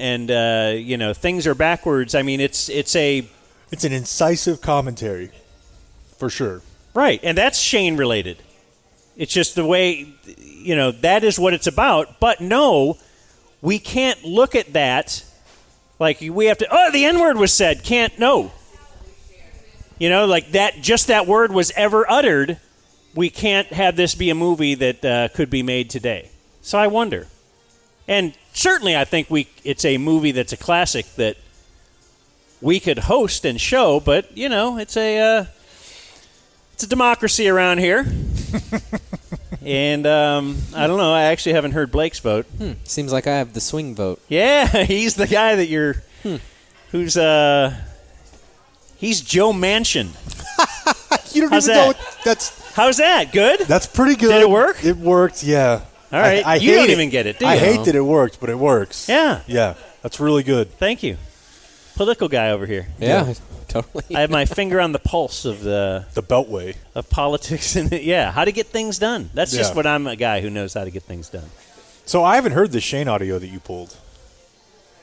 [SPEAKER 1] things are backwards. I mean, it's an
[SPEAKER 2] incisive commentary, for sure.
[SPEAKER 1] Right, and that's Shane related. It's just the way, that is what it's about. But no, we can't look at that like we have to, the N-word was said. Can't, no. Like that, just that word was ever uttered. We can't have this be a movie that could be made today. So I wonder. And certainly I think it's a movie that's a classic that we could host and show, but, it's a democracy around here. And I don't know. I actually haven't heard Blake's vote.
[SPEAKER 5] Seems like I have the swing vote.
[SPEAKER 1] Yeah, he's the guy that who's he's Joe Manchin.
[SPEAKER 2] You don't
[SPEAKER 1] How's
[SPEAKER 2] even
[SPEAKER 1] that?
[SPEAKER 2] know what that's.
[SPEAKER 1] How's that? Good?
[SPEAKER 2] That's pretty good.
[SPEAKER 1] Did it work?
[SPEAKER 2] It worked, yeah.
[SPEAKER 1] All right.
[SPEAKER 2] I
[SPEAKER 1] You
[SPEAKER 2] hate
[SPEAKER 1] don't
[SPEAKER 2] it.
[SPEAKER 1] even get it, do you?
[SPEAKER 2] I hate that it worked, but it works.
[SPEAKER 1] Yeah.
[SPEAKER 2] Yeah, that's really good.
[SPEAKER 1] Thank you. Political guy over here.
[SPEAKER 5] Yeah, totally.
[SPEAKER 1] I have my finger on the pulse of the
[SPEAKER 2] Beltway
[SPEAKER 1] of politics and how to get things done. That's just what I'm a guy who knows how to get things done.
[SPEAKER 2] So I haven't heard the Shane audio that you pulled.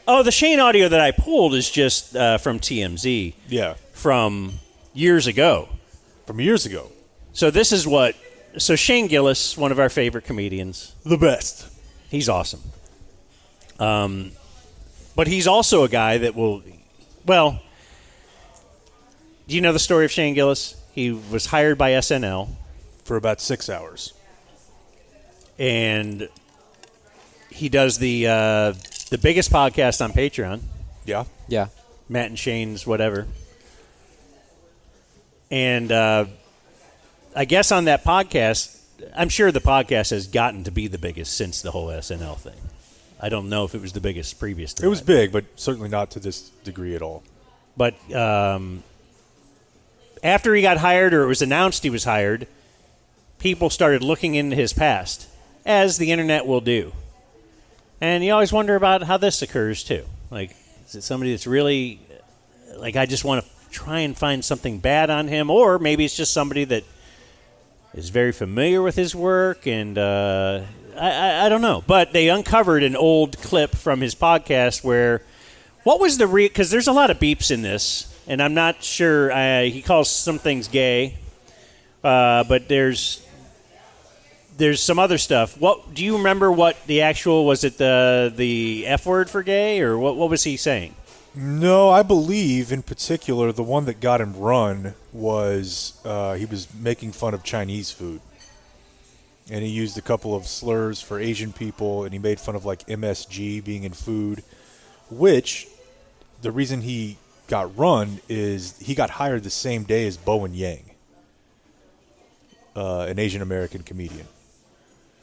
[SPEAKER 1] Oh, the Shane audio that I pulled is just from TMZ.
[SPEAKER 2] Yeah.
[SPEAKER 1] From years ago.
[SPEAKER 2] From years ago.
[SPEAKER 1] So this is so Shane Gillis, one of our favorite comedians.
[SPEAKER 2] The best.
[SPEAKER 1] He's awesome. But he's also a guy that will, do you know the story of Shane Gillis? He was hired by SNL.
[SPEAKER 2] For about 6 hours.
[SPEAKER 1] And he does the biggest podcast on Patreon.
[SPEAKER 2] Yeah.
[SPEAKER 5] Yeah.
[SPEAKER 1] Matt and Shane's whatever. And I guess on that podcast, I'm sure the podcast has gotten to be the biggest since the whole SNL thing. I don't know if it was the biggest previous to that.
[SPEAKER 2] It was big, but certainly not to this degree at all.
[SPEAKER 1] But after he got hired, or it was announced he was hired, people started looking into his past, as the internet will do. And you always wonder about how this occurs, too. Like, is it somebody that's really, like, I just want to try and find something bad on him, or maybe it's just somebody that is very familiar with his work, and I don't know. But they uncovered an old clip from his podcast where, what was the because there's a lot of beeps in this, and I'm not sure, he calls some things gay, but there's some other stuff. What do you remember? What the actual, was it the F word for gay, or what was he saying?
[SPEAKER 2] No, I believe in particular the one that got him run was he was making fun of Chinese food. And he used a couple of slurs for Asian people, and he made fun of like MSG being in food, which the reason he got run is he got hired the same day as Bowen Yang, an Asian American comedian.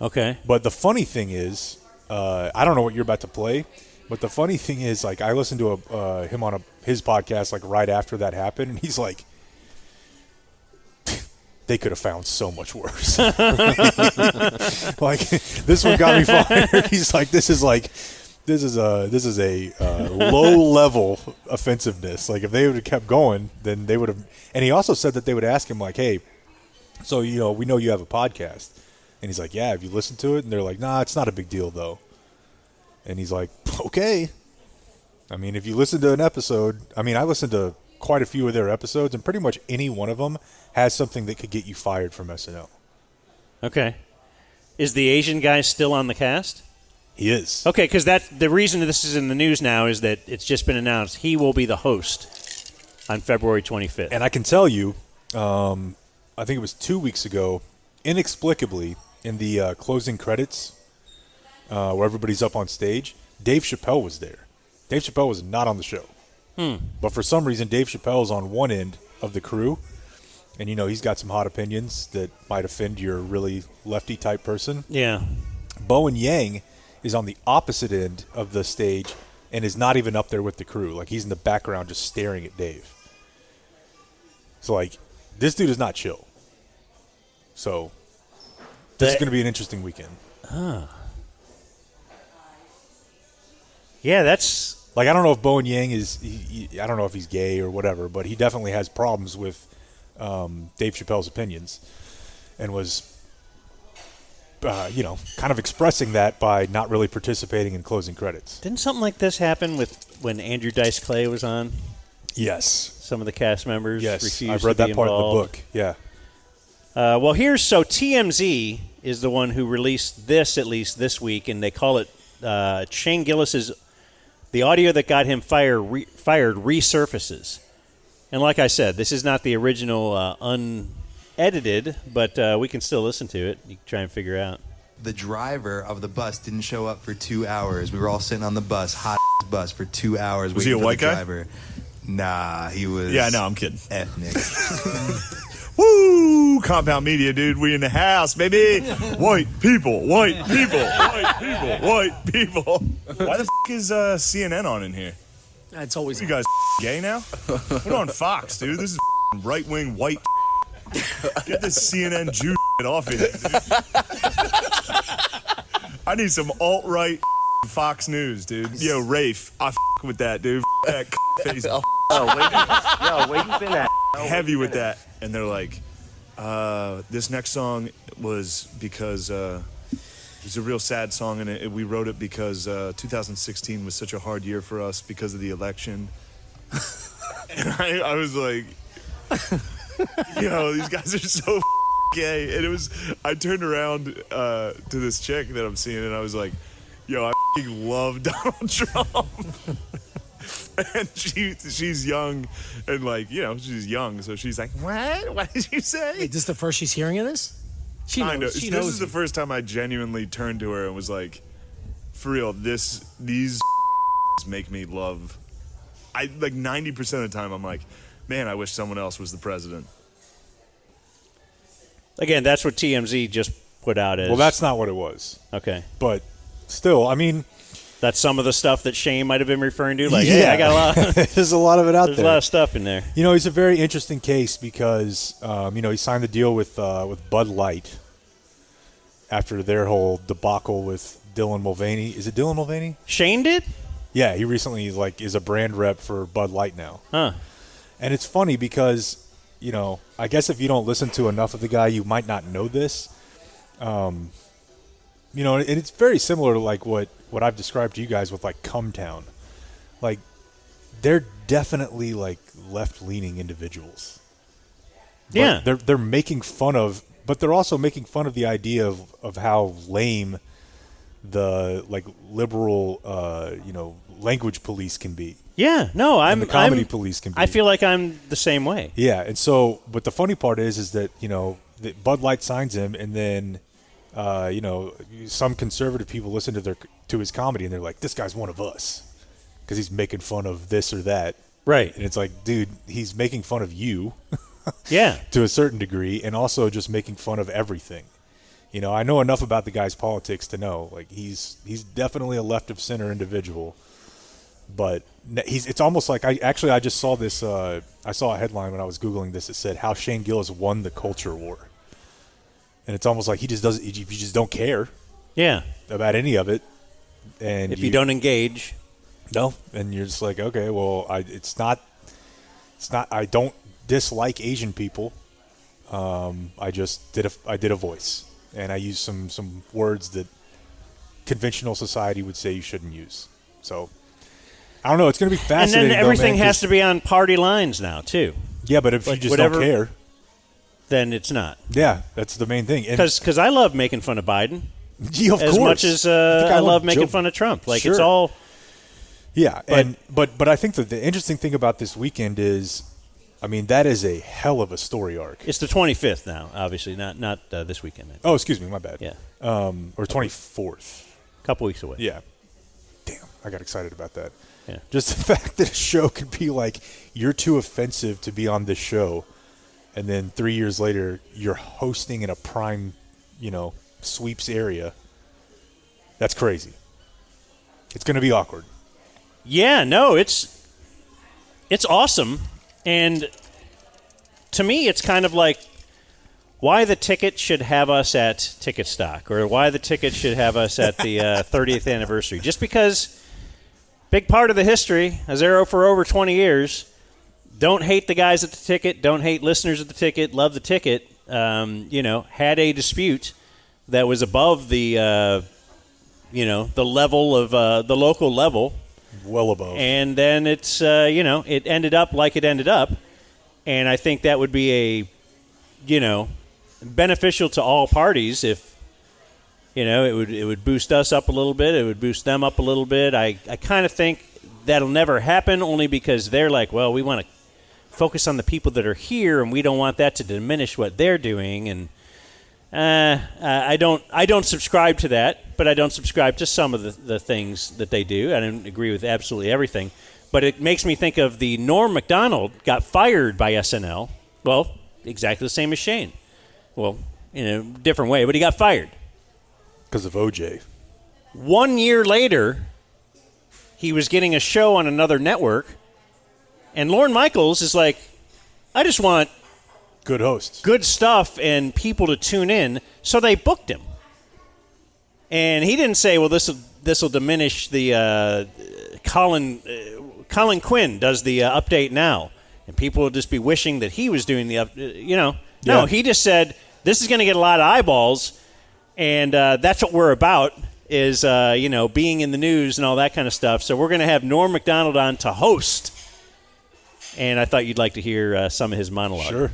[SPEAKER 1] Okay.
[SPEAKER 2] But the funny thing is, I don't know what you're about to play, but the funny thing is, like, I listened to him on his podcast like right after that happened, and he's like, they could have found so much worse. Like, this one got me fired. He's like, this is a low level offensiveness. Like, if they would have kept going, then they would have. And he also said that they would ask him like, hey, so we know you have a podcast, and he's like, yeah, have you listened to it? And they're like, nah, it's not a big deal though. And he's like, okay. I mean, if you listen to an episode, I mean, I listened to quite a few of their episodes, and pretty much any one of them has something that could get you fired from SNL.
[SPEAKER 1] Okay. Is the Asian guy still on the cast?
[SPEAKER 2] He is.
[SPEAKER 1] Okay, because the reason this is in the news now is that it's just been announced he will be the host on February 25th.
[SPEAKER 2] And I can tell you, I think it was 2 weeks ago, inexplicably, in the closing credits, where everybody's up on stage, Dave Chappelle was there. Dave Chappelle was not on the show. But for some reason, Dave Chappelle's on one end of the crew. And, he's got some hot opinions that might offend your really lefty-type person.
[SPEAKER 1] Yeah.
[SPEAKER 2] Bowen Yang is on the opposite end of the stage and is not even up there with the crew. Like, he's in the background just staring at Dave. So, like, this dude is not chill. So, this is going to be an interesting weekend.
[SPEAKER 1] Yeah, that's...
[SPEAKER 2] Like, I don't know if Bowen Yang is... I don't know if he's gay or whatever, but he definitely has problems with Dave Chappelle's opinions and was, kind of expressing that by not really participating in closing credits.
[SPEAKER 1] Didn't something like this happen with when Andrew Dice Clay was on?
[SPEAKER 2] Yes.
[SPEAKER 1] Some of the cast members refused
[SPEAKER 2] I've read
[SPEAKER 1] to be
[SPEAKER 2] that part
[SPEAKER 1] involved.
[SPEAKER 2] of the book, yeah.
[SPEAKER 1] Well, TMZ is the one who released this, at least this week, and they call it Shane Gillis's The Audio That Got Him Fired Resurfaces. And like I said, this is not the original unedited, but we can still listen to it. You can try and figure out.
[SPEAKER 13] The driver of the bus didn't show up for 2 hours. We were all sitting on the bus, hot bus, for 2 hours.
[SPEAKER 14] Was he a white guy?
[SPEAKER 13] Driver. Nah, he was.
[SPEAKER 14] Yeah, no, I'm kidding.
[SPEAKER 13] Ethnic.
[SPEAKER 14] Woo! Compound Media, dude. We in the house, baby. White people, white people, white people, white people. Why the is CNN on in here?
[SPEAKER 15] It's always.
[SPEAKER 14] You guys gay now? We're on Fox, dude. This is right-wing white. Get this CNN Jew off here, dude. I need some alt-right Fox News, dude. Yo, Rafe, I with that, dude. That face.
[SPEAKER 16] Yo, where you been at?
[SPEAKER 14] Heavy with that. And they're like, this next song was because it was a real sad song, and we wrote it because 2016 was such a hard year for us because of the election. And I was like, these guys are so gay. And I turned around to this chick that I'm seeing, and I was like, yo, I love Donald Trump. And she's young, and she's young, so she's like, what? What did you say?
[SPEAKER 15] Wait, this is the first she's hearing of this? She knows.
[SPEAKER 14] This is the first time I genuinely turned to her and was like, for real, these make me love. 90% of the time I'm like, man, I wish someone else was the president.
[SPEAKER 1] Again, that's what TMZ just put out as.
[SPEAKER 2] Well, that's not what it was.
[SPEAKER 1] Okay.
[SPEAKER 2] But still, I mean,
[SPEAKER 1] that's some of the stuff that Shane might have been referring to. Like, hey, I got a lot.
[SPEAKER 2] There's a lot of it out there.
[SPEAKER 1] There's a lot of stuff in there.
[SPEAKER 2] He's a very interesting case because, he signed the deal with Bud Light after their whole debacle with Dylan Mulvaney. Is it Dylan Mulvaney?
[SPEAKER 1] Shane did?
[SPEAKER 2] Yeah, he recently is a brand rep for Bud Light now.
[SPEAKER 1] Huh.
[SPEAKER 2] And it's funny because, I guess if you don't listen to enough of the guy, you might not know this. And it's very similar to what I've described to you guys with Cumtown. Like, they're definitely left-leaning individuals.
[SPEAKER 1] Yeah.
[SPEAKER 2] But they're making fun of, but they're also making fun of the idea of how lame the liberal language police can be.
[SPEAKER 1] Yeah, no,
[SPEAKER 2] the comedy police can be.
[SPEAKER 1] I feel like I'm the same way.
[SPEAKER 2] Yeah, and so, but the funny part is that that Bud Light signs him, and then some conservative people listen to his comedy, and they're like, "This guy's one of us," because he's making fun of this or that.
[SPEAKER 1] Right.
[SPEAKER 2] And it's like, dude, he's making fun of you.
[SPEAKER 1] Yeah.
[SPEAKER 2] To a certain degree, and also just making fun of everything. I know enough about the guy's politics to know, he's definitely a left of center individual. But it's almost like I just saw this. I saw a headline when I was Googling this. It said how Shane Gillis won the culture war, and it's almost like he just doesn't. You just don't care.
[SPEAKER 1] Yeah.
[SPEAKER 2] About any of it, and
[SPEAKER 1] if you don't engage,
[SPEAKER 2] no, and you're just like, okay, well, it's not. I don't dislike Asian people. I just did a voice, and I used some words that conventional society would say you shouldn't use. So. I don't know. It's going to be fascinating.
[SPEAKER 1] And then everything has to be on party lines now, too.
[SPEAKER 2] Yeah, but if you just don't care,
[SPEAKER 1] then it's not.
[SPEAKER 2] Yeah, that's the main thing.
[SPEAKER 1] Because I love making fun of Biden.
[SPEAKER 2] Yeah, of
[SPEAKER 1] as
[SPEAKER 2] course.
[SPEAKER 1] Much as I love making fun of Trump. It's all.
[SPEAKER 2] Yeah, but I think that the interesting thing about this weekend is, I mean, that is a hell of a story arc.
[SPEAKER 1] It's the 25th now, obviously, not this weekend.
[SPEAKER 2] Oh, excuse me, my bad.
[SPEAKER 1] Yeah.
[SPEAKER 2] Or 24th.
[SPEAKER 1] A couple weeks away.
[SPEAKER 2] Yeah. Damn, I got excited about that.
[SPEAKER 1] Yeah.
[SPEAKER 2] Just the fact that a show could be like, you're too offensive to be on this show, and then 3 years later, you're hosting in a prime, sweeps area. That's crazy. It's going to be awkward.
[SPEAKER 1] Yeah, no, it's awesome. And to me, it's kind of like why the ticket should have us at Ticket Stock, or why the ticket should have us at the 30th anniversary. Just because big part of the history, a zero for over 20 years. Don't hate the guys at the ticket. Don't hate listeners at the ticket. Love the ticket. Had a dispute that was above the, the level of the local level.
[SPEAKER 2] Well above.
[SPEAKER 1] And then it's, it ended up like it ended up. And I think that would be beneficial to all parties if, it would boost us up a little bit. It would boost them up a little bit. I kind of think that'll never happen only because they're like, well, we want to focus on the people that are here and we don't want that to diminish what they're doing. And I don't subscribe to that, but I don't subscribe to some of the things that they do. I don't agree with absolutely everything. But it makes me think of the Norm Macdonald got fired by SNL. Well, exactly the same as Shane. Well, in a different way, but he got fired.
[SPEAKER 2] Because of OJ.
[SPEAKER 1] 1 year later, he was getting a show on another network, and Lorne Michaels is like, I just want
[SPEAKER 2] good hosts,
[SPEAKER 1] good stuff, and people to tune in. So they booked him, and he didn't say, "Well, this will diminish the Colin Quinn does the update now, and people will just be wishing that he was doing the No, he just said this is going to get a lot of eyeballs, and that's what we're about is being in the news and all that kind of stuff. So we're going to have Norm Macdonald on to host, and I thought you'd like to hear some of his monologue.
[SPEAKER 2] Sure.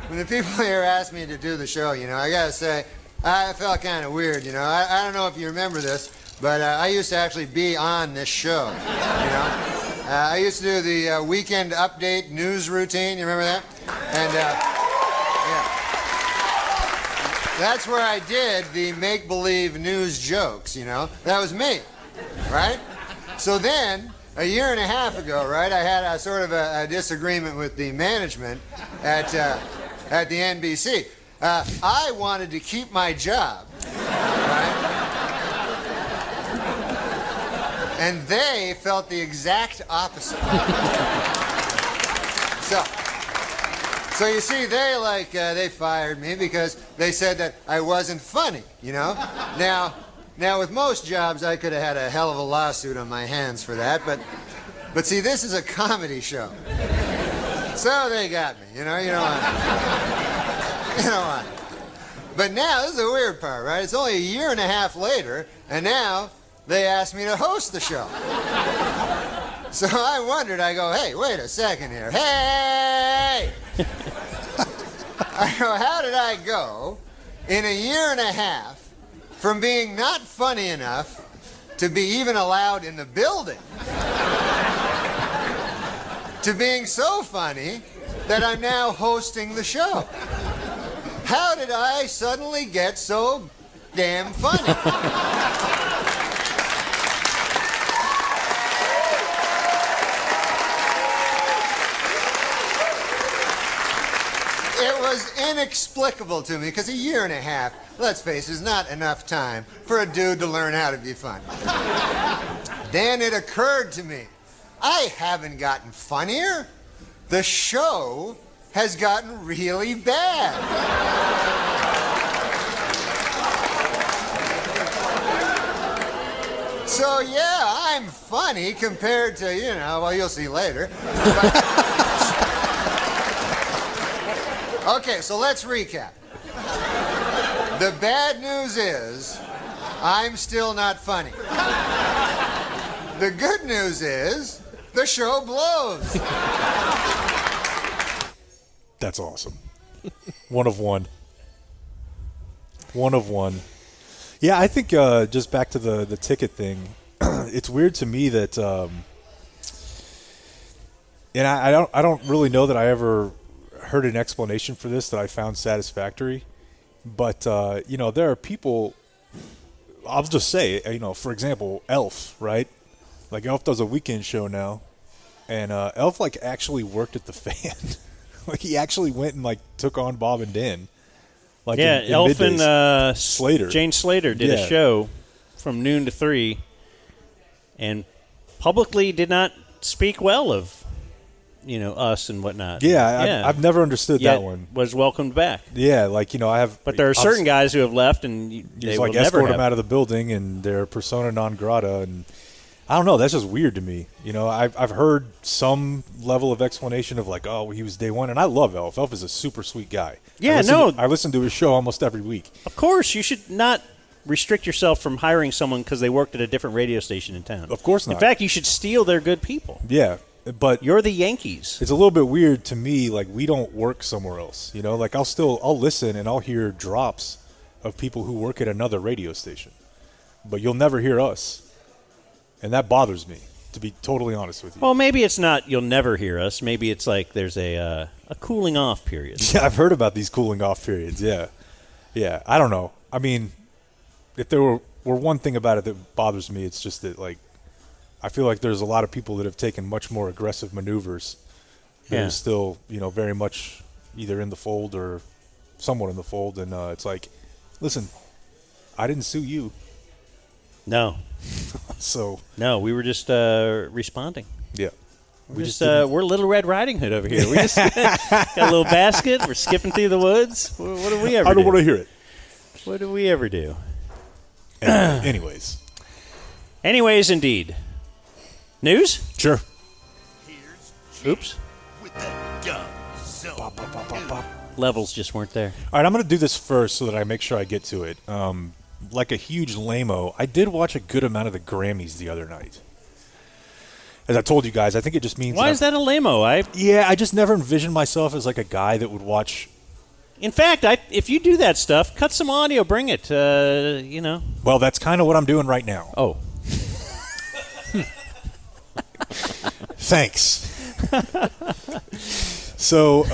[SPEAKER 17] When the people here asked me to do the show, I got to say, I felt kind of weird, I don't know if you remember this, but I used to actually be on this show, I used to do the weekend update news routine, you remember that? And, that's where I did the make-believe news jokes, That was me, right? So then, a year and a half ago, right, I had a sort of a disagreement with the management at the NBC. I wanted to keep my job, right? And they felt the exact opposite. So you see, they fired me because they said that I wasn't funny, Now, with most jobs, I could have had a hell of a lawsuit on my hands for that, but see, this is a comedy show. So they got me, you don't want. But now, this is the weird part, right? It's only a year and a half later, and now they asked me to host the show. So I wondered, I go, hey, wait a second here. Hey! I go, how did I go in a year and a half from being not funny enough to be even allowed in the building to being so funny that I'm now hosting the show? How did I suddenly get so damn funny? It was inexplicable to me, because a year and a half, let's face it, is not enough time for a dude to learn how to be funny. Then it occurred to me, I haven't gotten funnier. The show has gotten really bad. So yeah, I'm funny compared to, well, you'll see later. Okay, so let's recap. The bad news is, I'm still not funny. The good news is, the show blows.
[SPEAKER 2] That's awesome. One of one. One of one. Yeah, I think just back to the ticket thing, it's weird to me that, and I don't really know that I ever heard an explanation for this that I found satisfactory. But, there are people, I'll just say, for example, Elf, right? Like, Elf does a weekend show now. And Elf, like, actually worked at the Fan. Like, he actually went and, like, took on Bob and Dan. Like in
[SPEAKER 1] Elf
[SPEAKER 2] middays.
[SPEAKER 1] and
[SPEAKER 2] Slater.
[SPEAKER 1] Jane Slater did a show from noon to 3 and publicly did not speak well of, us and whatnot.
[SPEAKER 2] Yeah, I've never understood
[SPEAKER 1] Yet
[SPEAKER 2] that one.
[SPEAKER 1] Was welcomed back.
[SPEAKER 2] Yeah, like, I have.
[SPEAKER 1] But there are certain guys who have left and they will
[SPEAKER 2] like
[SPEAKER 1] never
[SPEAKER 2] escort
[SPEAKER 1] have.
[SPEAKER 2] them out of the building and they're persona non grata. And I don't know. That's just weird to me. I've heard some level of explanation of like, oh, he was day one. And I love Elf. Elf is a super sweet guy.
[SPEAKER 1] Yeah,
[SPEAKER 2] I listen to his show almost every week.
[SPEAKER 1] Of course, you should not restrict yourself from hiring someone because they worked at a different radio station in town.
[SPEAKER 2] Of course not.
[SPEAKER 1] In fact, you should steal their good people.
[SPEAKER 2] Yeah, but
[SPEAKER 1] you're the Yankees.
[SPEAKER 2] It's a little bit weird to me. Like, we don't work somewhere else. Like I'll listen and I'll hear drops of people who work at another radio station, but you'll never hear us, and that bothers me. To be totally honest with you.
[SPEAKER 1] Well, maybe it's not you'll never hear us. Maybe it's like there's a cooling off period.
[SPEAKER 2] Yeah, I've heard about these cooling off periods. Yeah. I don't know. I mean, if there were one thing about it that bothers me, it's just that, like, I feel like there's a lot of people that have taken much more aggressive maneuvers that are still, very much either in the fold or somewhat in the fold. And it's like, listen, I didn't sue you.
[SPEAKER 1] No. No, we were just responding.
[SPEAKER 2] Yeah.
[SPEAKER 1] We're Little Red Riding Hood over here. We just got a little basket. We're skipping through the woods. What do we ever do?
[SPEAKER 2] I don't want to hear it.
[SPEAKER 1] What do we ever do?
[SPEAKER 2] Anyways,
[SPEAKER 1] indeed. News?
[SPEAKER 2] Sure.
[SPEAKER 1] Oops. Levels just weren't there.
[SPEAKER 2] All right, I'm going to do this first so that I make sure I get to it. Like a huge lame-o, I did watch a good amount of the Grammys the other night. As I told you guys, I think it just means...
[SPEAKER 1] Why is that a lame-o?
[SPEAKER 2] I just never envisioned myself as like a guy that would watch...
[SPEAKER 1] In fact, if you do that stuff, cut some audio, bring it,
[SPEAKER 2] Well, that's kind of what I'm doing right now.
[SPEAKER 1] Oh.
[SPEAKER 2] Thanks. So...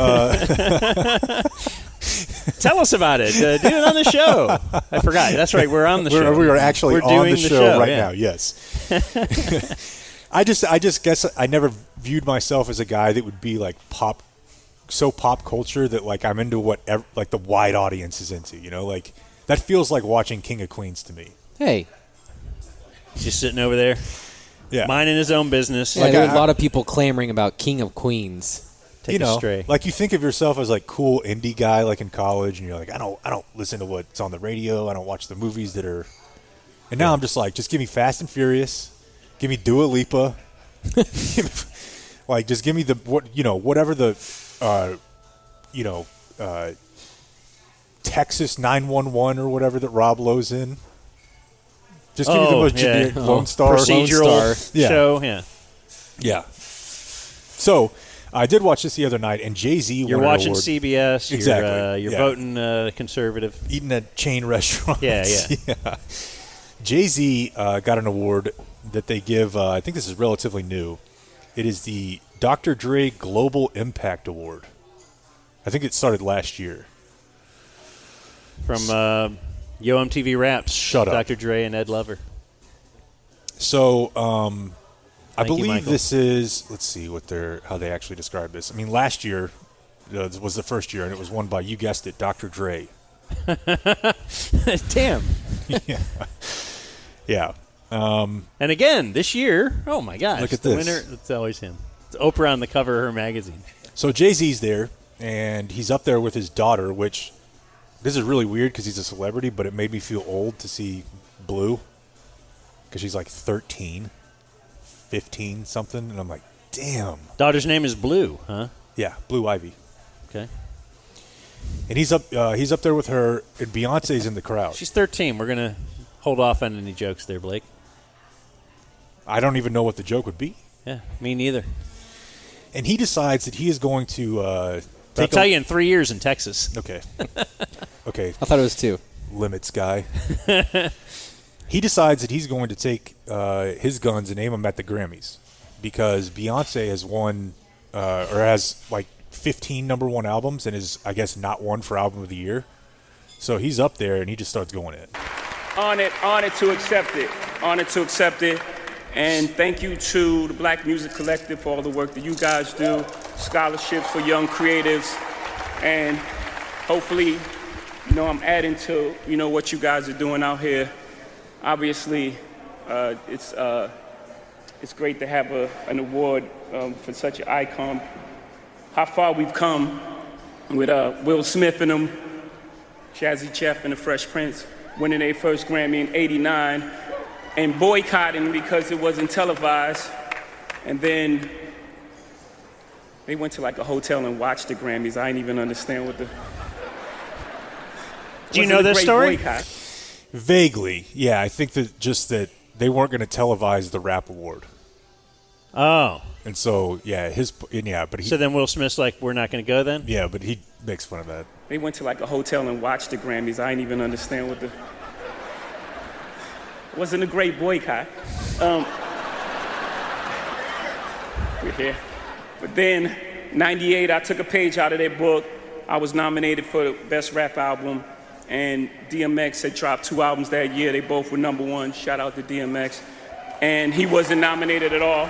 [SPEAKER 1] Tell us about it. Do it on the show. I forgot. That's right. We're on the show.
[SPEAKER 2] We are actually
[SPEAKER 1] We're
[SPEAKER 2] on
[SPEAKER 1] doing
[SPEAKER 2] the show right now. Yes. I just guess I never viewed myself as a guy that would be like pop culture that like I'm into whatever like the wide audience is into. Like that feels like watching King of Queens to me.
[SPEAKER 5] Hey,
[SPEAKER 1] just sitting over there, minding his own business.
[SPEAKER 5] Yeah, there are a lot of people clamoring about King of Queens.
[SPEAKER 2] Like you think of yourself as like cool indie guy, like in college, and you're like, I don't listen to what's on the radio. I don't watch the movies that are. And now I'm just like, just give me Fast and Furious, give me Dua Lipa, like just give me whatever the, Texas 911 or whatever that Rob Lowe's in. Just give me the most generic Lone Star
[SPEAKER 1] procedural show.
[SPEAKER 2] Yeah. So. I did watch this the other night, and Jay-Z
[SPEAKER 1] You're
[SPEAKER 2] won
[SPEAKER 1] watching
[SPEAKER 2] an award.
[SPEAKER 1] CBS.
[SPEAKER 2] Exactly.
[SPEAKER 1] You're voting conservative.
[SPEAKER 2] Eating at chain restaurants.
[SPEAKER 1] Yeah.
[SPEAKER 2] Jay-Z got an award that they give, I think this is relatively new. It is the Dr. Dre Global Impact Award. I think it started last year.
[SPEAKER 1] From Yo MTV Raps.
[SPEAKER 2] Shut up.
[SPEAKER 1] Dr. Dre and Ed Lover.
[SPEAKER 2] So, I believe
[SPEAKER 1] Michael.
[SPEAKER 2] this is. Let's see how they actually describe this. I mean, last year was the first year, and it was won by, you guessed it, Dr. Dre.
[SPEAKER 1] Damn.
[SPEAKER 2] Yeah.
[SPEAKER 1] And again, this year, oh my gosh,
[SPEAKER 2] look at
[SPEAKER 1] the
[SPEAKER 2] this.
[SPEAKER 1] winner. It's always him. It's Oprah on the cover of her magazine.
[SPEAKER 2] So Jay-Z's there, and he's up there with his daughter. Which this is really weird because he's a celebrity, but it made me feel old to see Blue because she's like 13. 15 something, and I'm like, damn.
[SPEAKER 1] Daughter's name is Blue, huh?
[SPEAKER 2] Yeah, Blue Ivy.
[SPEAKER 1] Okay.
[SPEAKER 2] And he's up there with her, and Beyonce's in the crowd.
[SPEAKER 1] She's 13. We're gonna hold off on any jokes there, Blake.
[SPEAKER 2] I don't even know what the joke would be.
[SPEAKER 1] Yeah, me neither.
[SPEAKER 2] And he decides that he is going to
[SPEAKER 1] I'll tell you in 3 years in Texas.
[SPEAKER 2] Okay.
[SPEAKER 5] I thought it was 2.
[SPEAKER 2] Limits guy. He decides that he's going to take his guns and aim them at the Grammys because Beyonce has won or has like like 15 number one albums and is, I guess, not one for album of the year. So he's up there and he just starts going in.
[SPEAKER 18] Honored to accept it. Honored to accept it. And thank you to the Black Music Collective for all the work that you guys do. Scholarships for young creatives. And hopefully, I'm adding to, what you guys are doing out here. Obviously, it's great to have an award for such an icon. How far we've come with Will Smith and them, Jazzy Jeff and the Fresh Prince, winning their first Grammy in '89, and boycotting because it wasn't televised. And then they went to like a hotel and watched the Grammys. I didn't even understand what the...
[SPEAKER 1] Do you know this story?
[SPEAKER 18] Boycott?
[SPEAKER 2] Vaguely, yeah. I think that they weren't going to televise the rap award.
[SPEAKER 1] Oh.
[SPEAKER 2] And so, but
[SPEAKER 1] So then Will Smith's like, we're not going to go then?
[SPEAKER 2] Yeah, but he makes fun of that.
[SPEAKER 18] They went to like a hotel and watched the Grammys. I didn't even understand what the... It wasn't a great boycott. We're here. But then, '98, I took a page out of their book. I was nominated for the Best Rap Album, and DMX had dropped 2 albums that year. They both were number 1. Shout out to DMX. And he wasn't nominated at all.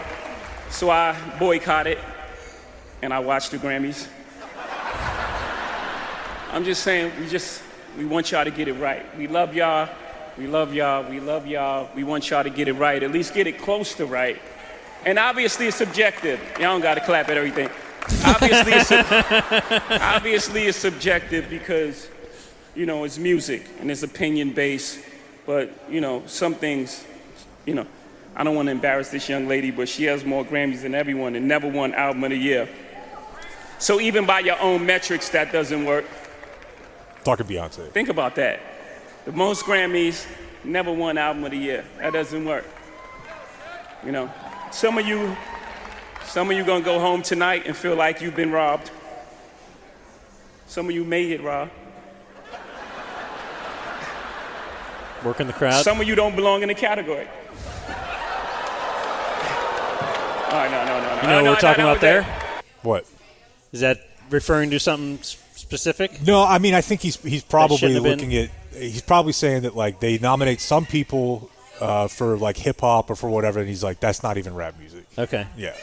[SPEAKER 18] So I boycotted, and I watched the Grammys. I'm just saying, we want y'all to get it right. We love y'all. We love y'all. We love y'all. We want y'all to get it right, at least get it close to right. And obviously it's subjective. Y'all don't got to clap at everything. Obviously it's subjective because, it's music and it's opinion-based. But, some things, I don't want to embarrass this young lady, but she has more Grammys than everyone and never won Album of the Year. So even by your own metrics, that doesn't work.
[SPEAKER 2] Talking Beyonce.
[SPEAKER 18] Think about that. The most Grammys, never won Album of the Year. That doesn't work. Some of you gonna go home tonight and feel like you've been robbed. Some of you may get robbed.
[SPEAKER 1] Working the crowd.
[SPEAKER 18] Some of you don't belong in the category. All right, no.
[SPEAKER 1] You know what we're talking about there?
[SPEAKER 2] What?
[SPEAKER 1] Is that referring to something specific?
[SPEAKER 2] No, I mean, I think he's probably looking at... He's probably saying that, like, they nominate some people for, like, hip-hop or for whatever, and he's like, that's not even rap music.
[SPEAKER 1] Okay.
[SPEAKER 2] Yeah.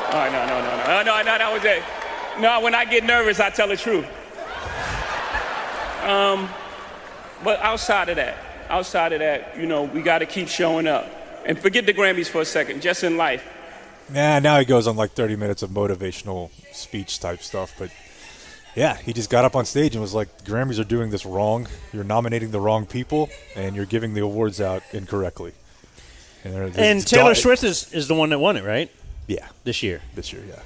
[SPEAKER 18] All right, no, that was it. No, when I get nervous, I tell the truth. But outside of that, we got to keep showing up. And forget the Grammys for a second, just in life.
[SPEAKER 2] Yeah, now he goes on like 30 minutes of motivational speech type stuff. But, yeah, he just got up on stage and was like, the Grammys are doing this wrong. You're nominating the wrong people, and you're giving the awards out incorrectly.
[SPEAKER 1] And Taylor Swift is the one that won it, right?
[SPEAKER 2] Yeah.
[SPEAKER 1] This year,
[SPEAKER 2] yeah.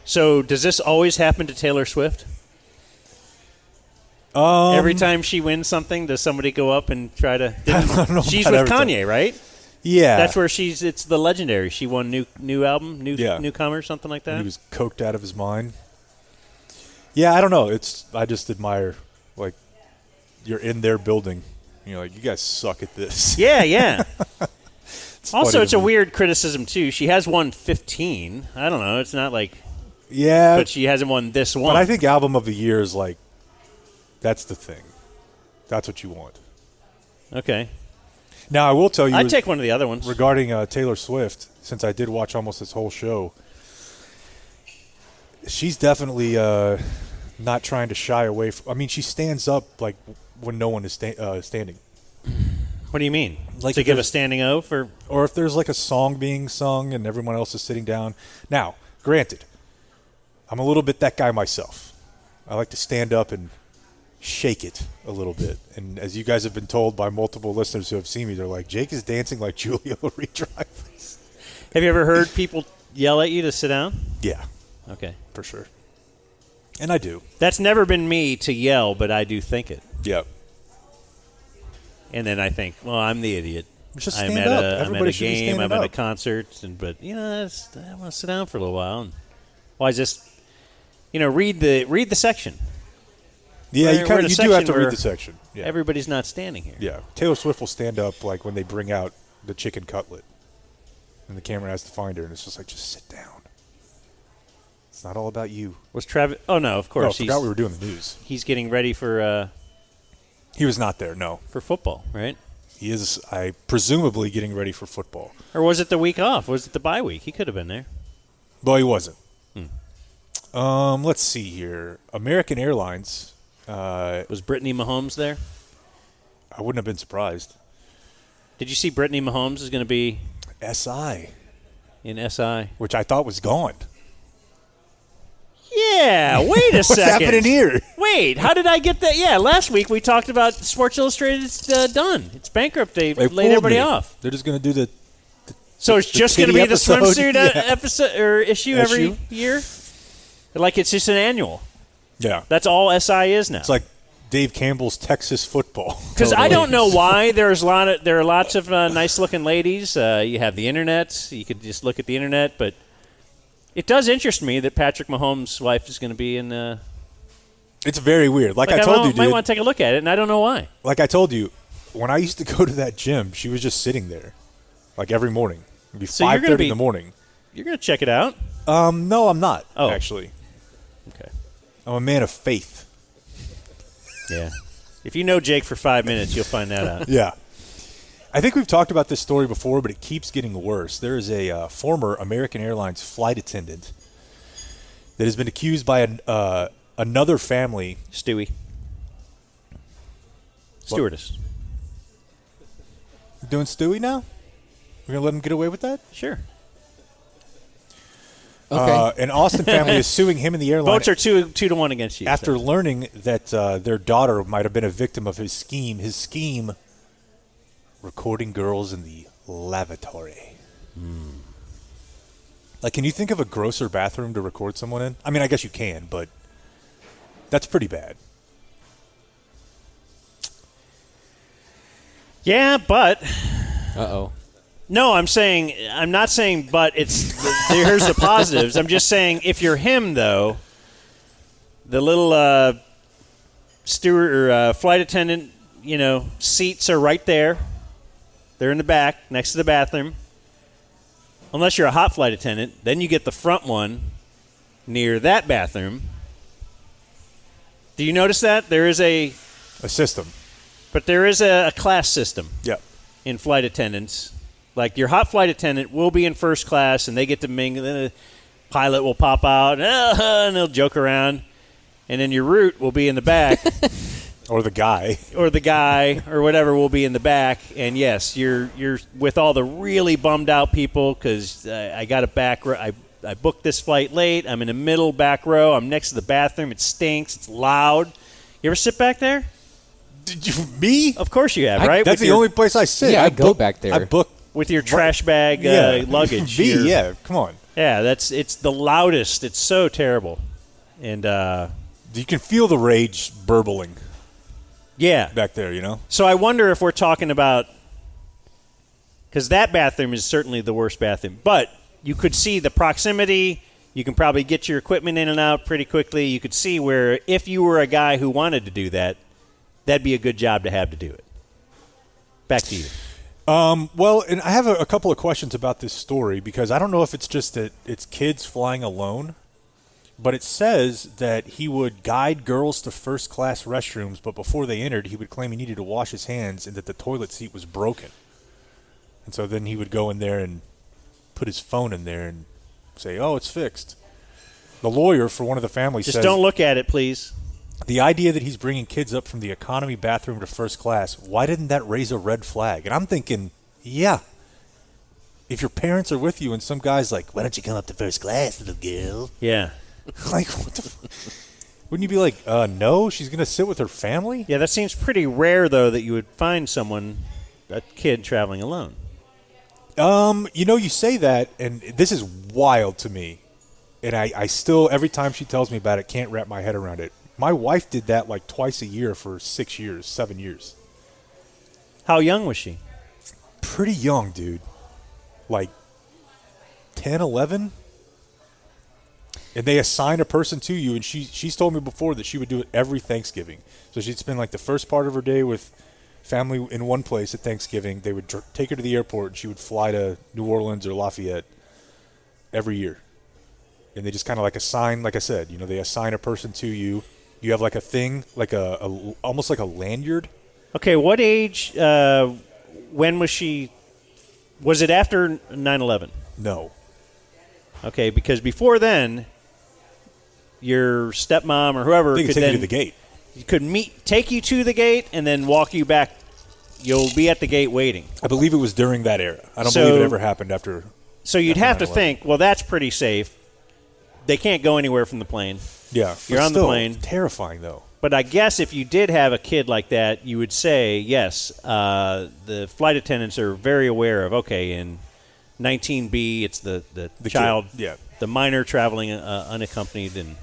[SPEAKER 1] So does this always happen to Taylor Swift? Every time she wins something, does somebody go up and try to... She's with Kanye, right?
[SPEAKER 2] Yeah.
[SPEAKER 1] That's where it's the legendary. She won new album, newcomer, something like that.
[SPEAKER 2] And he was coked out of his mind. Yeah, I don't know. I just admire, like, you're in their building. You're like, you guys suck at this.
[SPEAKER 1] Yeah. Also, it's a weird criticism, too. She has won 15. I don't know. It's not like...
[SPEAKER 2] Yeah.
[SPEAKER 1] But she hasn't won this one.
[SPEAKER 2] But I think Album of the Year is like, that's the thing. That's what you want.
[SPEAKER 1] Okay.
[SPEAKER 2] Now, I will tell you...
[SPEAKER 1] I'd take one of the other ones.
[SPEAKER 2] Regarding Taylor Swift, since I did watch almost this whole show, she's definitely not trying to shy away from... I mean, she stands up like when no one is standing.
[SPEAKER 1] What do you mean?
[SPEAKER 2] Like
[SPEAKER 1] to give a standing O for...
[SPEAKER 2] Or if there's like a song being sung and everyone else is sitting down. Now, granted, I'm a little bit that guy myself. I like to stand up and shake it a little bit. And as you guys have been told by multiple listeners who have seen me, they're like, Jake is dancing like Julio Reedrive.
[SPEAKER 1] Have you ever heard people yell at you to sit down?
[SPEAKER 2] Yeah.
[SPEAKER 1] Okay.
[SPEAKER 2] For sure. And I do.
[SPEAKER 1] That's never been me to yell, but I do think it.
[SPEAKER 2] Yep.
[SPEAKER 1] And then I think, well, I'm the idiot.
[SPEAKER 2] Just
[SPEAKER 1] I'm
[SPEAKER 2] stand
[SPEAKER 1] at
[SPEAKER 2] up.
[SPEAKER 1] I'm at a game, I'm at a concert, but I want to sit down for a little while. And, well, I just, read the section.
[SPEAKER 2] Yeah, you do have to read the section. Yeah.
[SPEAKER 1] Everybody's not standing here.
[SPEAKER 2] Yeah. Taylor Swift will stand up like when they bring out the chicken cutlet, and the camera has to find her, and it's just like, just sit down. It's not all about you.
[SPEAKER 1] Was Travis? Oh no, of course.
[SPEAKER 2] I forgot we were doing the news.
[SPEAKER 1] He's getting ready for.
[SPEAKER 2] He was not there. No,
[SPEAKER 1] for football, right?
[SPEAKER 2] He is. Presumably getting ready for football.
[SPEAKER 1] Or was it the week off? Was it the bye week? He could have been there.
[SPEAKER 2] Well, he wasn't. Let's see here. American Airlines.
[SPEAKER 1] Was Brittany Mahomes there?
[SPEAKER 2] I wouldn't have been surprised.
[SPEAKER 1] Did you see Brittany Mahomes is going to be
[SPEAKER 2] SI
[SPEAKER 1] in SI,
[SPEAKER 2] which I thought was gone.
[SPEAKER 1] Yeah, wait a
[SPEAKER 2] What's
[SPEAKER 1] second.
[SPEAKER 2] What's happening here?
[SPEAKER 1] Wait, how did I get that? Yeah, last week we talked about Sports Illustrated's done. It's bankrupt. They laid everybody off.
[SPEAKER 2] They're just going to do the
[SPEAKER 1] so it's just going to be the swimsuit
[SPEAKER 2] yeah.
[SPEAKER 1] episode or issue every year? Like it's just an annual.
[SPEAKER 2] Yeah.
[SPEAKER 1] That's all SI is now.
[SPEAKER 2] It's like Dave Campbell's Texas football.
[SPEAKER 1] Because I don't know why there are lots of nice-looking ladies. You have the internet. You could just look at the internet. But it does interest me that Patrick Mahomes' wife is going to be in
[SPEAKER 2] It's very weird. Like I told you, dude.
[SPEAKER 1] Might want to take a look at it, and I don't know why.
[SPEAKER 2] Like I told you, when I used to go to that gym, she was just sitting there, like every morning. It'd be 5:30 in the morning.
[SPEAKER 1] You're going to check it out?
[SPEAKER 2] No, I'm not, actually.
[SPEAKER 1] Okay.
[SPEAKER 2] I'm a man of faith.
[SPEAKER 1] Yeah. If you know Jake for 5 minutes, you'll find that out.
[SPEAKER 2] Yeah. I think we've talked about this story before, but it keeps getting worse. There is a former American Airlines flight attendant that has been accused by another family.
[SPEAKER 1] Stewie. Stewardess.
[SPEAKER 2] Doing Stewie now? We're going to let him get away with that?
[SPEAKER 1] Sure.
[SPEAKER 5] Okay.
[SPEAKER 2] An Austin family is suing him and the airline.
[SPEAKER 1] Votes are 2-1 against you.
[SPEAKER 2] After learning that their daughter might have been a victim of his scheme. His scheme, recording girls in the lavatory. Like, can you think of a grosser bathroom to record someone in? I mean, I guess you can, but that's pretty bad.
[SPEAKER 1] Yeah, but...
[SPEAKER 5] Uh-oh.
[SPEAKER 1] No, I'm not saying, but here's the positives. I'm just saying, if you're him, though, the little steward or flight attendant, seats are right there. They're in the back, next to the bathroom. Unless you're a hot flight attendant, then you get the front one near that bathroom. Do you notice that? There is a
[SPEAKER 2] system.
[SPEAKER 1] But there is a class system.
[SPEAKER 2] Yep.
[SPEAKER 1] In flight attendants. Like your hot flight attendant will be in first class, and they get to mingle. The pilot will pop out, and they'll joke around. And then your root will be in the back.
[SPEAKER 2] Or the guy.
[SPEAKER 1] Or whatever will be in the back. And, yes, you're with all the really bummed out people because I got a back row. I booked this flight late. I'm in the middle back row. I'm next to the bathroom. It stinks. It's loud. You ever sit back there?
[SPEAKER 2] Me?
[SPEAKER 1] Of course you have, right?
[SPEAKER 2] That's the only place I sit.
[SPEAKER 5] Yeah, I go back there.
[SPEAKER 2] I book.
[SPEAKER 1] With your trash bag luggage.
[SPEAKER 2] Yeah, come on.
[SPEAKER 1] Yeah, it's the loudest. It's so terrible. And
[SPEAKER 2] you can feel the rage burbling.
[SPEAKER 1] Yeah.
[SPEAKER 2] Back there,
[SPEAKER 1] So I wonder if we're talking about, because that bathroom is certainly the worst bathroom, but you could see the proximity. You can probably get your equipment in and out pretty quickly. You could see where if you were a guy who wanted to do that, that'd be a good job to have to do it. Back to you.
[SPEAKER 2] Well, and I have a couple of questions about this story because I don't know if it's just that it's kids flying alone, but it says that he would guide girls to first-class restrooms, but before they entered, he would claim he needed to wash his hands and that the toilet seat was broken. And so then he would go in there and put his phone in there and say, oh, it's fixed. The lawyer for one of the families says...
[SPEAKER 1] Just don't look at it, please.
[SPEAKER 2] The idea that he's bringing kids up from the economy bathroom to first class, why didn't that raise a red flag? And I'm thinking, yeah, if your parents are with you and some guy's like, why don't you come up to first class, little girl?
[SPEAKER 1] Yeah.
[SPEAKER 2] Like, what the wouldn't you be like, no, she's going to sit with her family?
[SPEAKER 1] Yeah, that seems pretty rare, though, that you would find a kid traveling alone.
[SPEAKER 2] You say that, and this is wild to me. And I still, every time she tells me about it, can't wrap my head around it. My wife did that like twice a year for 7 years.
[SPEAKER 1] How young was she?
[SPEAKER 2] Pretty young, dude. Like 10, 11. And they assign a person to you, and she's told me before that she would do it every Thanksgiving. So she'd spend like the first part of her day with family in one place at Thanksgiving. They would take her to the airport, and she would fly to New Orleans or Lafayette every year. and they just kind of like assign, like I said, they assign a person to you. You have like a thing, like a almost like a lanyard.
[SPEAKER 1] Okay, what age? When was she? Was it after 9/11?
[SPEAKER 2] No.
[SPEAKER 1] Okay, because before then, your stepmom or whoever
[SPEAKER 2] They
[SPEAKER 1] could
[SPEAKER 2] take
[SPEAKER 1] then
[SPEAKER 2] you to the gate.
[SPEAKER 1] You could take you to the gate and then walk you back. You'll be at the gate waiting.
[SPEAKER 2] I believe it was during that era. I don't believe it ever happened after.
[SPEAKER 1] So you'd have to
[SPEAKER 2] 9/11.
[SPEAKER 1] think, well, that's pretty safe. They can't go anywhere from the plane.
[SPEAKER 2] Yeah,
[SPEAKER 1] You're
[SPEAKER 2] but
[SPEAKER 1] on the
[SPEAKER 2] still,
[SPEAKER 1] plane.
[SPEAKER 2] Terrifying though.
[SPEAKER 1] But I guess if you did have a kid like that, you would say, yes, the flight attendants are very aware of, okay, in 19B, it's the child,
[SPEAKER 2] kid,
[SPEAKER 1] the minor traveling unaccompanied. And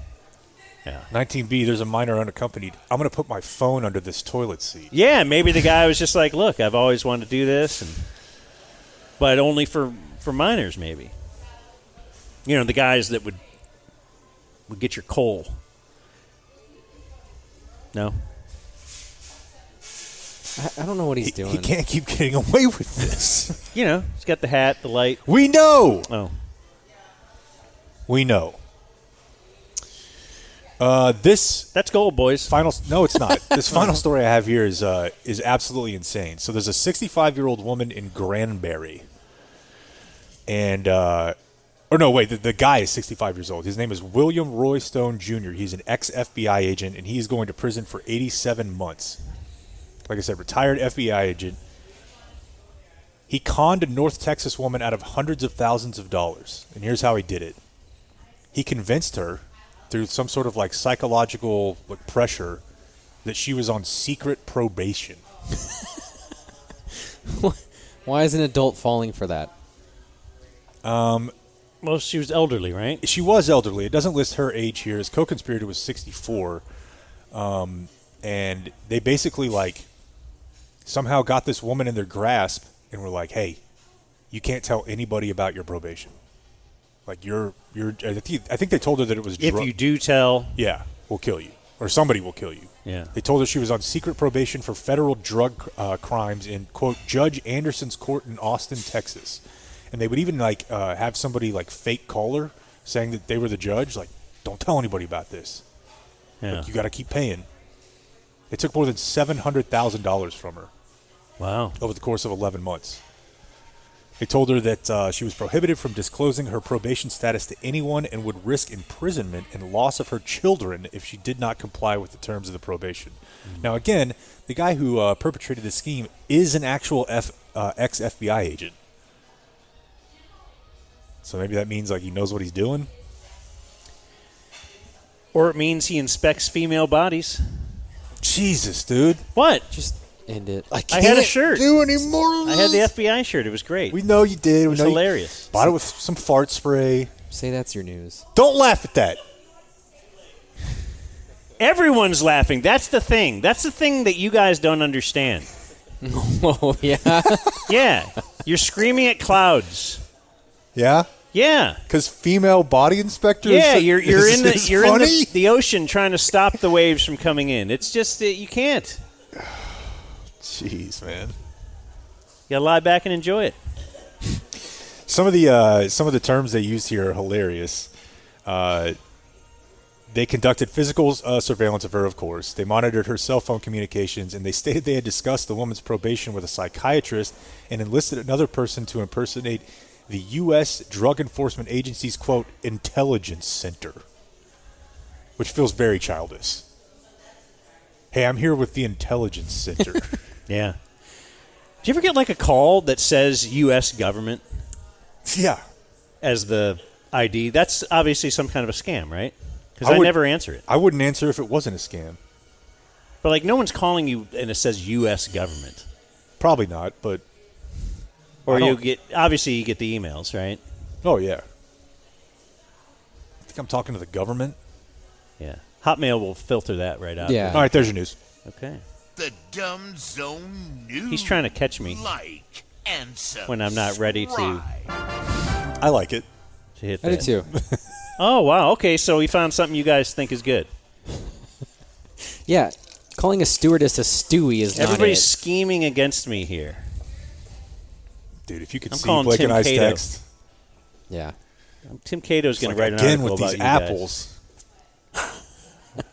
[SPEAKER 1] yeah.
[SPEAKER 2] 19B, there's a minor unaccompanied. I'm going to put my phone under this toilet seat.
[SPEAKER 1] Yeah, maybe the guy was just like, look, I've always wanted to do this, but only for minors maybe. The guys that would get your coal. No?
[SPEAKER 5] I don't know what he's doing.
[SPEAKER 2] He can't keep getting away with this.
[SPEAKER 1] He's got the hat, the light.
[SPEAKER 2] We know.
[SPEAKER 1] Oh.
[SPEAKER 2] We know. That's
[SPEAKER 1] gold, boys.
[SPEAKER 2] No, it's not. This final story I have here is absolutely insane. So there's a 65-year-old woman in Granbury, and the guy is 65 years old. His name is William Roy Stone Jr. He's an ex-FBI agent, and he's going to prison for 87 months. Like I said, retired FBI agent. He conned a North Texas woman out of hundreds of thousands of dollars, and here's how he did it. He convinced her through some sort of like psychological pressure that she was on secret probation.
[SPEAKER 5] Why is an adult falling for that?
[SPEAKER 1] Well, she was elderly, right?
[SPEAKER 2] She was elderly. It doesn't list her age here. His co-conspirator was 64. And they basically somehow got this woman in their grasp and were like, hey, you can't tell anybody about your probation. I think they told her that it was
[SPEAKER 1] if you do tell,
[SPEAKER 2] yeah, we'll kill you, or somebody will kill you.
[SPEAKER 1] Yeah.
[SPEAKER 2] They told her she was on secret probation for federal drug crimes in, quote, Judge Anderson's court in Austin, Texas. And they would even have somebody fake call her saying that they were the judge. Don't tell anybody about this.
[SPEAKER 1] Yeah.
[SPEAKER 2] You got to keep paying. They took more than $700,000 from her.
[SPEAKER 1] Wow.
[SPEAKER 2] Over the course of 11 months. They told her that she was prohibited from disclosing her probation status to anyone and would risk imprisonment and loss of her children if she did not comply with the terms of the probation. Mm-hmm. Now, again, the guy who perpetrated this scheme is an actual ex-FBI agent. So maybe that means he knows what he's doing?
[SPEAKER 1] Or it means he inspects female bodies.
[SPEAKER 2] Jesus, dude.
[SPEAKER 1] What?
[SPEAKER 5] Just end it.
[SPEAKER 1] I had a shirt.
[SPEAKER 2] Do any more of this.
[SPEAKER 1] I had the FBI shirt. It was great.
[SPEAKER 2] We know you did.
[SPEAKER 1] It was hilarious.
[SPEAKER 2] Bought it with some fart spray.
[SPEAKER 5] Say that's your news.
[SPEAKER 2] Don't laugh at that.
[SPEAKER 1] Everyone's laughing. That's the thing. That's the thing that you guys don't understand.
[SPEAKER 5] Oh, yeah?
[SPEAKER 1] Yeah. You're screaming at clouds.
[SPEAKER 2] Yeah?
[SPEAKER 1] Yeah.
[SPEAKER 2] Because female body inspectors.
[SPEAKER 1] Yeah, you're in
[SPEAKER 2] funny?
[SPEAKER 1] the ocean trying to stop the waves from coming in. It's just you can't.
[SPEAKER 2] Jeez, man.
[SPEAKER 1] You gotta lie back and enjoy it.
[SPEAKER 2] Some of the terms they used here are hilarious. They conducted physical surveillance of her, of course. They monitored her cell phone communications, and they stated they had discussed the woman's probation with a psychiatrist and enlisted another person to impersonate the U.S. Drug Enforcement Agency's, quote, intelligence center, which feels very childish. Hey, I'm here with the intelligence center.
[SPEAKER 1] Yeah. Do you ever get a call that says U.S. government?
[SPEAKER 2] Yeah.
[SPEAKER 1] As the ID? That's obviously some kind of a scam, right? Because I never answer it.
[SPEAKER 2] I wouldn't answer if it wasn't a scam.
[SPEAKER 1] But no one's calling you and it says U.S. government.
[SPEAKER 2] Probably not, but...
[SPEAKER 1] Or you get the emails, right?
[SPEAKER 2] Oh, yeah. I think I'm talking to the government.
[SPEAKER 1] Yeah. Hotmail will filter that right out.
[SPEAKER 5] Yeah.
[SPEAKER 2] All right, there's your news.
[SPEAKER 1] Okay.
[SPEAKER 11] The Dumb Zone News.
[SPEAKER 1] He's trying to catch me when I'm not ready to.
[SPEAKER 2] I like it.
[SPEAKER 1] To hit
[SPEAKER 5] I
[SPEAKER 1] that.
[SPEAKER 5] do too.
[SPEAKER 1] Oh, wow. Okay, so we found something you guys think is good.
[SPEAKER 5] Yeah. Calling a stewardess a Stewie is not
[SPEAKER 1] Everybody's
[SPEAKER 5] it.
[SPEAKER 1] scheming against me here.
[SPEAKER 2] Dude, if you could
[SPEAKER 1] I'm
[SPEAKER 2] see
[SPEAKER 1] calling
[SPEAKER 2] Blake
[SPEAKER 1] Tim
[SPEAKER 2] and I's
[SPEAKER 1] Cato.
[SPEAKER 2] text.
[SPEAKER 5] Yeah.
[SPEAKER 1] Tim Cato's going to write an
[SPEAKER 2] again
[SPEAKER 1] article
[SPEAKER 2] with
[SPEAKER 1] about
[SPEAKER 2] these
[SPEAKER 1] you
[SPEAKER 2] apples.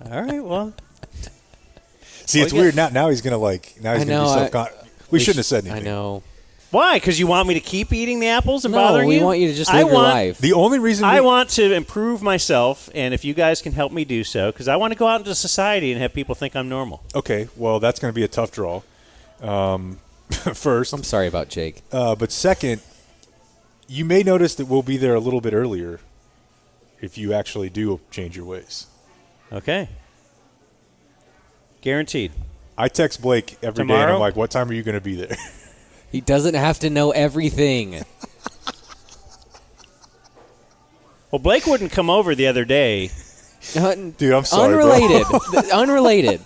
[SPEAKER 1] All right, well.
[SPEAKER 2] See, it's weird. Now he's going to now he's going to be self-conscious. We shouldn't have said anything.
[SPEAKER 5] I know.
[SPEAKER 1] Why? Because you want me to keep eating the apples and bothering
[SPEAKER 5] we
[SPEAKER 1] you?
[SPEAKER 5] want you to just live your life.
[SPEAKER 2] The only reason
[SPEAKER 1] I want to improve myself, and if you guys can help me do so, because I want to go out into society and have people think I'm normal.
[SPEAKER 2] Okay, well, that's going to be a tough draw. First.
[SPEAKER 5] I'm sorry about Jake.
[SPEAKER 2] But second, you may notice that we'll be there a little bit earlier if you actually do change your ways.
[SPEAKER 1] Okay. Guaranteed.
[SPEAKER 2] I text Blake every day, and I'm like, what time are you going to be there?
[SPEAKER 5] He doesn't have to know everything.
[SPEAKER 1] Well, Blake wouldn't come over the other day.
[SPEAKER 2] Dude, I'm sorry,
[SPEAKER 5] Unrelated.
[SPEAKER 2] bro.
[SPEAKER 5] Unrelated.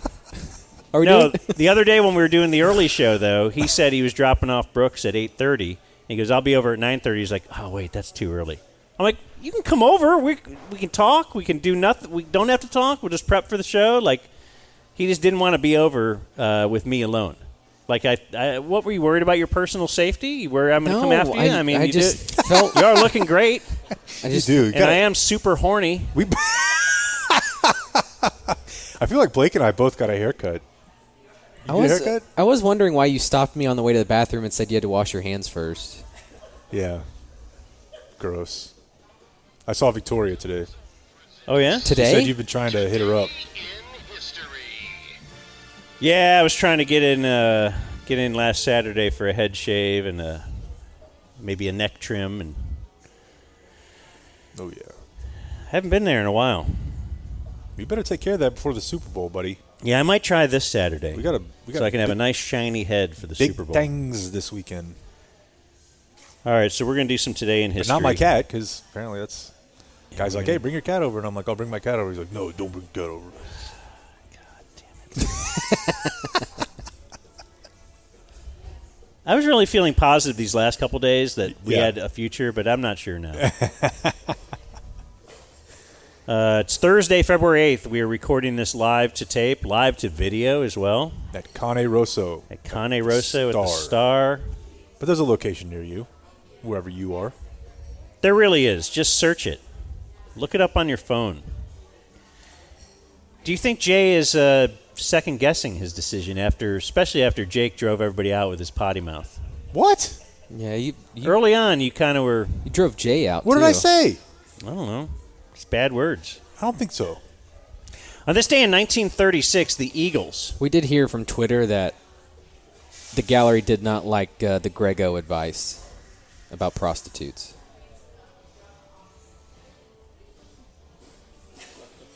[SPEAKER 5] Are we
[SPEAKER 1] No,
[SPEAKER 5] doing?
[SPEAKER 1] the other day when we were doing the early show, though, he said he was dropping off Brooks at 8:30. He goes, I'll be over at 9:30. He's like, oh, wait, that's too early. I'm like, you can come over. We can talk. We can do nothing. We don't have to talk. We'll just prep for the show. Like, he just didn't want to be over with me alone. Like, what were you worried about? Your personal safety? Where I'm going to come after you? I mean,
[SPEAKER 5] I just felt
[SPEAKER 1] you are looking great.
[SPEAKER 5] I just
[SPEAKER 2] do.
[SPEAKER 1] And I am super horny.
[SPEAKER 2] I feel like Blake and I both got a haircut. You get a haircut?
[SPEAKER 5] I was wondering why you stopped me on the way to the bathroom and said you had to wash your hands first.
[SPEAKER 2] Yeah. Gross. I saw Victoria today.
[SPEAKER 1] Oh, yeah?
[SPEAKER 5] Today?
[SPEAKER 2] She said you've been trying to hit her up.
[SPEAKER 1] Yeah, I was trying to get in last Saturday for a head shave and maybe a neck trim, and
[SPEAKER 2] oh yeah,
[SPEAKER 1] haven't been there in a while.
[SPEAKER 2] You better take care of that before the Super Bowl, buddy.
[SPEAKER 1] Yeah, I might try this Saturday.
[SPEAKER 2] We got
[SPEAKER 1] so I can have a nice shiny head for the
[SPEAKER 2] big
[SPEAKER 1] Super Bowl.
[SPEAKER 2] things this weekend.
[SPEAKER 1] All right, so we're gonna do some Today in History.
[SPEAKER 2] But not my cat, because apparently that's guy's like, hey, bring your cat over, and I'm like, I'll bring my cat over. He's like, no, don't bring the cat over.
[SPEAKER 1] I was really feeling positive these last couple days that we had a future, but I'm not sure now. It's Thursday, February 8th. We are recording this live to tape, live to video as well.
[SPEAKER 2] At Cane Rosso.
[SPEAKER 1] At Cane Rosso at the Star.
[SPEAKER 2] But there's a location near you, wherever you are.
[SPEAKER 1] There really is. Just search it. Look it up on your phone. Do you think Jay is second-guessing his decision, especially after Jake drove everybody out with his potty mouth?
[SPEAKER 2] What?
[SPEAKER 5] Yeah, you
[SPEAKER 1] early on, you kind of were...
[SPEAKER 5] You drove Jay out,
[SPEAKER 2] What did I say?
[SPEAKER 1] I don't know. It's bad words.
[SPEAKER 2] I don't think so.
[SPEAKER 1] On this day in 1936, the Eagles...
[SPEAKER 5] We did hear from Twitter that the gallery did not like the Greggo advice about prostitutes.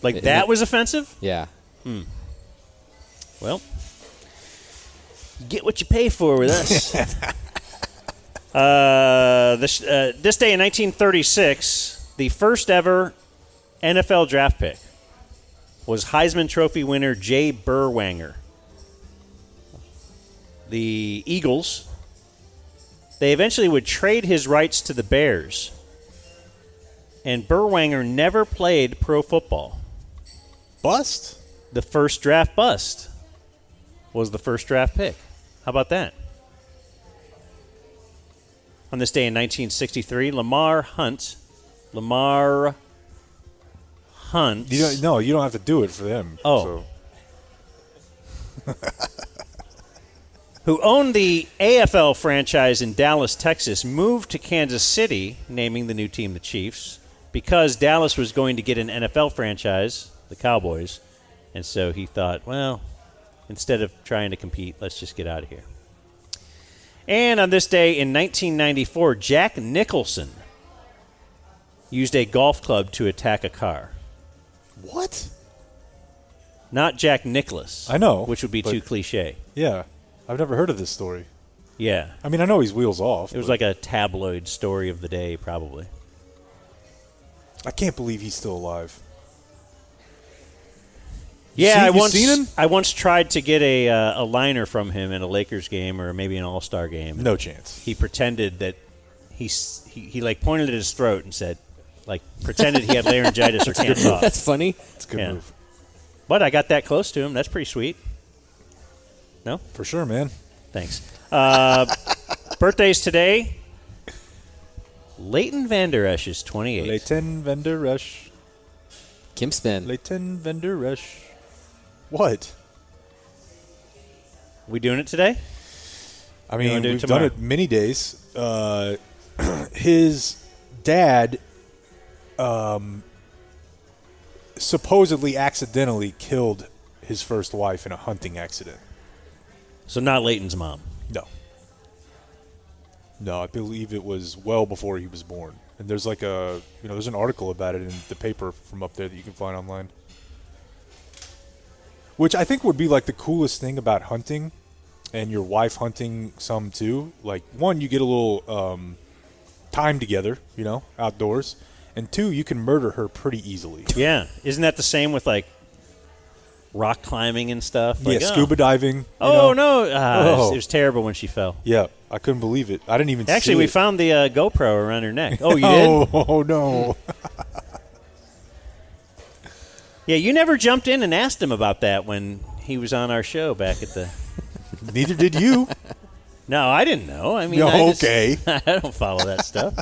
[SPEAKER 1] Like, that was offensive?
[SPEAKER 5] Yeah.
[SPEAKER 1] Well, you get what you pay for with us. This day in 1936, the first ever NFL draft pick was Heisman Trophy winner Jay Berwanger. The Eagles, they eventually would trade his rights to the Bears, and Berwanger never played pro football.
[SPEAKER 2] Bust?
[SPEAKER 1] The first draft bust was the first draft pick. How about that? On this day in 1963, Lamar Hunt.
[SPEAKER 2] You don't have to do it for them.
[SPEAKER 1] Oh. So. Who owned the AFL franchise in Dallas, Texas, moved to Kansas City, naming the new team the Chiefs, because Dallas was going to get an NFL franchise, the Cowboys, and so he thought, well, instead of trying to compete, let's just get out of here. And on this day in 1994, Jack Nicholson used a golf club to attack a car.
[SPEAKER 2] What?
[SPEAKER 1] Not Jack Nicklaus.
[SPEAKER 2] I know.
[SPEAKER 1] Which would be too cliche.
[SPEAKER 2] Yeah. I've never heard of this story.
[SPEAKER 1] Yeah.
[SPEAKER 2] I mean, I know he's wheels off.
[SPEAKER 1] It was like a tabloid story of the day, probably.
[SPEAKER 2] I can't believe he's still alive.
[SPEAKER 1] Yeah,
[SPEAKER 2] you seen him?
[SPEAKER 1] I once tried to get a liner from him in a Lakers game or maybe an All-Star game.
[SPEAKER 2] No chance.
[SPEAKER 1] He pretended that he like pointed at his throat and said, like, pretended he had laryngitis or can't talk.
[SPEAKER 5] That's funny.
[SPEAKER 2] It's a good move.
[SPEAKER 1] But I got that close to him. That's pretty sweet. No?
[SPEAKER 2] For sure, man.
[SPEAKER 1] Thanks. Birthdays today. Leighton Vander Esch is 28.
[SPEAKER 2] Leighton Vander Esch.
[SPEAKER 5] Kim Spin.
[SPEAKER 2] Leighton Vander Esch. What?
[SPEAKER 1] We doing it today?
[SPEAKER 2] I mean, we've done it many days. His dad supposedly accidentally killed his first wife in a hunting accident.
[SPEAKER 1] So not Leighton's mom?
[SPEAKER 2] No. No, I believe it was well before he was born. And there's like there's an article about it in the paper from up there that you can find online. Which I think would be like the coolest thing about hunting, and your wife hunting some too. Like, one, you get a little time together, outdoors. And two, you can murder her pretty easily.
[SPEAKER 1] Yeah. Isn't that the same with, like, rock climbing and stuff? Like,
[SPEAKER 2] scuba diving.
[SPEAKER 1] No. It was terrible when she fell.
[SPEAKER 2] Yeah, I couldn't believe it. I didn't even see it.
[SPEAKER 1] Actually, we found the GoPro around her neck. Oh, you did?
[SPEAKER 2] Oh, no.
[SPEAKER 1] Yeah, you never jumped in and asked him about that when he was on our show back at the...
[SPEAKER 2] Neither did you.
[SPEAKER 1] No, I didn't know. I mean,
[SPEAKER 2] okay.
[SPEAKER 1] I don't follow that stuff.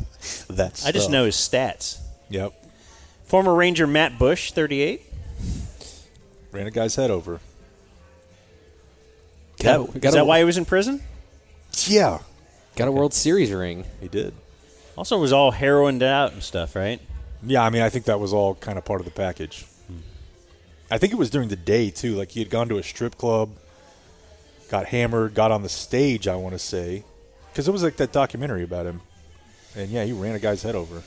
[SPEAKER 1] I just know his stats.
[SPEAKER 2] Yep.
[SPEAKER 1] Former Ranger Matt Bush, 38.
[SPEAKER 2] Ran a guy's head over.
[SPEAKER 1] Is that why he was in prison?
[SPEAKER 2] Yeah.
[SPEAKER 5] Got a World Series ring.
[SPEAKER 2] He did.
[SPEAKER 1] Also was all heroined out and stuff, right?
[SPEAKER 2] Yeah, I mean, I think that was all kind of part of the package. I think it was during the day, too. Like, he had gone to a strip club, got hammered, got on the stage, I want to say. Because it was like that documentary about him. And, yeah, he ran a guy's head over.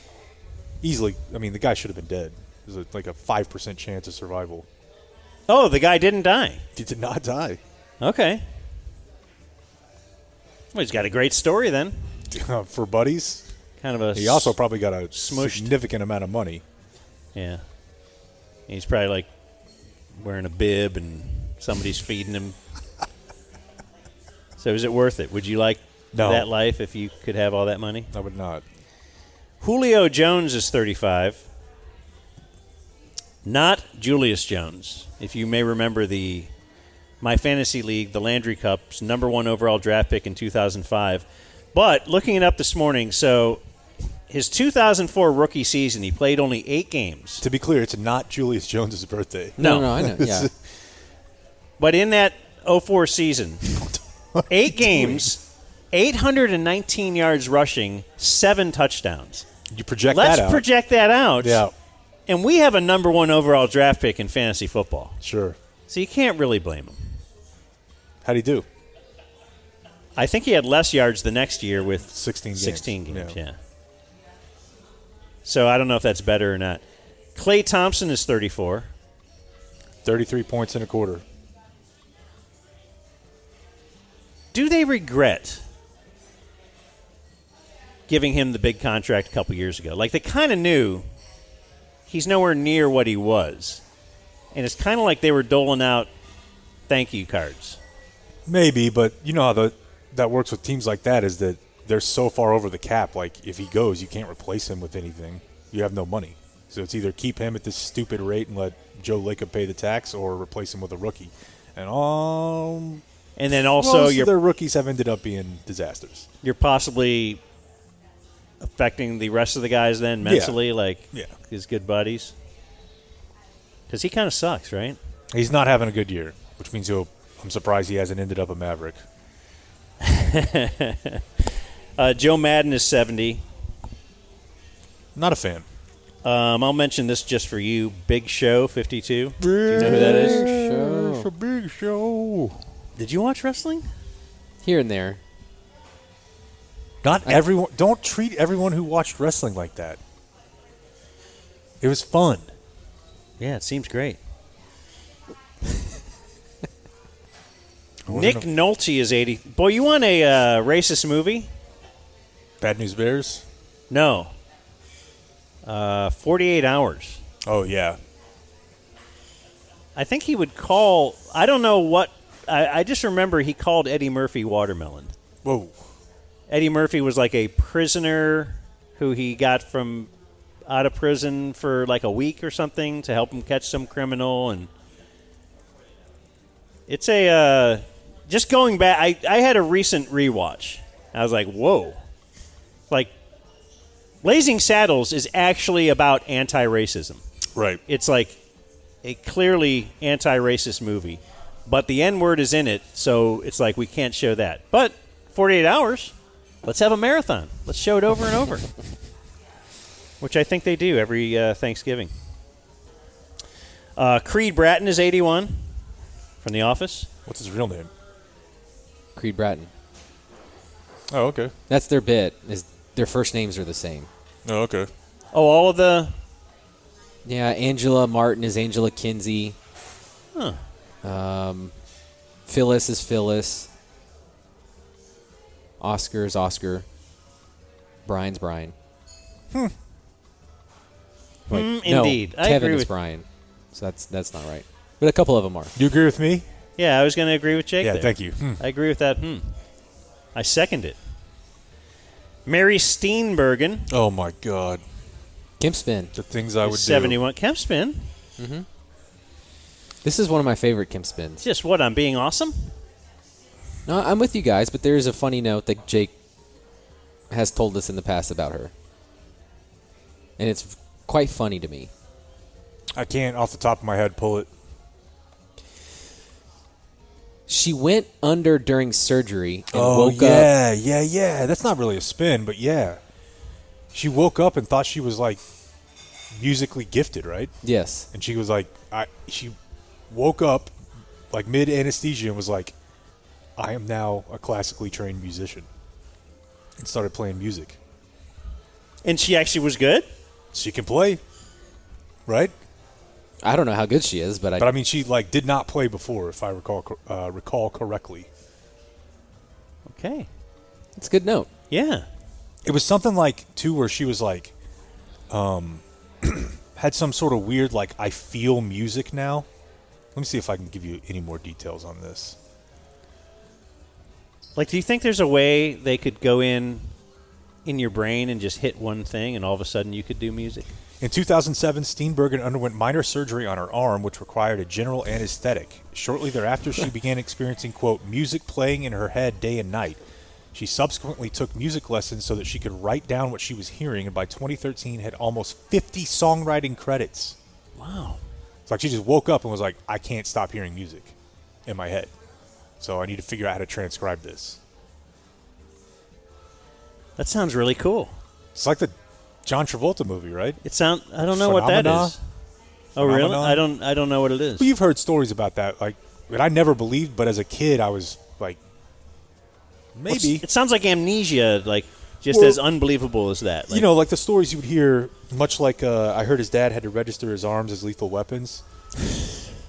[SPEAKER 2] Easily. I mean, the guy should have been dead. There's like a 5% chance of survival.
[SPEAKER 1] Oh, the guy didn't die.
[SPEAKER 2] He did not die.
[SPEAKER 1] Okay. Well, he's got a great story then.
[SPEAKER 2] For buddies?
[SPEAKER 1] Kind of a...
[SPEAKER 2] He also probably got a significant amount of money.
[SPEAKER 1] Yeah. He's probably like wearing a bib and somebody's feeding him. So is it worth it? Would you like that life if you could have all that money?
[SPEAKER 2] I would not.
[SPEAKER 1] Julio Jones is 35. Not Julius Jones. If you may remember my fantasy league, the Landry Cup's #1 overall draft pick in 2005. But looking it up this morning, so his 2004 rookie season, he played only 8 games.
[SPEAKER 2] To be clear, it's not Julius Jones' birthday.
[SPEAKER 1] No,
[SPEAKER 5] I know. Yeah.
[SPEAKER 1] But in that 04 season, 8 games, 819 yards rushing, 7 touchdowns.
[SPEAKER 2] You project that out.
[SPEAKER 1] Let's project that out.
[SPEAKER 2] Yeah.
[SPEAKER 1] And we have a #1 overall draft pick in fantasy football.
[SPEAKER 2] Sure.
[SPEAKER 1] So you can't really blame him.
[SPEAKER 2] How'd he do?
[SPEAKER 1] I think he had less yards the next year with
[SPEAKER 2] 16
[SPEAKER 1] games. Yeah. So I don't know if that's better or not. Klay Thompson is 34.
[SPEAKER 2] 33 points in a quarter.
[SPEAKER 1] Do they regret giving him the big contract a couple years ago? Like, they kind of knew he's nowhere near what he was. And it's kind of like they were doling out thank you cards.
[SPEAKER 2] Maybe, but you know how that works with teams like that is that they're so far over the cap. Like, if he goes, you can't replace him with anything. You have no money. So it's either keep him at this stupid rate and let Joe Lacob pay the tax or replace him with a rookie. And
[SPEAKER 1] then also
[SPEAKER 2] their rookies have ended up being disasters.
[SPEAKER 1] You're possibly affecting the rest of the guys then mentally, his good buddies. Because he kind of sucks, right?
[SPEAKER 2] He's not having a good year, which means I'm surprised he hasn't ended up a Maverick.
[SPEAKER 1] Joe Madden is 70.
[SPEAKER 2] Not a fan.
[SPEAKER 1] I'll mention this just for you. Big Show, 52. Do you know who that is?
[SPEAKER 2] It's a big show.
[SPEAKER 1] Did you watch wrestling?
[SPEAKER 5] Here and there.
[SPEAKER 2] Not everyone. Don't treat everyone who watched wrestling like that. It was fun.
[SPEAKER 1] Yeah, it seems great. Nick Nolte is 80. Boy, you want a racist movie?
[SPEAKER 2] Bad News Bears?
[SPEAKER 1] No. 48 Hours.
[SPEAKER 2] Oh, yeah.
[SPEAKER 1] I think he would call... I don't know what... I just remember he called Eddie Murphy Watermelon.
[SPEAKER 2] Whoa.
[SPEAKER 1] Eddie Murphy was like a prisoner who he got from out of prison for like a week or something to help him catch some criminal. And it's a... just going back, I had a recent rewatch. I was like, whoa. Like, Blazing Saddles is actually about anti-racism.
[SPEAKER 2] Right.
[SPEAKER 1] It's like a clearly anti-racist movie, but the N-word is in it, so it's like we can't show that. But 48 Hours, let's have a marathon. Let's show it over and over, which I think they do every Thanksgiving. Creed Bratton is 81 from The Office.
[SPEAKER 2] What's his real name?
[SPEAKER 5] Creed Bratton.
[SPEAKER 2] Oh, okay.
[SPEAKER 5] That's their bit. Is their first names are the same.
[SPEAKER 2] Oh, okay.
[SPEAKER 1] Oh, all of the...
[SPEAKER 5] Yeah, Angela Martin is Angela Kinsey.
[SPEAKER 1] Huh.
[SPEAKER 5] Phyllis is Phyllis. Oscar is Oscar. Brian's Brian. Wait, no,
[SPEAKER 1] indeed. I
[SPEAKER 5] Kevin
[SPEAKER 1] agree
[SPEAKER 5] is
[SPEAKER 1] with
[SPEAKER 5] Brian. So that's not right. But a couple of them are.
[SPEAKER 2] You agree with me?
[SPEAKER 1] Yeah, I was going to agree with Jake
[SPEAKER 2] Yeah,
[SPEAKER 1] there.
[SPEAKER 2] thank you.
[SPEAKER 1] I agree with that. I second it. Mary Steenburgen.
[SPEAKER 2] Oh, my God.
[SPEAKER 5] Kempspin.
[SPEAKER 2] The things I would do.
[SPEAKER 1] 71. Kempspin.
[SPEAKER 5] Mm-hmm. This is one of my favorite Kempspins.
[SPEAKER 1] Just what, I'm being awesome?
[SPEAKER 5] No, I'm with you guys, but there is a funny note that Jake has told us in the past about her. And it's quite funny to me.
[SPEAKER 2] I can't, off the top of my head, pull it.
[SPEAKER 5] She went under during surgery and woke up.
[SPEAKER 2] Yeah. That's not really a spin, but yeah. She woke up and thought she was, like, musically gifted, right?
[SPEAKER 5] Yes.
[SPEAKER 2] And she was like, she woke up, like, mid-anesthesia and was like, I am now a classically trained musician. And started playing music.
[SPEAKER 1] And she actually was good?
[SPEAKER 2] She can play, right?
[SPEAKER 5] I don't know how good she is, but
[SPEAKER 2] I mean, she, like, did not play before, if I recall correctly.
[SPEAKER 1] Okay.
[SPEAKER 5] It's a good note.
[SPEAKER 1] Yeah.
[SPEAKER 2] It was something like, too, where she was like, had some sort of weird, like, I feel music now. Let me see if I can give you any more details on this.
[SPEAKER 1] Like, do you think there's a way they could go in your brain and just hit one thing and all of a sudden you could do music?
[SPEAKER 2] In 2007, Steenburgen underwent minor surgery on her arm, which required a general anesthetic. Shortly thereafter, she began experiencing, quote, music playing in her head day and night. She subsequently took music lessons so that she could write down what she was hearing, and by 2013 had almost 50 songwriting credits.
[SPEAKER 1] Wow.
[SPEAKER 2] It's like she just woke up and was like, I can't stop hearing music in my head. So I need to figure out how to transcribe this.
[SPEAKER 1] That sounds really cool.
[SPEAKER 2] It's like the John Travolta movie, right?
[SPEAKER 1] I don't know what that is. Oh, really? I don't know what it is.
[SPEAKER 2] Well, you've heard stories about that, like, that I never believed, but as a kid, I was like, maybe.
[SPEAKER 1] It sounds like Amnesia, like, just as unbelievable as that. Like,
[SPEAKER 2] you know, like the stories you would hear, much like I heard his dad had to register his arms as lethal weapons,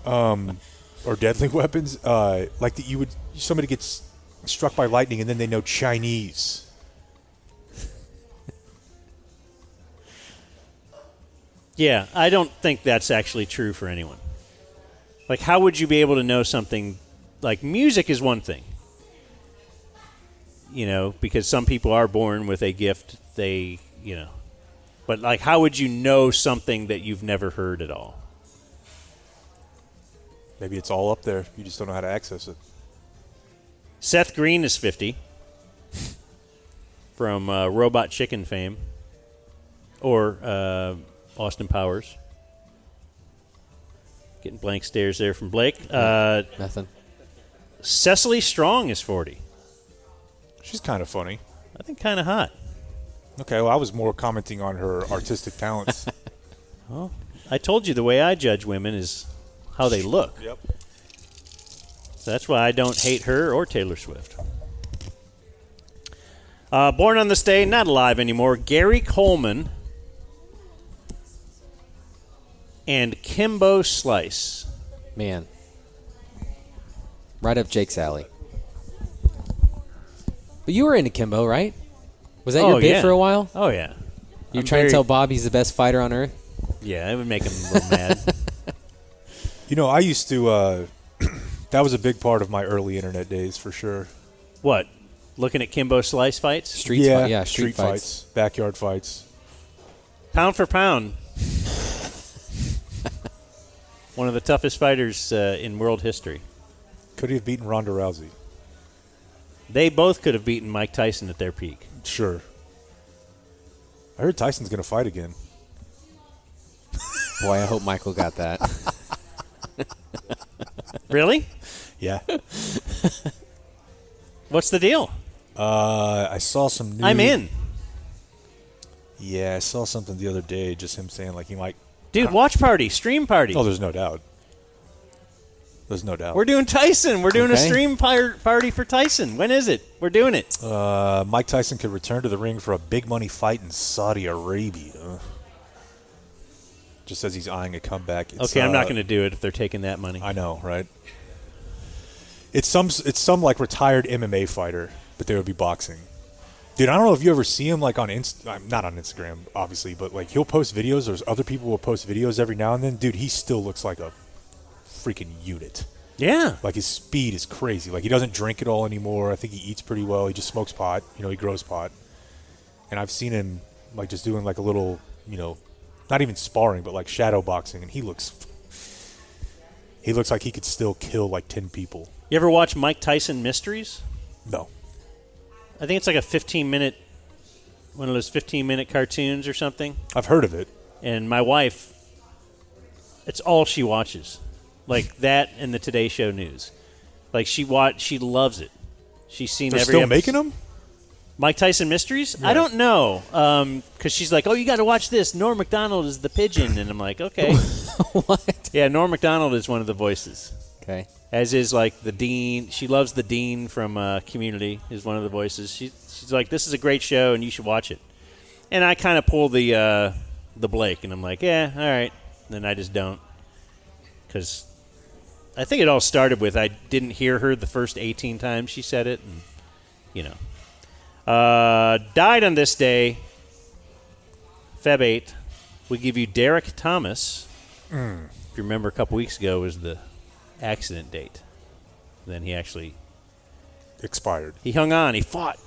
[SPEAKER 2] or deadly weapons. Like that, somebody gets struck by lightning and then they know Chinese.
[SPEAKER 1] Yeah, I don't think that's actually true for anyone. Like, how would you be able to know something? Like, music is one thing. You know, because some people are born with a gift, but, like, how would you know something that you've never heard at all?
[SPEAKER 2] Maybe it's all up there. You just don't know how to access it.
[SPEAKER 1] Seth Green is 50 from Robot Chicken fame. Or Austin Powers. Getting blank stares there from Blake.
[SPEAKER 5] Nothing.
[SPEAKER 1] Cecily Strong is 40.
[SPEAKER 2] She's kind of funny.
[SPEAKER 1] I think kind of hot.
[SPEAKER 2] Okay, well, I was more commenting on her artistic talents.
[SPEAKER 1] Well, I told you the way I judge women is how they look.
[SPEAKER 2] Yep.
[SPEAKER 1] So that's why I don't hate her or Taylor Swift. Born on this day, not alive anymore, Gary Coleman and Kimbo Slice.
[SPEAKER 5] Man. Right up Jake's alley. But you were into Kimbo, right? Was that your bit for a while?
[SPEAKER 1] Oh, yeah.
[SPEAKER 5] You're trying to tell Bob he's the best fighter on earth?
[SPEAKER 1] Yeah, it would make him a little mad.
[SPEAKER 2] You know, I used to, that was a big part of my early internet days for sure.
[SPEAKER 1] What? Looking at Kimbo Slice fights?
[SPEAKER 5] Street
[SPEAKER 2] fights. Backyard fights.
[SPEAKER 1] Pound for pound. One of the toughest fighters in world history.
[SPEAKER 2] Could he have beaten Ronda Rousey?
[SPEAKER 1] They both could have beaten Mike Tyson at their peak.
[SPEAKER 2] Sure. I heard Tyson's going to fight again.
[SPEAKER 5] Boy, I hope Michael got that.
[SPEAKER 1] Really?
[SPEAKER 2] Yeah.
[SPEAKER 1] What's the deal?
[SPEAKER 2] I saw some news.
[SPEAKER 1] I'm in.
[SPEAKER 2] Yeah, I saw something the other day, just him saying like he might.
[SPEAKER 1] Dude, watch party, stream party.
[SPEAKER 2] Oh, there's no doubt. There's no doubt.
[SPEAKER 1] We're doing Tyson. We're doing a stream party for Tyson. When is it? We're doing it.
[SPEAKER 2] Mike Tyson could return to the ring for a big money fight in Saudi Arabia. Just says he's eyeing a comeback.
[SPEAKER 1] Okay, I'm not going to do it if they're taking that money.
[SPEAKER 2] I know, right? It's some like retired MMA fighter, but they would be boxing. Dude, I don't know if you ever see him like on not on Instagram, obviously, but like he'll post videos. There's other people who will post videos every now and then. Dude, he still looks like a freaking unit.
[SPEAKER 1] Yeah.
[SPEAKER 2] Like his speed is crazy. Like he doesn't drink at all anymore. I think he eats pretty well. He just smokes pot. He grows pot. And I've seen him like just doing like a little, not even sparring, but like shadow boxing, and he looks like he could still kill like 10 people.
[SPEAKER 1] You ever watch Mike Tyson Mysteries?
[SPEAKER 2] No.
[SPEAKER 1] I think it's like a 15-minute, one of those 15-minute cartoons or something.
[SPEAKER 2] I've heard of it.
[SPEAKER 1] And my wife, it's all she watches. Like that and the Today Show news. Like she loves it. She's seen
[SPEAKER 2] They're
[SPEAKER 1] every
[SPEAKER 2] still
[SPEAKER 1] episode.
[SPEAKER 2] making them?
[SPEAKER 1] Mike Tyson Mysteries? Yeah. I don't know. Because she's like, oh, you got to watch this. Norm Macdonald is the pigeon. And I'm like, okay.
[SPEAKER 5] What?
[SPEAKER 1] Yeah, Norm Macdonald is one of the voices.
[SPEAKER 5] Okay.
[SPEAKER 1] As is like the dean. She loves the dean from Community is one of the voices. She's like, this is a great show and you should watch it. And I kind of pull the Blake and I'm like, yeah, all right. Then I just don't. Because I think it all started with I didn't hear her the first 18 times she said it. And, died on this day, Feb 8. We give you Derek Thomas. If you remember a couple weeks ago was the accident date. Then he actually
[SPEAKER 2] expired.
[SPEAKER 1] He hung on. He fought.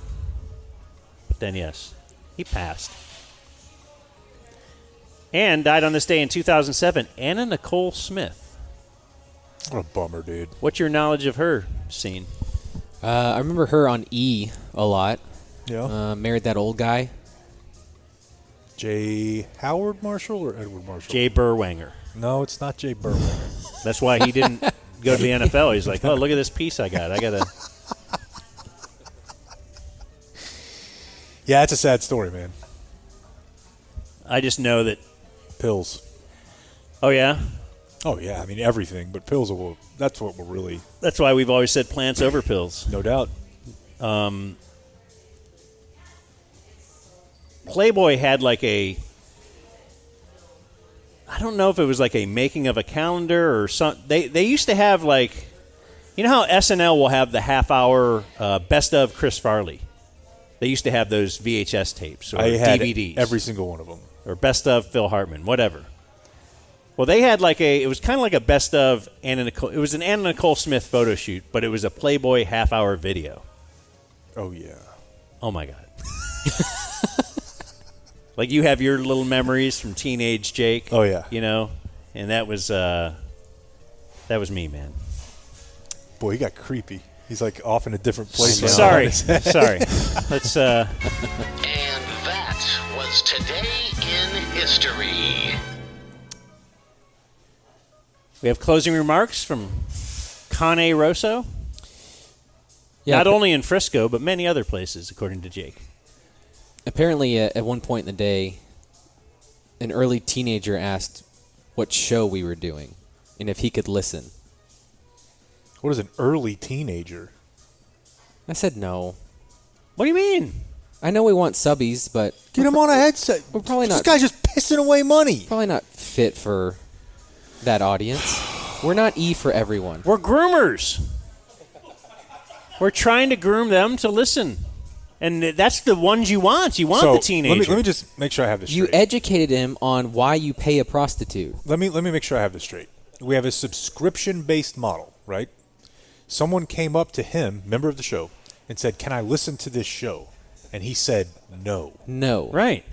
[SPEAKER 1] But then, yes, he passed. And died on this day in 2007, Anna Nicole Smith.
[SPEAKER 2] What a bummer, dude.
[SPEAKER 1] What's your knowledge of her scene?
[SPEAKER 5] I remember her on E a lot.
[SPEAKER 2] Yeah.
[SPEAKER 5] Married that old guy.
[SPEAKER 2] J. Howard Marshall or Edward Marshall?
[SPEAKER 1] Jay Berwanger.
[SPEAKER 2] No, it's not Jay Berwanger.
[SPEAKER 1] That's why he didn't go to the NFL. He's like, oh, look at this piece I got. I got to.
[SPEAKER 2] Yeah, it's a sad story, man.
[SPEAKER 1] I just know that.
[SPEAKER 2] Pills.
[SPEAKER 1] Oh, yeah?
[SPEAKER 2] Oh, yeah. I mean, everything. But pills, that's what we're really.
[SPEAKER 1] That's why we've always said plants over pills.
[SPEAKER 2] No doubt.
[SPEAKER 1] Playboy had like I don't know if it was like a making of a calendar or something. They used to have like, you know how SNL will have the half-hour best of Chris Farley? They used to have those VHS tapes or DVDs.
[SPEAKER 2] Every single one of them.
[SPEAKER 1] Or best of Phil Hartman, whatever. Well, they had like it was kind of like a best of Anna Nicole. It was an Anna Nicole Smith photo shoot, but it was a Playboy half-hour video.
[SPEAKER 2] Oh, yeah.
[SPEAKER 1] Oh, my God. Like you have your little memories from teenage Jake.
[SPEAKER 2] Oh, yeah.
[SPEAKER 1] And that was me, man.
[SPEAKER 2] Boy, he got creepy. He's like off in a different place.
[SPEAKER 1] Sorry. Let's.
[SPEAKER 19] And that was Today in History.
[SPEAKER 1] We have closing remarks from Cane Rosso.
[SPEAKER 5] Yeah,
[SPEAKER 1] Not only in Frisco, but many other places, according to Jake.
[SPEAKER 5] Apparently, at one point in the day, an early teenager asked what show we were doing and if he could listen.
[SPEAKER 2] What is an early teenager?
[SPEAKER 5] I said no.
[SPEAKER 1] What do you mean?
[SPEAKER 5] I know we want subbies, but...
[SPEAKER 2] Get him on a headset.
[SPEAKER 5] We're probably not...
[SPEAKER 2] This guy's just pissing away money.
[SPEAKER 5] Probably not fit for that audience. We're not E for everyone.
[SPEAKER 1] We're groomers. We're trying to groom them to listen. And that's the ones you want. You want the teenager.
[SPEAKER 2] Let me just make sure I have this straight.
[SPEAKER 5] You educated him on why you pay a prostitute.
[SPEAKER 2] Let me make sure I have this straight. We have a subscription-based model, right? Someone came up to him, member of the show, and said, "Can I listen to this show?" And he said, "No."
[SPEAKER 5] No.
[SPEAKER 1] Right.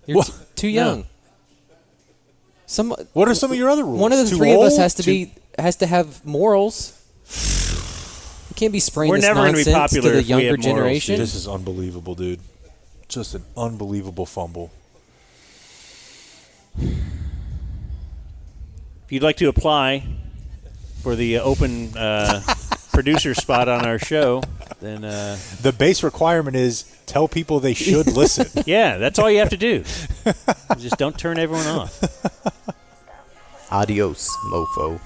[SPEAKER 5] You're too young.
[SPEAKER 2] No. What are some of your other rules?
[SPEAKER 5] One of the
[SPEAKER 2] Too
[SPEAKER 5] three of us
[SPEAKER 2] old?
[SPEAKER 5] has to have morals. You can't be spraying
[SPEAKER 1] We're
[SPEAKER 5] this
[SPEAKER 1] never gonna be
[SPEAKER 5] nonsense
[SPEAKER 1] popular
[SPEAKER 5] to the
[SPEAKER 1] if we have
[SPEAKER 5] younger
[SPEAKER 1] morals,
[SPEAKER 5] generation.
[SPEAKER 2] This is unbelievable, dude. Just an unbelievable fumble.
[SPEAKER 1] If you'd like to apply for the open producer spot on our show, then
[SPEAKER 2] the base requirement is tell people they should listen.
[SPEAKER 1] Yeah, that's all you have to do. Just don't turn everyone off.
[SPEAKER 20] Adios, mofo.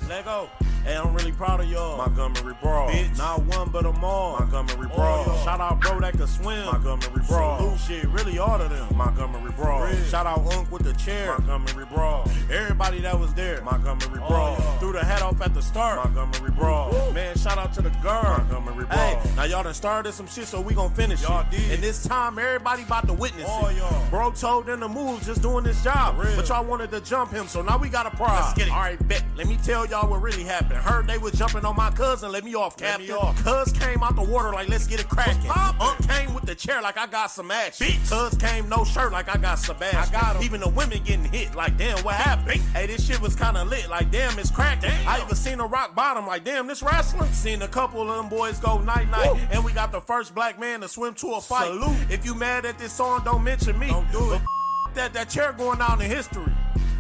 [SPEAKER 21] Lego. Hey, I'm really proud of y'all. Montgomery Brawl. Bitch. Not one but them all. Montgomery Brawl. Shout out bro that can swim. Montgomery Brawl. Salute shit, really all of them. Montgomery Brawl. Shout out Unc with the chair. Montgomery Brawl. Everybody that was there. Montgomery Brawl. Threw the hat off at the start. Montgomery Brawl. Man, shout out to the girl. Montgomery Brawl. Hey, now y'all done started some shit, so we gon' finish y'all it. Did. And this time, everybody about to witness it. Y'all. Bro told them to move, just doing this job. But y'all wanted to jump him, so now we got a prize. Let's get it. All right, bet. Let me tell y'all what really happened. Heard they was jumping on my cousin. Let me off, Captain. Cuz came out the water like, let's get it cracking. Unc came with the chair like I got some action. Cuz came no shirt like I got Sebastian. I got him. Even the women getting hit like, damn, what happened? Hey, this shit was kind of lit like, damn, it's cracking. I even seen a rock bottom like, damn, this wrestling. Seen a couple of them boys go night-night. And we got the first black man to swim to a fight. Salute. If you mad at this song, don't mention me. Don't do it. That chair going down in history.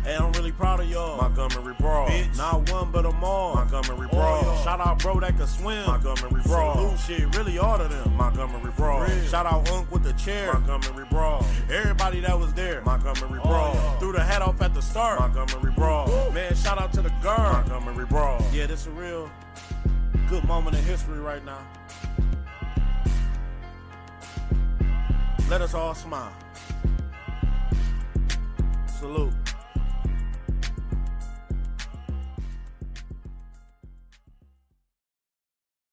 [SPEAKER 21] Hey, I'm really proud of y'all. Montgomery Brawl. Bitch. Not one but them all. Montgomery Brawl. Shout out bro that can swim. Montgomery Brawl. Salute shit, really all of them. Montgomery Brawl. Shout out Unc with the chair. Montgomery Brawl. Everybody that was there. Montgomery Brawl. Threw the hat off at the start. Montgomery Brawl. Man, shout out to the girl. Montgomery Brawl. Yeah, this a real good moment in history right now. Let us all smile. Salute.